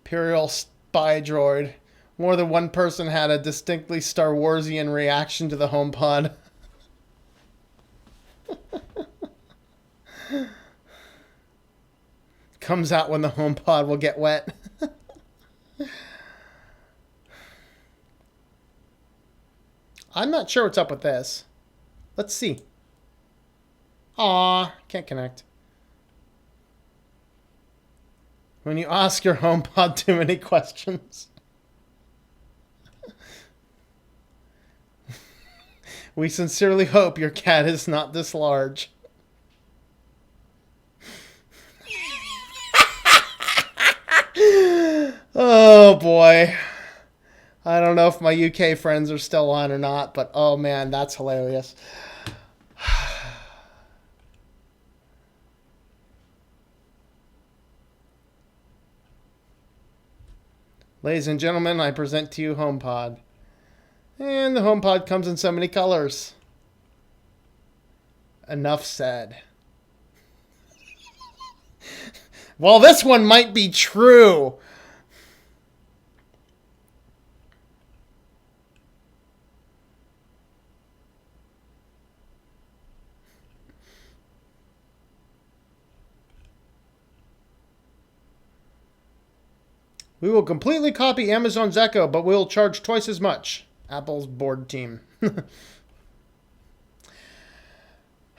Imperial Spy Droid. More than one person had a distinctly Star Warsian reaction to the HomePod. Comes out when the HomePod will get wet. I'm not sure what's up with this. Let's see. Aw, can't connect. When you ask your HomePod too many questions. We sincerely hope your cat is not this large. Oh boy. I don't know if my UK friends are still on or not, but oh man, that's hilarious. Ladies and gentlemen, I present to you HomePod. And the HomePod comes in so many colors. Enough said. Well, this one might be true. We will completely copy Amazon's Echo, but we'll charge twice as much. Apple's board team.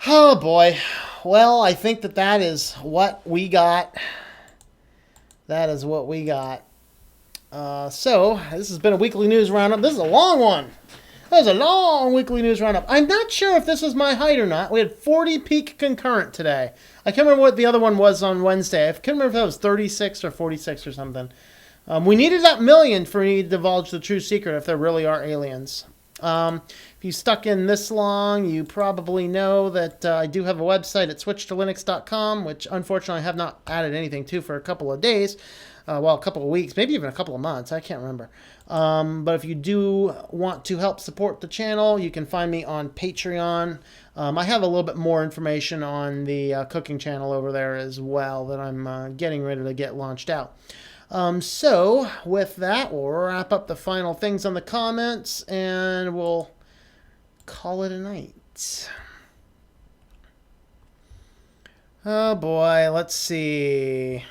Oh boy. Well, I think that is what we got. That is what we got. So, this has been a weekly news roundup. This is a long one. That was a long weekly news roundup. I'm not sure if this is my height or not. We had 40 peak concurrent today. I can't remember what the other one was on Wednesday. I can't remember if that was 36 or 46 or something. We needed that million for me to divulge the true secret if there really are aliens. If you stuck in this long, you probably know that I do have a website at switchtolinux.com, which unfortunately I have not added anything to for a couple of days. Well, a couple of weeks, maybe even a couple of months. I can't remember. But if you do want to help support the channel, you can find me on Patreon. I have a little bit more information on the cooking channel over there as well that I'm getting ready to get launched out. So, with that, we'll wrap up the final things on the comments, and we'll call it a night. Oh boy, let's see.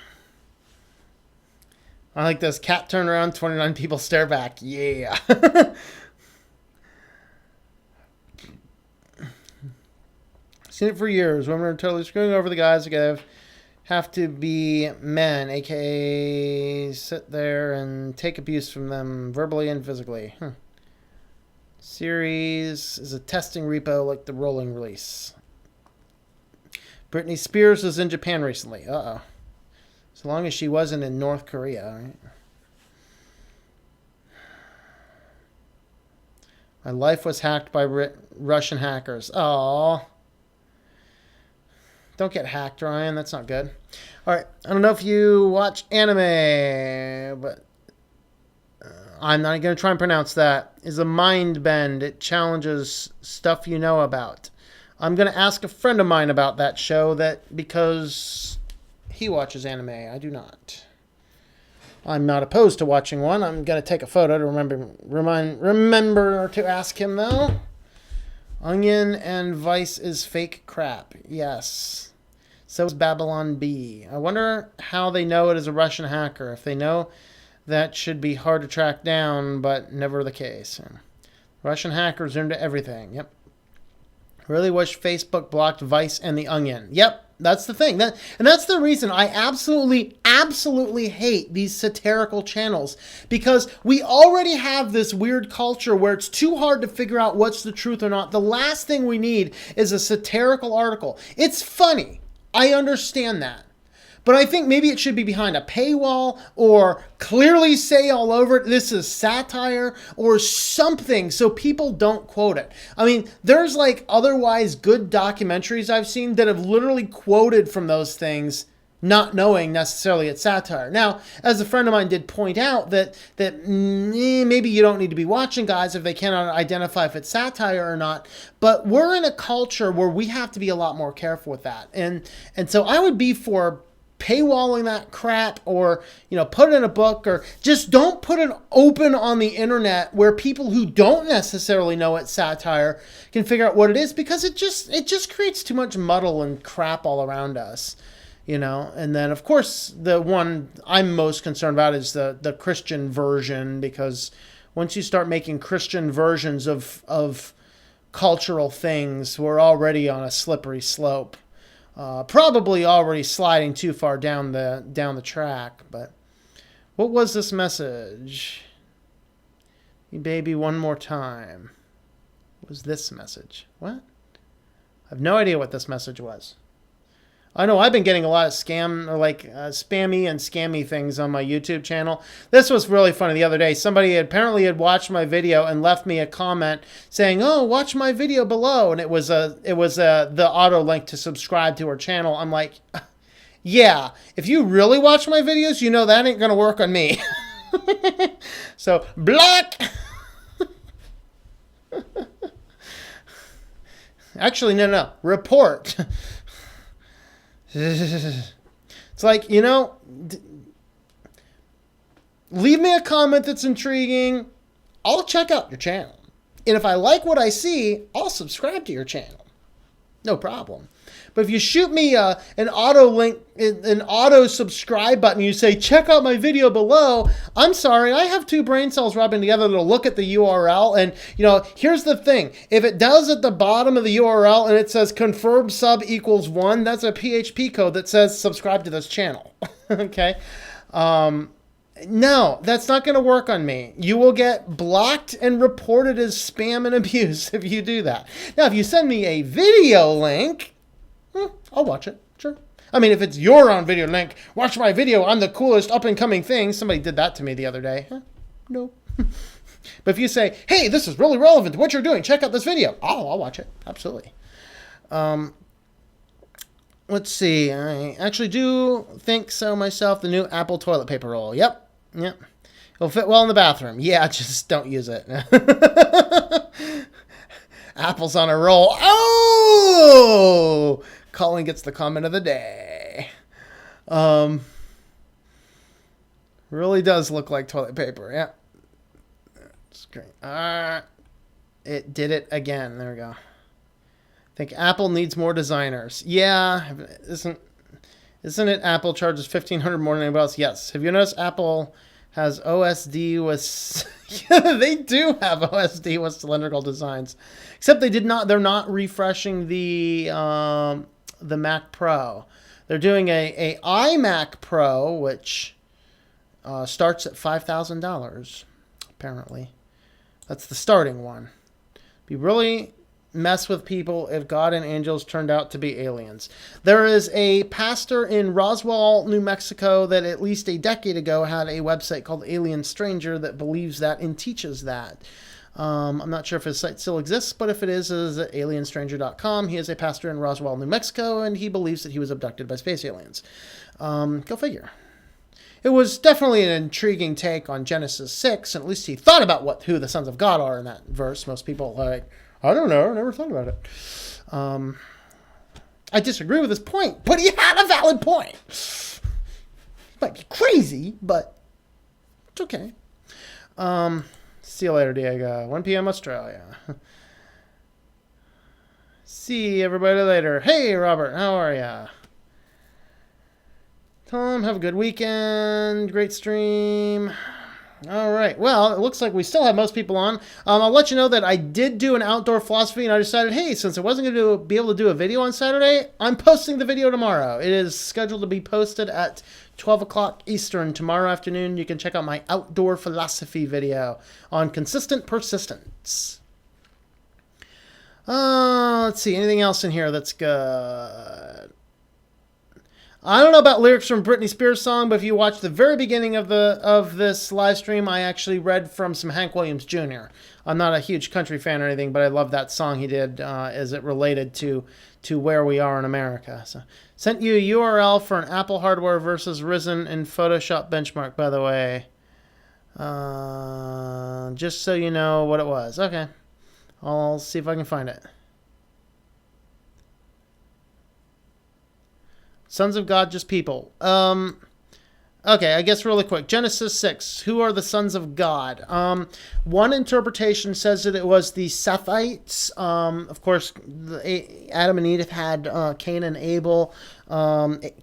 I like this. Cat turn around, 29 people stare back. Yeah. Seen it for years. Women are totally screwing over the guys that have to be men, aka sit there and take abuse from them verbally and physically. Series is a testing repo like the rolling release. Britney Spears was in Japan recently. Uh-oh. So long as she wasn't in North Korea, right? My life was hacked by Russian hackers. Oh, don't get hacked, Ryan. That's not good. All right. I don't know if you watch anime, but I'm not going to try and pronounce that. Is a mind bend. It challenges stuff you know about. I'm going to ask a friend of mine about that show because he watches anime. I do not. I'm not opposed to watching one. I'm going to take a photo to remember to ask him, though. Onion and Vice is fake crap. Yes. So is Babylon Bee. I wonder how they know it is a Russian hacker. If they know, that should be hard to track down, but never the case. Russian hackers are into everything. Yep. Really wish Facebook blocked Vice and The Onion. Yep. That's the thing. And that's the reason I absolutely hate these satirical channels, because we already have this weird culture where it's too hard to figure out what's the truth or not. The last thing we need is a satirical article. It's funny. I understand that. But I think maybe it should be behind a paywall, or clearly say all over it, this is satire, or something so people don't quote it. I mean, there's like otherwise good documentaries I've seen that have literally quoted from those things, not knowing necessarily it's satire. Now, as a friend of mine did point out, that maybe you don't need to be watching guys if they cannot identify if it's satire or not. But we're in a culture where we have to be a lot more careful with that. And so I would be for paywalling that crap, or put it in a book, or just don't put it open on the internet where people who don't necessarily know it's satire can figure out what it is, because it just creates too much muddle and crap all around us, and then of course the one I'm most concerned about is the Christian version, because once you start making Christian versions of cultural things, we're already on a slippery slope. Probably already sliding too far down the track. But what was this message? Hey, baby, one more time. What was this message? What? I have no idea what this message was. I know I've been getting a lot of spammy and scammy things on my YouTube channel. This was really funny the other day. Somebody apparently had watched my video and left me a comment saying, "Oh, watch my video below," and it was the auto link to subscribe to her channel. I'm like, yeah, if you really watch my videos, you know that ain't gonna work on me. So block. Actually, no, report. It's like, leave me a comment that's intriguing. I'll check out your channel. And if I like what I see, I'll subscribe to your channel. No problem. But if you shoot me an auto subscribe button, you say, check out my video below, I'm sorry, I have two brain cells rubbing together to look at the URL. And, here's the thing. If it does at the bottom of the URL and it says confirm sub equals 1, that's a PHP code that says subscribe to this channel. Okay? No, that's not going to work on me. You will get blocked and reported as spam and abuse if you do that. Now, if you send me a video link, I'll watch it. Sure. I mean, if it's your own video link, watch my video, I'm the coolest up-and-coming thing. Somebody did that to me the other day. No. But if you say, hey, this is really relevant to what you're doing, check out this video, I'll watch it. Absolutely. Let's see. I actually do think so myself. The new Apple toilet paper roll. Yep. It'll fit well in the bathroom. Yeah, just don't use it. Apple's on a roll. Oh! Colin gets the comment of the day. Really does look like toilet paper. Yeah. It's great. It did it again. There we go. I think Apple needs more designers. Yeah. Isn't it Apple charges $1,500 more than anybody else? Yes. Have you noticed Apple has OSD with... Yeah, they do have OSD with cylindrical designs. Except they're not refreshing the Mac Pro. They're doing a iMac Pro, which starts at $5,000, apparently. That's the starting one. Be really mess with people if God and angels turned out to be aliens. There is a pastor in Roswell, New Mexico, that at least a decade ago had a website called Alien Stranger that believes that and teaches that. I'm not sure if his site still exists, but if it is at alienstranger.com. He is a pastor in Roswell, New Mexico, and he believes that he was abducted by space aliens. Go figure. It was definitely an intriguing take on Genesis 6, and at least he thought about who the sons of God are in that verse. Most people are like, I don't know, I never thought about it. I disagree with his point, but he had a valid point. It might be crazy, but it's okay. See you later, Diego. 1 p.m. Australia. See everybody later. Hey, Robert, how are ya? Tom, have a good weekend. Great stream. All right. Well, it looks like we still have most people on. I'll let you know that I did do an outdoor philosophy, and I decided, hey, since I wasn't going to be able to do a video on Saturday, I'm posting the video tomorrow. It is scheduled to be posted at 12 o'clock Eastern tomorrow afternoon. You can check out my outdoor philosophy video on consistent persistence. Let's see. Anything else in here that's good? I don't know about lyrics from Britney Spears song, but if you watch the very beginning of this live stream, I actually read from some Hank Williams Jr. I'm not a huge country fan or anything, but I love that song he did as it related to where we are in America. So, sent you a URL for an Apple hardware versus Risen in Photoshop benchmark, by the way. Just so you know what it was. Okay. I'll see if I can find it. Sons of God, just people. Okay, I guess really quick. Genesis 6. Who are the sons of God? One interpretation says that it was the Sethites. Of course, Adam and Eve had Cain and Abel.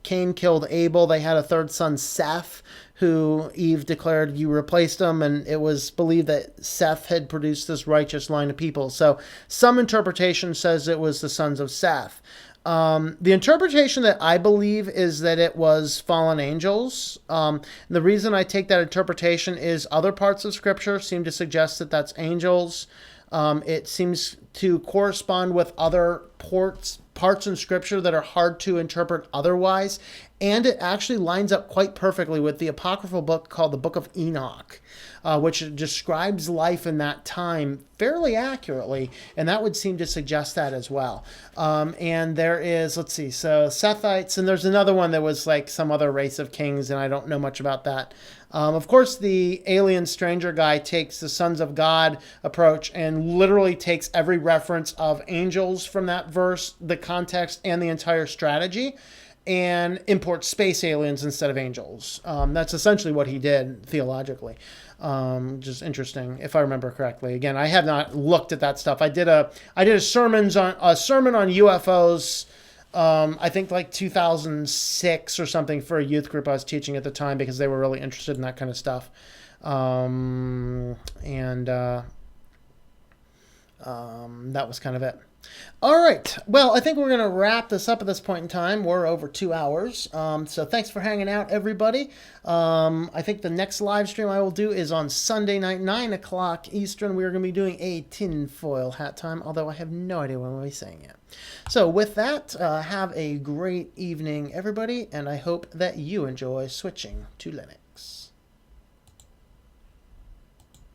Cain killed Abel. They had a third son, Seth, who Eve declared you replaced him, and it was believed that Seth had produced this righteous line of people. So some interpretation says it was the sons of Seth. The interpretation that I believe is that it was fallen angels. The reason I take that interpretation is other parts of Scripture seem to suggest that that's angels. It seems to correspond with other parts in Scripture that are hard to interpret otherwise. And it actually lines up quite perfectly with the apocryphal book called the Book of Enoch, which describes life in that time fairly accurately, and that would seem to suggest that as well. And there is, let's see, so Sethites, and there's another one that was like some other race of kings, and I don't know much about that. Of course, the alien stranger guy takes the sons of God approach and literally takes every reference of angels from that verse, the context, and the entire strategy, and imports space aliens instead of angels. That's essentially what he did theologically. Just interesting, if I remember correctly. Again, I have not looked at that stuff. I did a sermon on UFOs. I think like 2006 or something for a youth group I was teaching at the time because they were really interested in that kind of stuff. That was kind of it. All right. Well, I think we're going to wrap this up at this point in time. We're over 2 hours. So thanks for hanging out, everybody. I think the next live stream I will do is on Sunday night, 9 o'clock Eastern. We're going to be doing a tinfoil hat time, although I have no idea when we'll be saying it. So with that, have a great evening, everybody, and I hope that you enjoy switching to Linux.